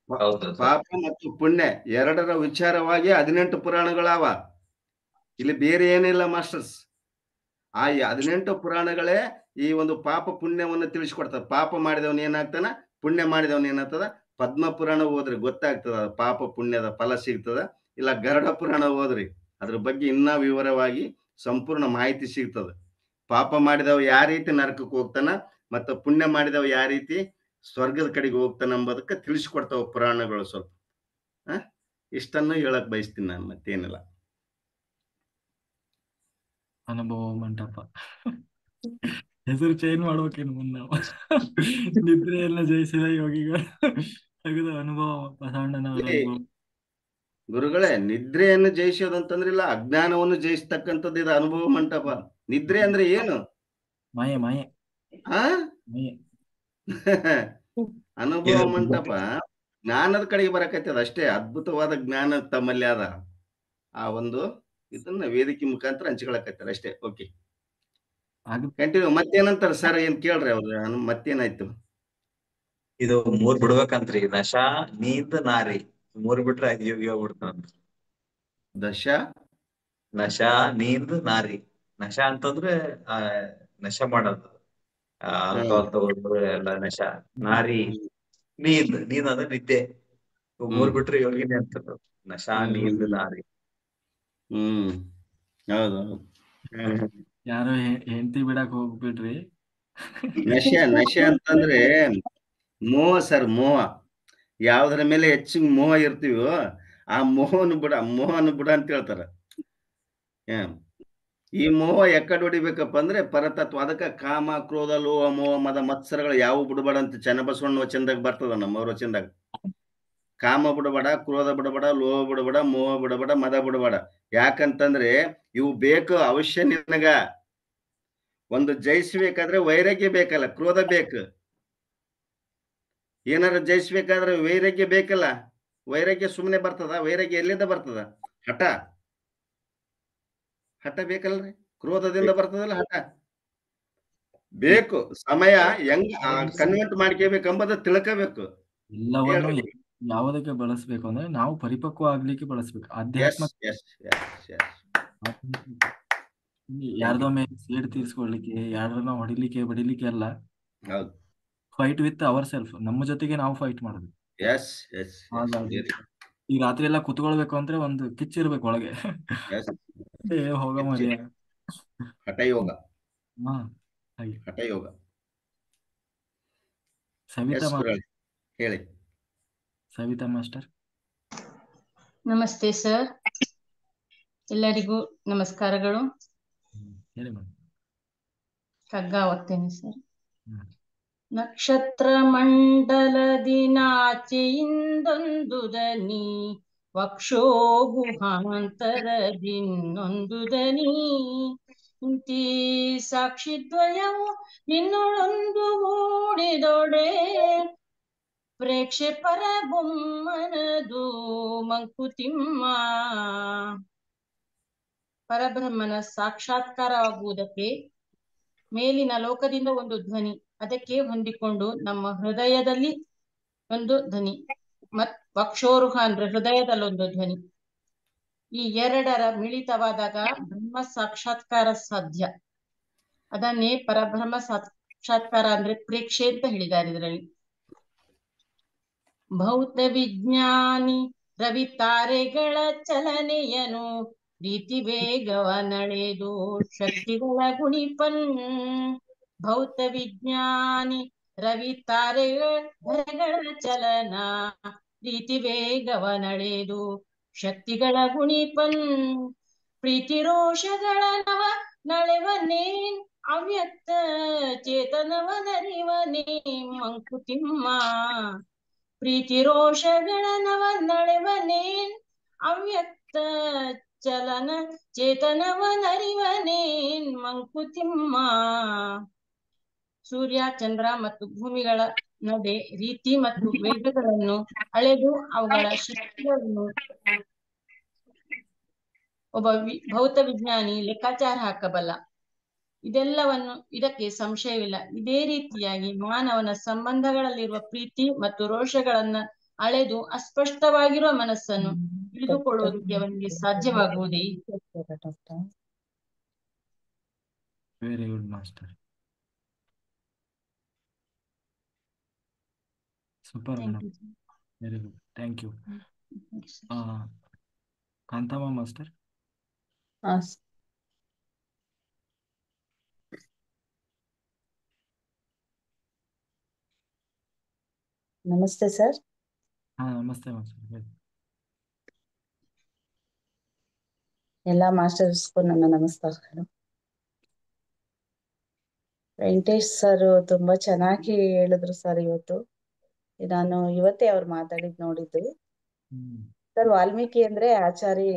ಹೌದು ಸರ್. ಪಾಪ ಮತ್ತು ಪುಣ್ಯ ಎರಡರ ವಿಚಾರವಾಗಿ 18 ಪುರಾಣಗಳವ. ಇಲ್ಲಿ ಬೇರೆ ಏನಿಲ್ಲ ಮಾಸ್ಟರ್ಸ್. ಆ 18 ಪುರಾಣಗಳೇ ಈ ಒಂದು ಪಾಪ ಪುಣ್ಯವನ್ನು ತಿಳಿಸ್ಕೊಡ್ತದೆ. ಪಾಪ ಮಾಡಿದವನ್ ಏನಾಗ್ತಾನ, ಪುಣ್ಯ ಮಾಡಿದವನ್ ಏನಾಗ್ತದ. ಪದ್ಮ ಪುರಾಣ ಓದ್ರಿ ಗೊತ್ತಾಗ್ತದ ಪಾಪ ಪುಣ್ಯದ ಫಲ ಸಿಗ್ತದ. ಇಲ್ಲ ಗರುಡ ಪುರಾಣ ಓದ್ರಿ ಅದ್ರ ಬಗ್ಗೆ ಇನ್ನ ವಿವರವಾಗಿ ಸಂಪೂರ್ಣ ಮಾಹಿತಿ ಸಿಗ್ತದ. ಪಾಪ ಮಾಡಿದವ ಯಾವ ರೀತಿ ನರಕಕ್ಕೆ ಹೋಗ್ತಾನ ಮತ್ತು ಪುಣ್ಯ ಮಾಡಿದವ ಯಾವ ರೀತಿ ಸ್ವರ್ಗದ ಕಡೆಗೆ ಹೋಗ್ತಾನ ಎಂಬುದಕ್ಕೆ ತಿಳಿಸ್ಕೊಡ್ತಾವ ಪುರಾಣಗಳು. ಸ್ವಲ್ಪ ಇಷ್ಟನ್ನು ಹೇಳಕ್ ಬಯಸ್ತೀನಿ ನಾನು, ಮತ್ತೇನಿಲ್ಲ. ಅನುಭವ ಮಂಟಪ ಹೆಸರು ಚೇಂಜ್ ಮಾಡ್ಬೇಕೇನು ಮುನ್ನ. ನಿದ್ರೆಯನ್ನ ಜಯಿಸಿದ ಯೋಗಿಗಳು ತೆಗೆದ ಅನುಭವ ಬಸವಣ್ಣನವರ ಅನುಭವ. ಗುರುಗಳೇ, ನಿದ್ರೆಯನ್ನು ಜಯಿಸೋದಂತಂದ್ರಿಲ್ಲ, ಅಜ್ಞಾನವನ್ನು ಜಯಿಸ್ತಕ್ಕಂಥದ್ದು ಇದು ಅನುಭವ ಮಂಟಪ. ನಿದ್ರೆ ಅಂದ್ರೆ ಏನು? ಮಾಯೆ ಮಾಯೆ ಆ ಮಾಯೆ. ಅನುಭವ ಮಂಟಪ ಜ್ಞಾನದ ಕಡೆಗೆ ಬರಕತ್ತದ ಅಷ್ಟೇ. ಅದ್ಭುತವಾದ ಜ್ಞಾನ ತಮ್ಮಲ್ಲಿ ಅದ. ಆ ಒಂದು ಇದನ್ನ ವೇದಿಕೆ ಮುಖಾಂತರ ಹಂಚ್ಕೊಳಕತ್ತಾರ ಅಷ್ಟೇ. Okay, continue. ಮತ್ತೇನಂತಾರ ಸರ್? ಏನ್ ಕೇಳ್ರಿ ಅವ್ರು, ಮತ್ತೇನಾಯ್ತು? ಇದು 3 ಬಿಡ್ಬೇಕಂತ್ರಿ. ನಶಾ, ನೀಂದ್, ನಾರಿ 3 ಬಿಟ್ರೆ ಯೋಗಿ ಹೋಗ್ಬಿಡ್ತಾನ. ನಶಾ, ನೀಂದ್, ನಾರಿ. ನಶಾ ಅಂತಂದ್ರೆ ನಶಾ ಮಾಡೋದು, ಆಲ್ಕೋಹಾಲ್ ತಗೊಳ್ಳೋದು ಎಲ್ಲ ನಶಾ. ನಾರಿ, ನೀಂದ್ ಅಂದ್ರೆ ನಿದ್ದೆ. 3 ಬಿಟ್ರೆ ಯೋಗಿನೇ ಅಂತದ್ದು. ನಶಾ, ನೀಂದ್, ನಾರಿ. ಹೌದು. ಯಾರು ಹೆಂಡತಿ ಬಿಡಕ್ ಹೋಗ್ಬಿಟ್ರಿ. ನಶೆ ಅಂತಂದ್ರೆ ಮೋಹ ಸರ್, ಮೋಹ. ಯಾವ್ದ್ರ ಮೇಲೆ ಹೆಚ್ಚಿಗೆ ಮೋಹ ಇರ್ತೀವೋ ಆ ಮೋಹನ ಬಿಡ ಅಂತ ಹೇಳ್ತಾರ. ಈ ಮೋಹ ಎಕ್ಕಡ್ ಹೊಡಿಬೇಕಪ್ಪ ಅಂದ್ರೆ ಪರತತ್ವ. ಅದಕ್ಕ ಕಾಮ, ಕ್ರೋಧ, ಲೋಹ, ಮೋಹ, ಮದ, ಮತ್ಸರಗಳು ಯಾವ ಬಿಡಬೇಡ ಅಂತ ಚನ್ನಬಸವಣ್ಣ ವಚನದಾಗ ಬರ್ತದ, ನಮ್ಮವ್ರ ವಚನದಾಗ. ಕಾಮ ಬಿಡಬೇಡ, ಕ್ರೋಧ ಬಿಡಬೇಡ, ಲೋಹ ಬಿಡಬೇಡ, ಮೋಹ ಬಿಡಬೇಡ, ಮದ ಬಿಡಬೇಡ. ಯಾಕಂತಂದ್ರೆ ಇವು ಬೇಕು ಅವಶ್ಯ. ನಿನಗ ಒಂದು ಜಯಿಸ್ಬೇಕಾದ್ರೆ ವೈರಾಗ್ಯ ಬೇಕಲ್ಲ, ಕ್ರೋಧ ಬೇಕು. ಏನಾರ ಜಯಿಸ್ಬೇಕಾದ್ರೆ ವೈರಾಗ್ಯ ಬೇಕಲ್ಲ. ವೈರಾಗ್ಯ ಸುಮ್ಮನೆ ಬರ್ತದ? ವೈರಾಗ್ಯ ಎಲ್ಲಿಂದ ಬರ್ತದ? ಹಠ ಬೇಕಲ್ರಿ. ಕ್ರೋಧದಿಂದ ಬರ್ತದಲ್ಲ ಹಠ. ಬೇಕು. ಸಮಯ ಹೆಂಗ್ ಕನ್ವರ್ಟ್ ಮಾಡ್ಕೋಬೇಕಂಬುದು ತಿಳ್ಕೋಬೇಕು. ಎಲ್ಲವನ್ನು ಯಾವುದಕ್ಕೆ ಬಳಸ್ಬೇಕು ಅಂದ್ರೆ ನಾವು ಪರಿಪಕ್ವ ಆಗ್ಲಿಕ್ಕೆ ಬಳಸ್ಬೇಕು. ಅಧ್ಯಾತ್ಮ ಯಾರ್ದೋ ಮೇಲೆ ಸೇಡ್ ತೀರ್ಸ್ಕೊಳ್ಲಿಕ್ಕೆ, ಯಾರನ್ನ ಹೊಡಿಲಿಕ್ಕೆ ಬಡಿಲಿಕ್ಕೆ ಅಲ್ಲ. Fight with our self. ನಮ್ಮ ಜೊತೆಗೆ ನಾವು ಫೈಟ್ ಮಾಡಬೇಕು. ಈ ರಾತ್ರಿ ಎಲ್ಲ ಕುತ್ಕೊಳ್ಬೇಕು ಅಂದ್ರೆ ಒಂದು ಕಿಚ್ಚಿರ್ಬೇಕು ಒಳಗೆ. ಹೋಗ ಮರಿ. ಹಠಯೋಗ. ಹಾಗೆ ಹಠಯೋಗ. ಸವಿತಾ ಹೇಳಿ. ಸವಿತಾ ಮಾಸ್ಟರ್. ನಮಸ್ತೆ ಸರ್, ಎಲ್ಲರಿಗೂ ನಮಸ್ಕಾರಗಳು. ಹೇಳಿ ಮೇಡಮ್. ಕಗ್ಗ ಓದ್ತೇನೆ ಸರ್. ನಕ್ಷತ್ರ ಮಂಡಲದಿನಾಚೆಯಿಂದೊಂದು ದನಿ, ವಕ್ಷೋಗುಹಾಂತರದಿನ್ನೊಂದು ದನಿ, ಇಂತಿ ಸಾಕ್ಷಿದ್ವಯವು ನಿನ್ನೊಳೊಂದು ಮೂಡಿದೊಡೆ, ಪ್ರೇಕ್ಷೆ ಪರಬೊಮ್ಮನದು ಮಂಕುತಿಮ್ಮ. ಪರಬ್ರಹ್ಮನ ಸಾಕ್ಷಾತ್ಕಾರವಾಗುವುದಕ್ಕೆ ಮೇಲಿನ ಲೋಕದಿಂದ ಒಂದು ಧ್ವನಿ, ಅದಕ್ಕೆ ಹೊಂದಿಕೊಂಡು ನಮ್ಮ ಹೃದಯದಲ್ಲಿ ಒಂದು ಧ್ವನಿ, ವಕ್ಷೋರುಹ ಅಂದ್ರೆ ಹೃದಯದಲ್ಲೊಂದು ಧ್ವನಿ. ಈ ಎರಡರ ಮಿಳಿತವಾದಾಗ ಬ್ರಹ್ಮ ಸಾಕ್ಷಾತ್ಕಾರ ಸಾಧ್ಯ. ಅದನ್ನೇ ಪರಬ್ರಹ್ಮ ಸಾಕ್ಷಾತ್ಕಾರ ಅಂದ್ರೆ ಪ್ರೇಕ್ಷೆ ಅಂತ ಹೇಳಿದ್ದಾರೆ ಇದರಲ್ಲಿ. ಭೌತ ವಿಜ್ಞಾನಿ ರವಿ ತಾರೆಗಳ ಚಲನೆಯನು, ರೀತಿ ವೇಗವ ನಡೆದು ಶಕ್ತಿಗಳ ಗುಣಿಪನ್. ಭೌತ ವಿಜ್ಞಾನಿ ರವಿ ತಾರೆಗಳ ಚಲನ, ರೀತಿ ವೇಗವ ನಡೆದು ಶಕ್ತಿಗಳ ಗುಣಿಪನ್. ಪ್ರೀತಿ ರೋಷಗಳ ನವ ನಳೆವನೇನ್, ಅವ್ಯಕ್ತ ಚೇತನವನರಿವನೇ ಮಂಕುತಿಮ್ಮ. ಪ್ರೀತಿ ರೋಷಗಳ ನವ ನಳೆವನೇನ್, ಅವ್ಯಕ್ತ ಚಲನ ಚೇತನವನರಿವನೇನ್ ಮಂಕುತಿಮ್ಮ. ಸೂರ್ಯ, ಚಂದ್ರ ಮತ್ತು ಭೂಮಿಗಳ ನಡೆ ರೀತಿ ಮತ್ತು ವೇಗಗಳನ್ನು ಅಳೆದು ಅವುಗಳ ಶಕ್ತಿಗಳನ್ನು ಒಬ್ಬ ಭೌತ ವಿಜ್ಞಾನಿ ಲೆಕ್ಕಾಚಾರ ಹಾಕಬಲ್ಲ. ಇದಕ್ಕೆ ಸಂಶಯವಿಲ್ಲ. ಇದೇ ರೀತಿಯಾಗಿ ಮಾನವನ ಸಂಬಂಧಗಳಲ್ಲಿರುವ ಪ್ರೀತಿ ಮತ್ತು ರೋಷಗಳನ್ನ ಅಳೆದು ಅಸ್ಪಷ್ಟವಾಗಿರುವ ಮನಸ್ಸನ್ನು ತಿಳಿದುಕೊಳ್ಳುವುದಕ್ಕೆ ಅವನಿಗೆ ಸಾಧ್ಯವಾಗುವುದೇ? Very good master, super Thank madam, you, sir. Very good, thank you. Thank you, sir. Kanthamma master. ನಮಸ್ತೆ ಸರ್. ನಮಸ್ತೆ ಮಾಸ್ಟರ್. ಹೇಳಿ. ಎಲ್ಲ ಮಾಸ್ಟರ್ಸ್ಗೂ ನನ್ನ ನಮಸ್ಕಾರಗಳು. ವೆಂಕಟೇಶ್ ಸರ್ ತುಂಬಾ ಚೆನ್ನಾಗಿ ಹೇಳಿದ್ರು ಸರ್. ನಾನು ಇವತ್ತೇ ಅವ್ರು ಮಾತಾಡಿದ್ ನೋಡಿದ್ದು ಸರ್. ವಾಲ್ಮೀಕಿ ಅಂದ್ರೆ ಆಚಾರಿ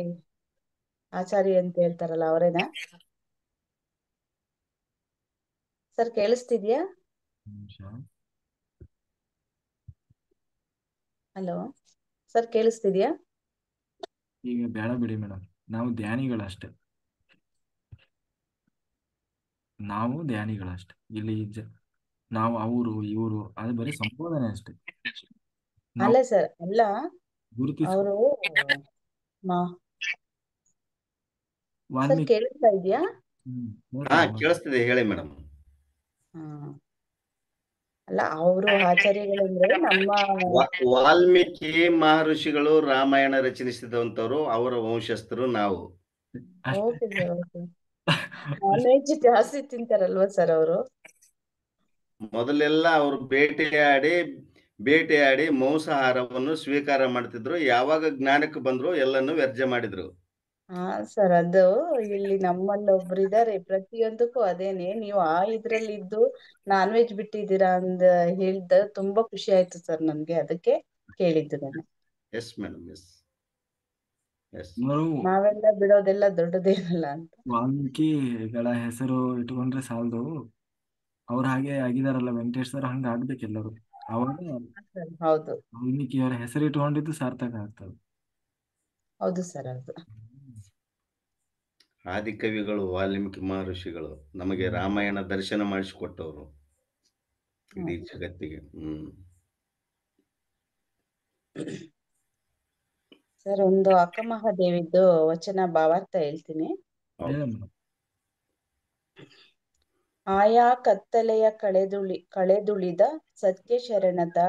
ಅಂತ ಹೇಳ್ತಾರಲ್ಲ, ಅವರೇನಾ ಸರ್? ಕೇಳಿಸ್ತಿದ್ಯಾ? ಹಲೋ ಸರ್, ಕೇಳಿಸ್ತಿದ್ಯಾ? ಈಗ ಬೇಡ ಬಿಡಿ ಮೇಡಮ್, ನಾವು ಧ್ಯಾನಿಗಳಷ್ಟೇ. ಇಲ್ಲಿ ನಾವು ಅವರು ಇವರು ಅದು ಬರೀ ಸಂಬೋಧನೆ ಅಷ್ಟೇ. ಅಲ್ಲ ಸರ್, ಅಲ್ಲ ಅವರು ಸರ್ ಕೇಳಿಸ್ತಾ ಇದೆಯಾ? ಕೇಳಿಸ್ತಿದೆ, ಹೇಳಿ ಮೇಡಮ್. ಅಲ್ಲ, ಅವರು ಆಚಾರ್ಯಗಳಂದ್ರೆ ನಮ್ಮ ವಾಲ್ಮೀಕಿ ಮಹರ್ಷಿಗಳು ರಾಮಾಯಣ ರಚನಿಸಿದಂತವ್ರು, ಅವರ ವಂಶಸ್ಥರು ನಾವು. Okay sir, okay. Non veg ಜಾಸ್ತಿ ತಿಂತಾರಲ್ವಾ ಸರ್ ಅವರು? ಮೊದಲೆಲ್ಲ ಅವರು ಬೇಟೆಯಾಡಿ ಮಾಂಸಾಹಾರವನ್ನು ಸ್ವೀಕಾರ ಮಾಡ್ತಿದ್ರು. ಯಾವಾಗ ಜ್ಞಾನಕ್ಕೆ ಬಂದ್ರು ಎಲ್ಲನ್ನು ವ್ಯರ್ಜ ಮಾಡಿದ್ರು. ಹಾ ಸರ್, ಅದು ಇಲ್ಲಿ ನಮ್ಮಲ್ಲಿ ಒಬ್ರು ಇದಾರೆ, ಪ್ರತಿಯೊಂದಕ್ಕೂ ಅದೇನೆ. ನೀವು ಇದ್ರಲ್ಲಿ ಇದ್ದು ನಾನ್ ವೆಜ್ ಬಿಟ್ಟಿದ್ದೀರಾ ಅಂದ ಹೇಳ್ದ ತುಂಬಾ ಖುಷಿ ಆಯ್ತು ಸರ್ ನನ್ಗೆ, ಅದಕ್ಕೆ ಕೇಳಿದ್ದು ನಾನು. Yes madam, yes. ನಾವೆಲ್ಲ ಬಿಡೋದೆಲ್ಲ ದೊಡ್ಡದೇನಲ್ಲ ಅಂತ. ವಾಲ್ಮೀಕಿಗಳ ಹೆಸರು ಇಟ್ಕೊಂಡ್ರೆ ಸಾಲದು, ಅವ್ರ ಹಾಗೆ ಆಗಿದಾರಲ್ಲ ವೆಂಕಟೇಶ್ ಸರ್, ಹಂಗ ಆಗ್ಬೇಕು ಎಲ್ಲರೂ. ಅವಾಗ ಹೌದು, ವಾಲ್ಮೀಕಿಯವರ ಹೆಸರು ಇಟ್ಕೊಂಡಿದ್ದು ಸಾರ್ಥಕ ಆಗ್ತದೆ. ಹೌದು ಸರ್, ಹೌದು. ಆದಿಕವಿಗಳು ವಾಲ್ಮೀಕಿ ಮಹರ್ಷಿಗಳು ನಮಗೆ ರಾಮಾಯಣ ದರ್ಶನ ಮಾಡಿಸಿಕೊಟ್ಟವರು ಇಡೀ ಜಗತ್ತಿಗೆ. ಸರ್, ಒಂದು ಅಕ್ಕ ಮಹಾದೇವಿದ್ದು ವಚನ ಭಾವಾರ್ಥ ಹೇಳ್ತೀನಿ. ಆಯಾ ಕತ್ತಲೆಯ ಕಳೆದುಳಿದ ಸತ್ಯ ಶರಣದ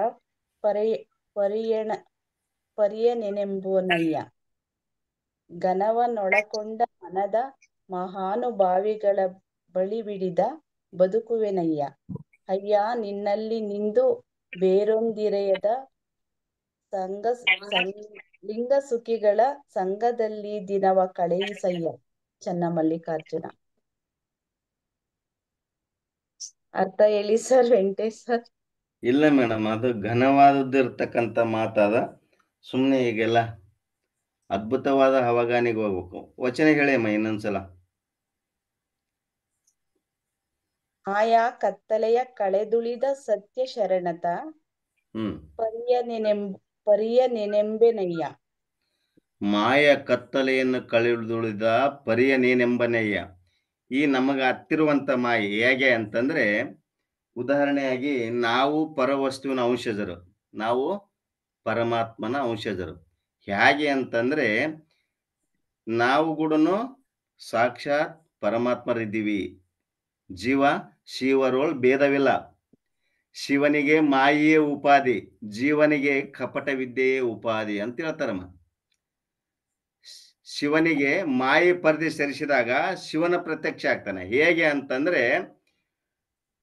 ಪರಿಯನೆನೆಂಬುವನಯ್ಯ. ಘನವನೊಳಕೊಂಡ ಮನದ ಮಹಾನುಭಾವಿಗಳ ಬಳಿಬಿಡಿದ ಬದುಕುವೆನಯ್ಯ. ಅಯ್ಯ ನಿನ್ನಲ್ಲಿ ನಿಂದು ಬೇರೊಂದಿರೆಯದ ಲಿಂಗ ಸುಖಿಗಳ ಸಂಘದಲ್ಲಿ ದಿನವ ಕಳೆಯಿಸಯ್ಯ. ಚನ್ನಮಲ್ಲಿಕಾರ್ಜುನ. ಅರ್ಥ ಹೇಳಿ ಸರ್ ವೆಂಕಟೇಶ್ ಸರ್. ಇಲ್ಲ ಮೇಡಮ್, ಅದು ಘನವಾದದ್ದಿರ್ತಕ್ಕಂಥ ಮಾತಾದ. ಸುಮ್ಮನೆ ಈಗೆಲ್ಲ ಅದ್ಭುತವಾದ ಹವಗಾನಿಗೆ ಹೋಗ್ಬೇಕು. ವಚನ ಹೇಳಮ್ಮ ಇನ್ನೊಂದ್ಸಲ. ಆಯಾ ಕತ್ತಲೆಯ ಕಳೆದುಳಿದ ಸತ್ಯ ಶರಣತ ಪರಿಯನೆನೆಂಬೆನಯ್ಯ. ಮಾಯ ಕತ್ತಲೆಯನ್ನು ಕಳೆದುಳಿದ ಪರಿಯನೇನೆಂಬನಯ್ಯ. ಈ ನಮಗೆ ಹತ್ತಿರುವಂತ ಮಾಯೆ ಹೇಗೆ ಅಂತಂದ್ರೆ, ಉದಾಹರಣೆಯಾಗಿ ನಾವು ಪರವಸ್ತುವಿನ ಅಂಶಜರು, ನಾವು ಪರಮಾತ್ಮನ ಅಂಶಜರು. ಹೇಗೆ ಅಂತಂದ್ರೆ, ನಾವು ಕೂಡ ಸಾಕ್ಷಾತ್ ಪರಮಾತ್ಮರಿದ್ದೀವಿ. ಜೀವ ಶಿವರೋಳ್ ಭೇದವಿಲ್ಲ. ಶಿವನಿಗೆ ಮಾಯೆಯೇ ಉಪಾಧಿ, ಜೀವನಿಗೆ ಕಪಟ ವಿದ್ಯೆಯೇ ಉಪಾಧಿ ಅಂತ ಹೇಳ್ತಾರಮ್ಮ. ಶಿವನಿಗೆ ಮಾಯೆ ಪರದೆ ಸರಿಸಿದಾಗ ಶಿವನ ಪ್ರತ್ಯಕ್ಷ ಆಗ್ತಾನೆ. ಹೇಗೆ ಅಂತಂದ್ರೆ,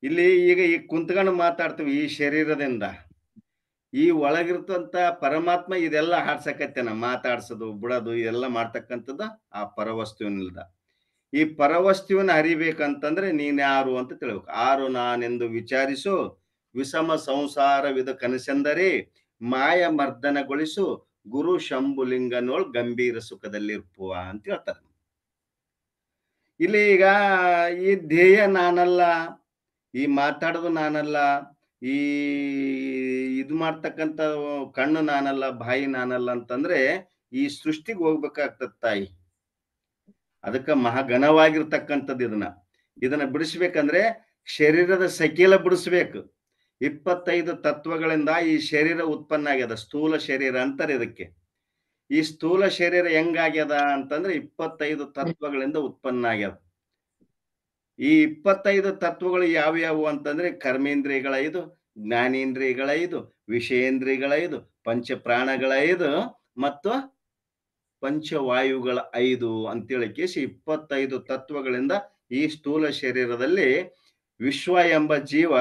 ಇಲ್ಲಿ ಈಗ ಈ ಕುಂತ್ಕೊಂಡು ಮಾತಾಡ್ತೀವಿ ಈ ಶರೀರದಿಂದ, ಈ ಒಳಗಿರ್ತಂತ ಪರಮಾತ್ಮ ಇದೆಲ್ಲ ಹಾಡ್ಸಕತ್ತೇನ, ಮಾತಾಡ್ಸೋದು ಬಿಡೋದು ಇದೆಲ್ಲ ಮಾಡ್ತಕ್ಕಂಥದ್ದು ಆ ಪರವಸ್ತುವಿನಿಂದ. ಈ ಪರವಸ್ತುವಿನ ಅರಿಬೇಕಂತಂದ್ರೆ ನೀನ್ ಯಾರು ಅಂತ ತಿಳ್ಬೇಕು. ಆರು ನಾನೆಂದು ವಿಚಾರಿಸು, ವಿಷಮ ಸಂಸಾರವಿದ ಕನಸೆಂದರೆ ಮಾಯ ಮರ್ದನಗೊಳಿಸು, ಗುರು ಶಂಭುಲಿಂಗನೋಳ್ ಗಂಭೀರ ಸುಖದಲ್ಲಿರ್ಪುವ ಅಂತ ಹೇಳ್ತಾರೆ. ಇಲ್ಲಿ ಈಗ ಈ ಧ್ಯೇಯ ನಾನಲ್ಲ, ಈ ಮಾತಾಡೋದು ನಾನಲ್ಲ, ಈ ಇದು ಮಾಡ್ತಕ್ಕಂಥ ಕಣ್ಣು ನಾನಲ್ಲ, ಬಾಯಿ ನಾನಲ್ಲ ಅಂತಂದ್ರೆ ಈ ಸೃಷ್ಟಿಗೆ ಹೋಗ್ಬೇಕಾಗ್ತದ ತಾಯಿ. ಅದಕ್ಕೆ ಮಹಾಘನವಾಗಿರ್ತಕ್ಕಂಥದ್ದು ಇದನ್ನ. ಇದನ್ನ ಬಿಡಿಸ್ಬೇಕಂದ್ರೆ ಶರೀರದ ಸಕೀಲ ಬಿಡಿಸ್ಬೇಕು. 25 ತತ್ವಗಳಿಂದ ಈ ಶರೀರ ಉತ್ಪನ್ನ ಆಗ್ಯದ. ಸ್ಥೂಲ ಶರೀರ ಅಂತಾರೆ ಇದಕ್ಕೆ. ಈ ಸ್ಥೂಲ ಶರೀರ ಹೆಂಗಾಗ್ಯದ ಅಂತಂದ್ರೆ 25 ತತ್ವಗಳಿಂದ ಉತ್ಪನ್ನ ಆಗ್ಯದ. ಈ 25 ತತ್ವಗಳು ಯಾವ್ಯಾವು ಅಂತಂದ್ರೆ ಕರ್ಮೇಂದ್ರಿಯಗಳ 5, ಜ್ಞಾನೇಂದ್ರಿಯಗಳ 5, ವಿಷಯೇಂದ್ರಿಯಗಳ 5, ಪಂಚಪ್ರಾಣಗಳ 5 ಮತ್ತು ಪಂಚವಾಯುಗಳ 5 ಅಂತೇಳಿ ಕೇಸಿ 25 ತತ್ವಗಳಿಂದ ಈ ಸ್ಥೂಲ ಶರೀರದಲ್ಲಿ ವಿಶ್ವ ಎಂಬ ಜೀವ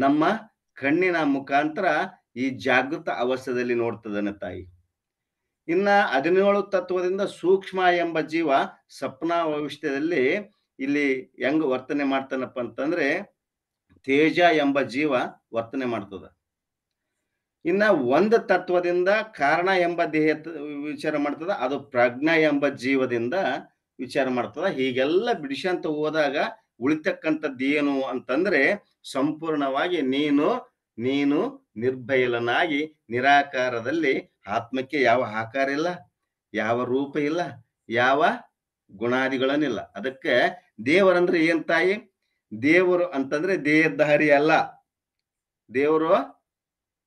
ನಮ್ಮ ಕಣ್ಣಿನ ಮುಖಾಂತರ ಈ ಜಾಗೃತ ಅವಸ್ಥೆಯಲ್ಲಿ ನೋಡ್ತದನ್ನ ತಾಯಿ. ಇನ್ನ 17 ತತ್ವದಿಂದ ಸೂಕ್ಷ್ಮ ಎಂಬ ಜೀವ ಸ್ವಪ್ನ ಅವಸ್ಥೆಯಲ್ಲಿ ಇಲ್ಲಿ ಹೆಂಗ್ ವರ್ತನೆ ಮಾಡ್ತಾನಪ್ಪ ಅಂತಂದ್ರೆ ತೇಜ ಎಂಬ ಜೀವ ವರ್ತನೆ ಮಾಡ್ತದ. ಇನ್ನ ಒಂದು ತತ್ವದಿಂದ ಕಾರಣ ಎಂಬ ದೇಹ ವಿಚಾರ ಮಾಡ್ತದ, ಅದು ಪ್ರಜ್ಞಾ ಎಂಬ ಜೀವದಿಂದ ವಿಚಾರ ಮಾಡ್ತದ. ಹೀಗೆಲ್ಲ ಬಿಡಿಸಂತ ಹೋದಾಗ ಉಳಿತಕ್ಕಂಥದ್ದು ಏನು ಅಂತಂದ್ರೆ ಸಂಪೂರ್ಣವಾಗಿ ನೀನು ನಿರ್ಭಯಲನಾಗಿ ನಿರಾಕಾರದಲ್ಲಿ ಆತ್ಮಕ್ಕೆ ಯಾವ ಆಕಾರ ಇಲ್ಲ, ಯಾವ ರೂಪ ಇಲ್ಲ, ಯಾವ ಗುಣಾದಿಗಳನ್ನಿಲ್ಲ. ಅದಕ್ಕೆ ದೇವರಂದ್ರೆ ಏನ್ ತಾಯಿ? ದೇವರು ಅಂತಂದ್ರೆ ದೇಹಧಾರಿ ಅಲ್ಲ. ದೇವರು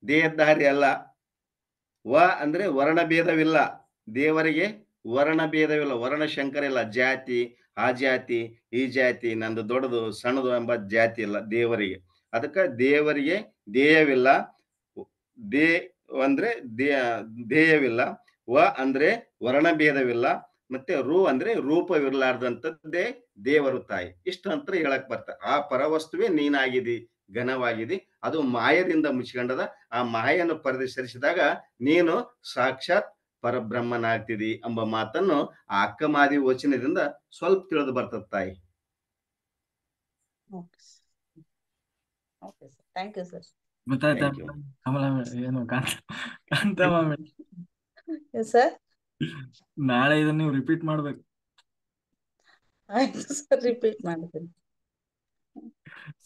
ದೇಹಧಾರಿ ಅಲ್ಲ. ಅಂದ್ರೆ ವರ್ಣಭೇದವಿಲ್ಲ. ದೇವರಿಗೆ ವರ್ಣಭೇದವಿಲ್ಲ, ವರ್ಣ ಶಂಕರ ಇಲ್ಲ. ಜಾತಿ, ಆ ಜಾತಿ, ಈ ಜಾತಿ, ನಂದು ದೊಡ್ಡದು ಸಣ್ಣದು ಎಂಬ ಜಾತಿ ಇಲ್ಲ ದೇವರಿಗೆ. ಅದಕ್ಕೆ ದೇವರಿಗೆ ದೇಹವಿಲ್ಲ. ದೇ ಅಂದ್ರೆ ದೇಹವಿಲ್ಲ. ಅಂದ್ರೆ ವರ್ಣಭೇದವಿಲ್ಲ. ಮತ್ತೆ ಅಂದ್ರೆ ರೂಪವಿರ್ಲಾರ್ದಂಥದ್ದೇ ದೇವರು ತಾಯಿ. ಇಷ್ಟು ಅಂತ ಹೇಳಕ್ ಬರ್ತಾರೆ. ಆ ಪರವಸ್ತುವೇ ನೀನಾಗಿದಿ, ಘನವಾಗಿದೆ. ಅದು ಮಾಯದಿಂದ ಮುಚ್ಕೊಂಡದ. ಆ ಮಾಯನ್ನು ಪರಿಸರಿಸಿದಾಗ ನೀನು ಸಾಕ್ಷಾತ್ ಪರಬ್ರಹ್ಮನಾಗ್ತಿದಿ ಎಂಬ ಮಾತನ್ನು ಆ ಅಕ್ಕಮಾದಿ ವಚನದಿಂದ ಸ್ವಲ್ಪ ತಿಳಿದು ಬರ್ತದ ತಾಯಿ. Thank you sir. ಗೊತ್ತಾಯ್ತಾ Thank you. ಕಮಲ ಏನು ಕಾಂತಮ್ಮ ಸರ್ ನಾಳೆ ಇದನ್ನ ನೀವು ರಿಪೀಟ್ ಮಾಡ್ಬೇಕು. ಆಯ್ತು ಸರ್, ರಿಪೀಟ್ ಮಾಡ್ತೀನಿ.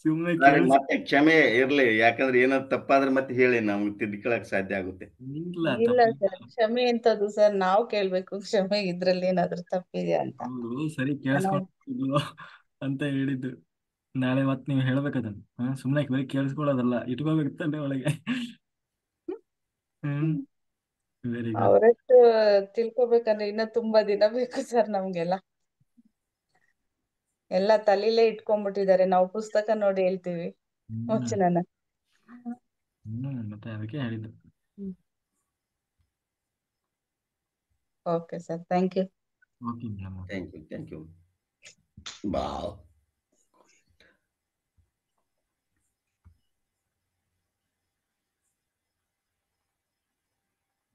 ಸುಮ್ಮನೆ ನನಗೆ ಮತ್ತೆ ಕ್ಷಮೆ ಇರ್ಲಿ, ಯಾಕಂದ್ರೆ ಏನಾದ್ರು ತಪ್ಪಾದ್ರೆ ಮತ್ತೆ ಹೇಳಿ, ನಮ್ಗೆ ತಿದ್ಕೊಳ್ಳಕ್ ಸಾಧ್ಯ ಆಗುತ್ತೆ. ಇಲ್ಲ ಸರ್, ಕ್ಷಮೆ ಎಂತದು ಸರ್, ನಾವು ಕೇಳ್ಬೇಕು ಕ್ಷಮೆ, ಇದ್ರಲ್ಲಿ ಏನಾದ್ರು ತಪ್ಪಿದ್ಯಾ ಅಂತ. ಅವರು ಸರಿ ಕೇಳಿಸ್ಕೊಂಡು ಅಂತ ಹೇಳಿದ್ದು. ನಾಳೆ ಮತ್ತೆ ನೀವು ಹೇಳ್ಬೇಕದನ್ನ. ಸುಮ್ನೆ ಬರೀ ಕೇಳಿಸ್ಕೊಳ್ಳೋದಲ್ಲ, ಇಟ್ಕೋಬೇಕಿತ್ತಂದ್ರೆ ಒಳಗೆ. Very good. ಅವರಷ್ಟು ತಿಳ್ಕೊಬೇಕಂದ್ರೆ ಇನ್ನ ತುಂಬಾ ದಿನ ಬೇಕು ಸರ್ ನಮ್ಗೆಲ್ಲ. ಎಲ್ಲ ತಲೆಲೇ ಇಟ್ಕೊಂಡ್ಬಿಟ್ಟಿದ್ದಾರೆ. ನಾವು ಪುಸ್ತಕ ನೋಡಿ ಹೇಳ್ತೀವಿ ವಚನನ. ಮತ್ತೆ ಅದಕ್ಕೆ ಹೇಳಿದ್ದು. Okay sir, thank you. Okay madam. Thank you. ಬಾ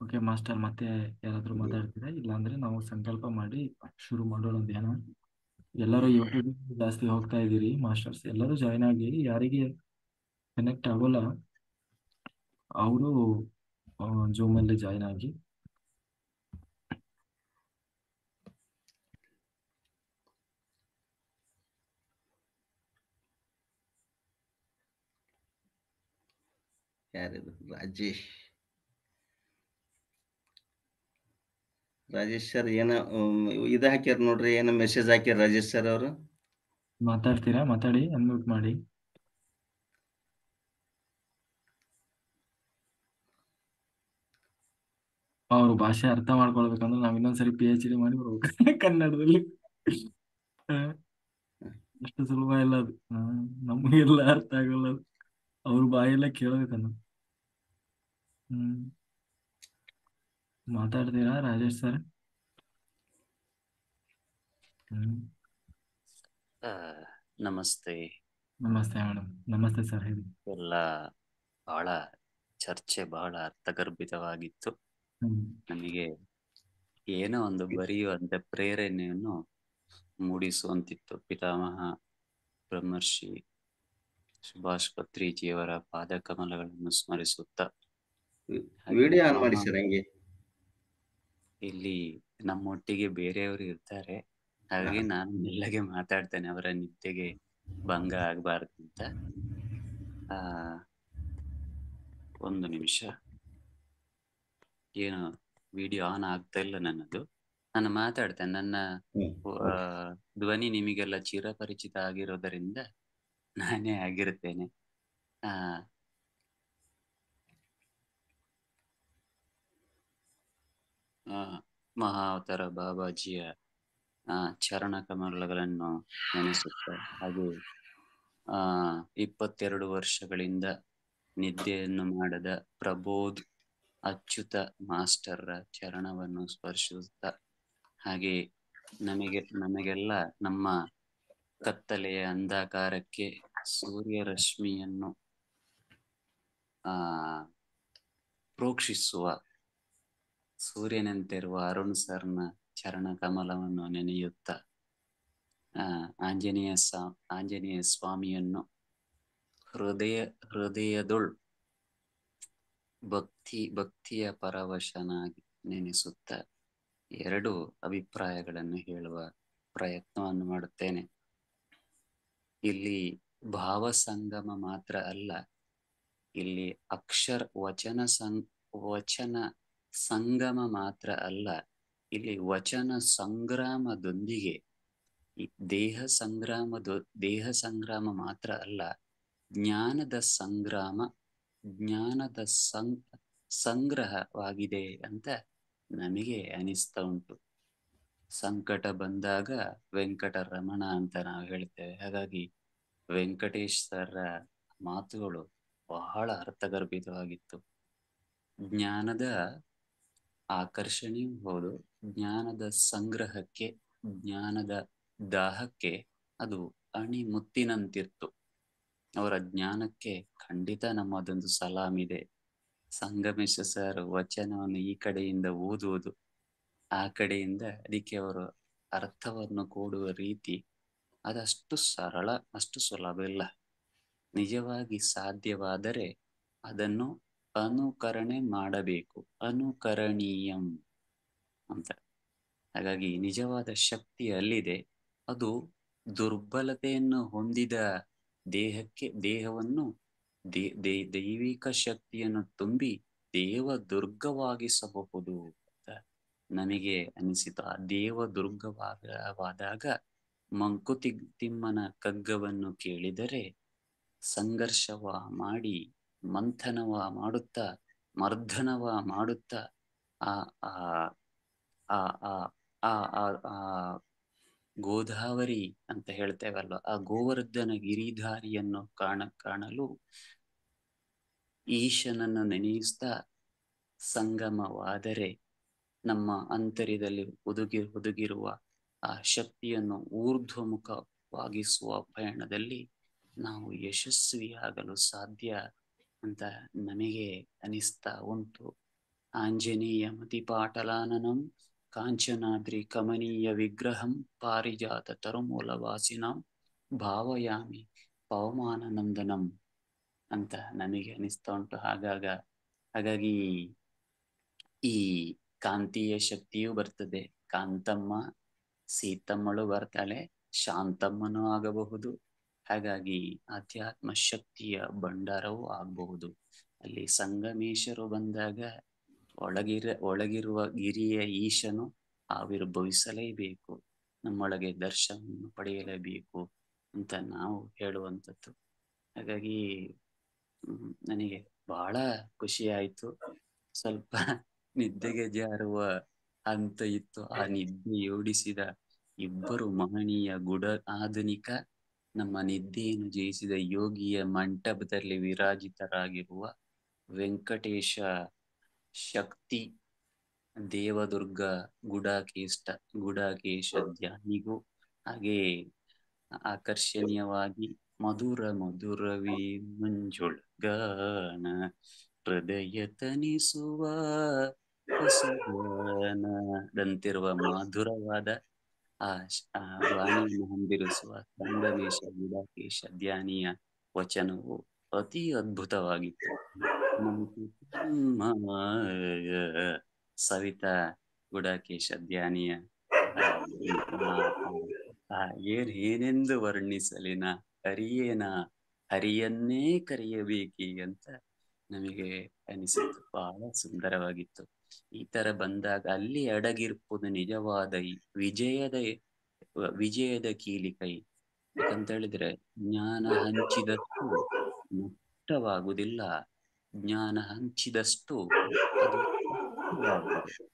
ಓಕೆ ಮಾಸ್ಟರ್, ಮತ್ತೆ ಯಾರಾದ್ರೂ ಮಾತಾಡ್ತೀರಾ? ಇಲ್ಲಾಂದ್ರೆ ನಾವು ಸಂಕಲ್ಪ ಮಾಡಿ ಶುರು ಮಾಡೋಣ ಧ್ಯಾನ. ಎಲ್ಲರೂ ಯೂಟ್ಯೂಬ್ ಜಾಸ್ತಿ ಹೋಗ್ತಾ ಇದ್ದೀರಿ ಮಾಸ್ಟರ್ಸ್, ಎಲ್ಲರೂ ಜಾಯ್ನ್ ಆಗಿ. ಯಾರಿಗೆ ಕನೆಕ್ಟ್ ಆಗೋಲ್ಲ ಅವರು ಜೂಮ್ ಅಲ್ಲಿ ಜಾಯ್ನ್ ಆಗಿ. ಯಾರಿದು? ರಾಜೇಶ್ ಸರ್ ಏನ ಇದು ಹಾಕ್ಯಾರ ನೋಡ್ರಿ, ಏನೋ ಮೆಸೇಜ್ ಹಾಕ್ಯಾರ ರಾಜೇಶ್ ಸರ್ ಅವರು. ಮಾತಾಡ್ತೀರಾ? ಮಾತಾಡಿ, ಅನ್ಮ್ಯೂಟ್ ಮಾಡಿ. ಅವ್ರ ಭಾಷೆ ಅರ್ಥ ಮಾಡ್ಕೊಳ್ಬೇಕಂದ್ರೆ ನಾವ್ ಇನ್ನೊಂದ್ಸರಿ PhD ಮಾಡಿ ಬರ್ಬೇಕು ಕನ್ನಡದಲ್ಲಿ. ಅಷ್ಟು ಸುಲಭ ಇಲ್ಲ ಅದು. ನಮಗೆಲ್ಲ ಅರ್ಥ ಆಗಲ್ಲ ಅದು. ಅವ್ರ ಬಾಯೆಲ್ಲ ಕೇಳ್ಬೇಕನ್ನ. ಮಾತಾಡ್ತೀರಾ ರಾಜೇಶ್ ಸರ್? ನಮಸ್ತೆ. ನಮಸ್ತೆ ಮೇಡಮ್. ನಮಸ್ತೆ ಸರ್, ಹೇಳಿ. ಎಲ್ಲ ಬಹಳ ಚರ್ಚೆ ಬಹಳ ಅರ್ಥಗರ್ಭಿತವಾಗಿತ್ತು. ನನಗೆ ಏನೋ ಒಂದು ಬರೆಯುವಂತೆ ಪ್ರೇರಣೆಯನ್ನು ಮೂಡಿಸುವಂತಿತ್ತು. ಪಿತಾಮಹ ಬ್ರಹ್ಮರ್ಷಿ ಸುಭಾಷ್ ಪತ್ರಿಜಿಯವರ ಪಾದಕಮಲಗಳನ್ನು ಸ್ಮರಿಸುತ್ತಾ ವಿಡಿಯೋ ಆನ್ ಮಾಡಿ ಸರ್. ಹಂಗೆ ಇಲ್ಲಿ ನಮ್ಮೊಟ್ಟಿಗೆ ಬೇರೆಯವರು ಇರ್ತಾರೆ, ಹಾಗಾಗಿ ನಾನು ಮೆಲ್ಲಗೆ ಮಾತಾಡ್ತೇನೆ, ಅವರ ನಿದ್ದೆಗೆ ಭಂಗ ಆಗಬಾರ್ದಂತ. ಒಂದು ನಿಮಿಷ. ಏನು ವಿಡಿಯೋ ಆನ್ ಆಗ್ತಾ ಇಲ್ಲ ನನ್ನದು. ನಾನು ಮಾತಾಡ್ತೇನೆ. ನನ್ನ ಓಕೆ. ಧ್ವನಿ ನಿಮಗೆಲ್ಲ ಚಿರಪರಿಚಿತ ಆಗಿರೋದರಿಂದ ನಾನೇ ಆಗಿರುತ್ತೇನೆ. ಆ ಮಹಾವತಾರ ಬಾಬಾಜಿಯ ಚರಣ ಕಮಲಗಳನ್ನು ನೆನೆಸುತ್ತಾ, ಹಾಗೆ 22 ವರ್ಷಗಳಿಂದ ನಿದ್ದೆಯನ್ನು ಮಾಡದ ಪ್ರಬೋಧ್ ಅಚ್ಯುತ ಮಾಸ್ಟರ್ರ ಚರಣವನ್ನು ಸ್ಪರ್ಶಿಸುತ್ತಾ, ಹಾಗೆ ನಮಗೆಲ್ಲ ನಮ್ಮ ಕತ್ತಲೆಯ ಅಂಧಕಾರಕ್ಕೆ ಸೂರ್ಯ ರಶ್ಮಿಯನ್ನು ಪ್ರೋಕ್ಷಿಸುವ ಸೂರ್ಯನಂತಿರುವ ಅರುಣ್ ಸರ್ನ ಚರಣ ಕಮಲವನ್ನು ನೆನೆಯುತ್ತಾ, ಆಂಜನೇಯ ಸ್ವಾಮಿಯನ್ನು ಹೃದಯದೊಳ್ ಭಕ್ತಿಯ ಪರವಶನಾಗಿ ನೆನೆಸುತ್ತ 2 ಅಭಿಪ್ರಾಯಗಳನ್ನು ಹೇಳುವ ಪ್ರಯತ್ನವನ್ನು ಮಾಡುತ್ತೇನೆ. ಇಲ್ಲಿ ಭಾವ ಸಂಗಮ ಮಾತ್ರ ಅಲ್ಲ, ಇಲ್ಲಿ ವಚನ ಸಂಗಮ ಮಾತ್ರ ಅಲ್ಲ, ಇಲ್ಲಿ ವಚನ ಸಂಗ್ರಾಮದೊಂದಿಗೆ ದೇಹ ಸಂಗ್ರಾಮ ಮಾತ್ರ ಅಲ್ಲ, ಜ್ಞಾನದ ಸಂಗ್ರಹವಾಗಿದೆ ಅಂತ ನಮಗೆ ಅನಿಸ್ತಾ ಉಂಟು. ಸಂಕಟ ಬಂದಾಗ ವೆಂಕಟರಮಣ ಅಂತ ನಾವು ಹೇಳ್ತೇವೆ. ಹಾಗಾಗಿ ವೆಂಕಟೇಶ್ ಸರ್ ಮಾತುಗಳು ಬಹಳ ಅರ್ಥಗರ್ಭಿತವಾಗಿತ್ತು. ಜ್ಞಾನದ ಆಕರ್ಷಣೆಯೂ ಹೌದು, ಜ್ಞಾನದ ಸಂಗ್ರಹಕ್ಕೆ, ಜ್ಞಾನದ ದಾಹಕ್ಕೆ ಅದು ಅಣಿಮುತ್ತಿನಂತಿತ್ತು. ಅವರ ಜ್ಞಾನಕ್ಕೆ ಖಂಡಿತ ನಮ್ಮದೊಂದು ಸಲಾಮ್ ಇದೆ. ಸಂಗಮೇಶ ಸರ್ ವಚನವನ್ನು ಈ ಕಡೆಯಿಂದ ಓದುವುದು, ಆ ಕಡೆಯಿಂದ ಅದಕ್ಕೆ ಅವರು ಅರ್ಥವನ್ನು ಕೊಡುವ ರೀತಿ ಅದಷ್ಟು ಸರಳ, ಅಷ್ಟು ಸುಲಭ ಇಲ್ಲ. ನಿಜವಾಗಿ ಸಾಧ್ಯವಾದರೆ ಅದನ್ನು ಅನುಕರಣೆ ಮಾಡಬೇಕು, ಅನುಕರಣೀಯಂ ಅಂತ. ಹಾಗಾಗಿ ನಿಜವಾದ ಶಕ್ತಿ ಅಲ್ಲಿದೆ. ಅದು ದುರ್ಬಲತೆಯನ್ನು ಹೊಂದಿದ ದೇಹವನ್ನು ದೈವಿಕ ಶಕ್ತಿಯನ್ನು ತುಂಬಿ ದೇವದುರ್ಗವಾಗಿಸಬಹುದು ಅಂತ ನನಗೆ ಅನಿಸಿತು. ಆ ದೇವದುರ್ಗವಾದಾಗ ಮಂಕುತಿಮ್ಮನ ಕಗ್ಗವನ್ನು ಕೇಳಿದರೆ ಸಂಘರ್ಷವ ಮಾಡಿ ಮಂಥನವ ಮಾಡುತ್ತಾ ಮರ್ಧನವ ಮಾಡುತ್ತಾ ಆ ಆ ಆ ಆ ಆ ಗೋದಾವರಿ ಅಂತ ಹೇಳ್ತೇವಲ್ವ, ಆ ಗೋವರ್ಧನ ಗಿರಿಧಾರಿಯನ್ನು ಕಾಣಲು ಈಶನನ್ನು ನೆನೆಯಿಸ್ತಾ ಸಂಗಮವಾದರೆ ನಮ್ಮ ಅಂತರ್ಯದಲ್ಲಿ ಹುದುಗಿರುವ ಆ ಶಕ್ತಿಯನ್ನು ಊರ್ಧ್ವಮುಖವಾಗಿಸುವ ಪಯಣದಲ್ಲಿ ನಾವು ಯಶಸ್ವಿಯಾಗಲು ಸಾಧ್ಯ ಅಂತ ನನಗೆ ಅನಿಸ್ತಾ ಉಂಟು. ಆಂಜನೇಯ ಮತಿಪಾಟಲಾನನಂ ಕಾಂಚನಾದ್ರಿ ಕಮನೀಯ ವಿಗ್ರಹಂ ಪಾರಿಜಾತ ತರುಮೂಲವಾಸಿನಾಂ ಭಾವಯಾಮಿ ಪವಮಾನನಂದನಂ ಅಂತ ನನಗೆ ಅನಿಸ್ತಾ ಉಂಟು. ಹಾಗಾಗಿ ಈ ಕಾಂತೀಯ ಶಕ್ತಿಯೂ ಬರ್ತದೆ. ಕಾಂತಮ್ಮ, ಸೀತಮ್ಮಳು ಬರ್ತಾಳೆ, ಶಾಂತಮ್ಮನೂ ಆಗಬಹುದು. ಹಾಗಾಗಿ ಆಧ್ಯಾತ್ಮ ಶಕ್ತಿಯ ಭಂಡಾರವೂ ಆಗಬಹುದು. ಅಲ್ಲಿ ಸಂಗಮೇಶರು ಬಂದಾಗ ಒಳಗಿರುವ ಗಿರಿಯ ಈಶನು ಆವಿರ್ಭವಿಸಲೇಬೇಕು, ನಮ್ಮೊಳಗೆ ದರ್ಶನವನ್ನು ಪಡೆಯಲೇಬೇಕು ಅಂತ ನಾವು ಹೇಳುವಂಥದ್ದು. ಹಾಗಾಗಿ ನನಗೆ ಬಹಳ ಖುಷಿ ಆಯ್ತು. ಸ್ವಲ್ಪ ನಿದ್ದೆಗೆ ಜಾರುವ ಹಂತ ಇತ್ತು. ಆ ನಿದ್ದೆಯೋಡಿಸಿದ ಇಬ್ಬರು ಮಹನೀಯ ಆಧುನಿಕ ನಮ್ಮ ನಿದ್ದೆಯನ್ನು ಜಯಿಸಿದ ಯೋಗಿಯ ಮಂಟಪದಲ್ಲಿ ವಿರಾಜಿತರಾಗಿರುವ ವೆಂಕಟೇಶ ಶಕ್ತಿ ದೇವದುರ್ಗ ಗುಡಾಕೇಶ ಧ್ಯಾನಿಗೂ, ಹಾಗೆ ಆಕರ್ಷಣೀಯವಾಗಿ ಮಧುರವೀ ಮಂಜುಳಗಾನ ಹೃದಯ ತನಿಸುವ ಹೊಸಗಾನದಂತಿರುವ ಮಧುರವಾದ ಆ ವಾಣಿಯನ್ನು ಹೊಂದಿರಿಸುವ ಸಂಗಮೇಶ ಗುಡಾಕೇಶ ಧ್ಯಾನಿಯ ವಚನವು ಅತಿ ಅದ್ಭುತವಾಗಿತ್ತು. ಸವಿತಾ ಗುಡಾಕೇಶ ಧ್ಯಾನಿಯ ಏನೆಂದು ವರ್ಣಿಸಲಿನ ಹರಿಯನ್ನೇ ಕರೆಯಬೇಕಿ ಅಂತ ನಮಗೆ ಅನಿಸಿತು. ಬಹಳ ಸುಂದರವಾಗಿತ್ತು. ಈ ತರ ಬಂದಾಗ ಅಲ್ಲಿ ಅಡಗಿರ್ಪುದು ನಿಜವಾದ ಈ ವಿಜಯದ ಕೀಲಿಕೈ. ಯಾಕಂತ ಹೇಳಿದ್ರೆ ಜ್ಞಾನ ಹಂಚಿದಷ್ಟು ನಷ್ಟವಾಗುವುದಿಲ್ಲ, ಜ್ಞಾನ ಹಂಚಿದಷ್ಟು ಅದು ಅಷ್ಟವಾಗುವುದು.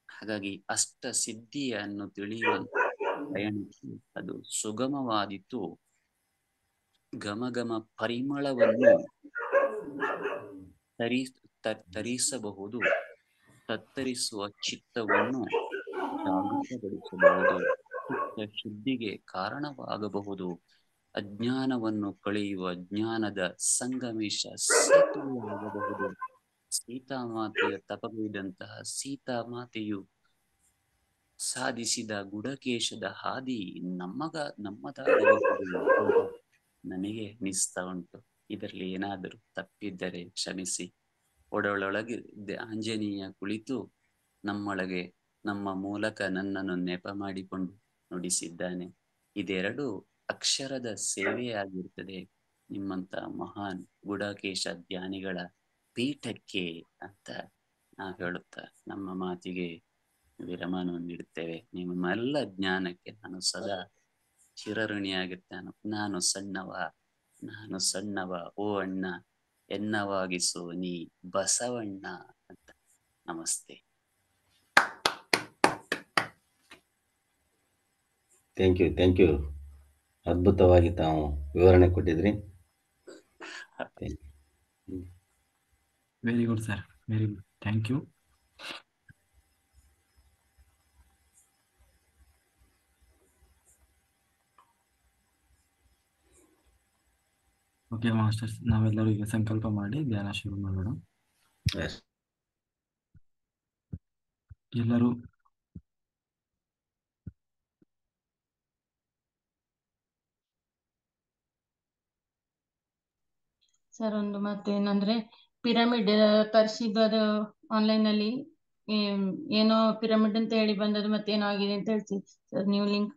ಹಾಗಾಗಿ ಅಷ್ಟ ಸಿದ್ಧಿಯನ್ನು ತಿಳಿಯುವ ಪ್ರಯಾಣಕ್ಕೆ ಅದು ಸುಗಮವಾದಿತು. ಘಮ ಪರಿಮಳವನ್ನು ತರಿಸಬಹುದು, ತತ್ತರಿಸುವ ಚಿತ್ತವನ್ನು ಜಾಗೃತಗೊಳಿಸಬಹುದು, ಚಿತ್ತ ಶುದ್ಧಿಗೆ ಕಾರಣವಾಗಬಹುದು, ಅಜ್ಞಾನವನ್ನು ಕಳೆಯುವ ಜ್ಞಾನದ ಸಂಗಮೇಶ ಸೇತುವೆಯಾಗಬಹುದು. ಸೀತಾಮಾತೆಯ ತಪಗೈದಂತಹ ಸೀತಾಮಾತೆಯು ಸಾಧಿಸಿದ ಗುಡಕೇಶದ ಹಾದಿ ನಮ್ಮದಾಗಬಹುದು ಅಂತ ನನಗೆ ಅನಿಸ್ತಾ ಉಂಟು. ಇದರಲ್ಲಿ ಏನಾದರೂ ತಪ್ಪಿದ್ದರೆ ಕ್ಷಮಿಸಿ. ಒಡೊಳಗೆ ಆಂಜನೇಯ ಕುಳಿತು ನಮ್ಮೊಳಗೆ ನಮ್ಮ ಮೂಲಕ ನನ್ನನ್ನು ನೆಪ ಮಾಡಿಕೊಂಡು ನುಡಿಸಿದ್ದಾನೆ. ಇದೆರಡು ಅಕ್ಷರದ ಸೇವೆಯಾಗಿರ್ತದೆ ನಿಮ್ಮಂತ ಮಹಾನ್ ಗುಡಕೇಶ ಜ್ಞಾನಿಗಳ ಪೀಠಕ್ಕೆ ಅಂತ ನಾವು ಹೇಳುತ್ತಾ ನಮ್ಮ ಮಾತಿಗೆ ವಿರಾಮವನ್ನು ನೀಡುತ್ತೇವೆ. ನಿಮ್ಮೆಲ್ಲ ಜ್ಞಾನಕ್ಕೆ ನಾನು ಸದಾ ಚಿರಋಣಿಯಾಗಿರ್ತೇನೆ. ನಾನು ಸಣ್ಣವ ಓ ಅಣ್ಣ, ಎನ್ನವಾಗಿಸು ನೀ ಬಸವಣ್ಣ ಅಂತ. ನಮಸ್ತೆ. Thank you. ಅದ್ಭುತವಾಗಿ ತಾವು ವಿವರಣೆ ಕೊಟ್ಟಿದ್ರಿ. Very good sir, very good, thank you. Okay masters, ನಾವೆಲ್ಲರೂ ಈಗ ಸಂಕಲ್ಪ ಮಾಡಿ ಧ್ಯಾನ ಶುರು ಮಾಡೋಣ. ಎಲ್ಲರೂ ಸರ್ ಒಂದು ಮತ್ತೇನಂದ್ರೆ ಪಿರಮಿಡ್ ತರಿಸಿದ್ದು ಆನ್ಲೈನ್ ಅಲ್ಲಿ ಏನೋ ಪಿರಮಿಡ್ ಅಂತ ಹೇಳಿ ಬಂದದ್ದು ಮತ್ತೇನೋ ಆಗಿದೆ ಅಂತ ಹೇಳ್ತೀವಿ ಸರ್. ನೀವು ಲಿಂಕ್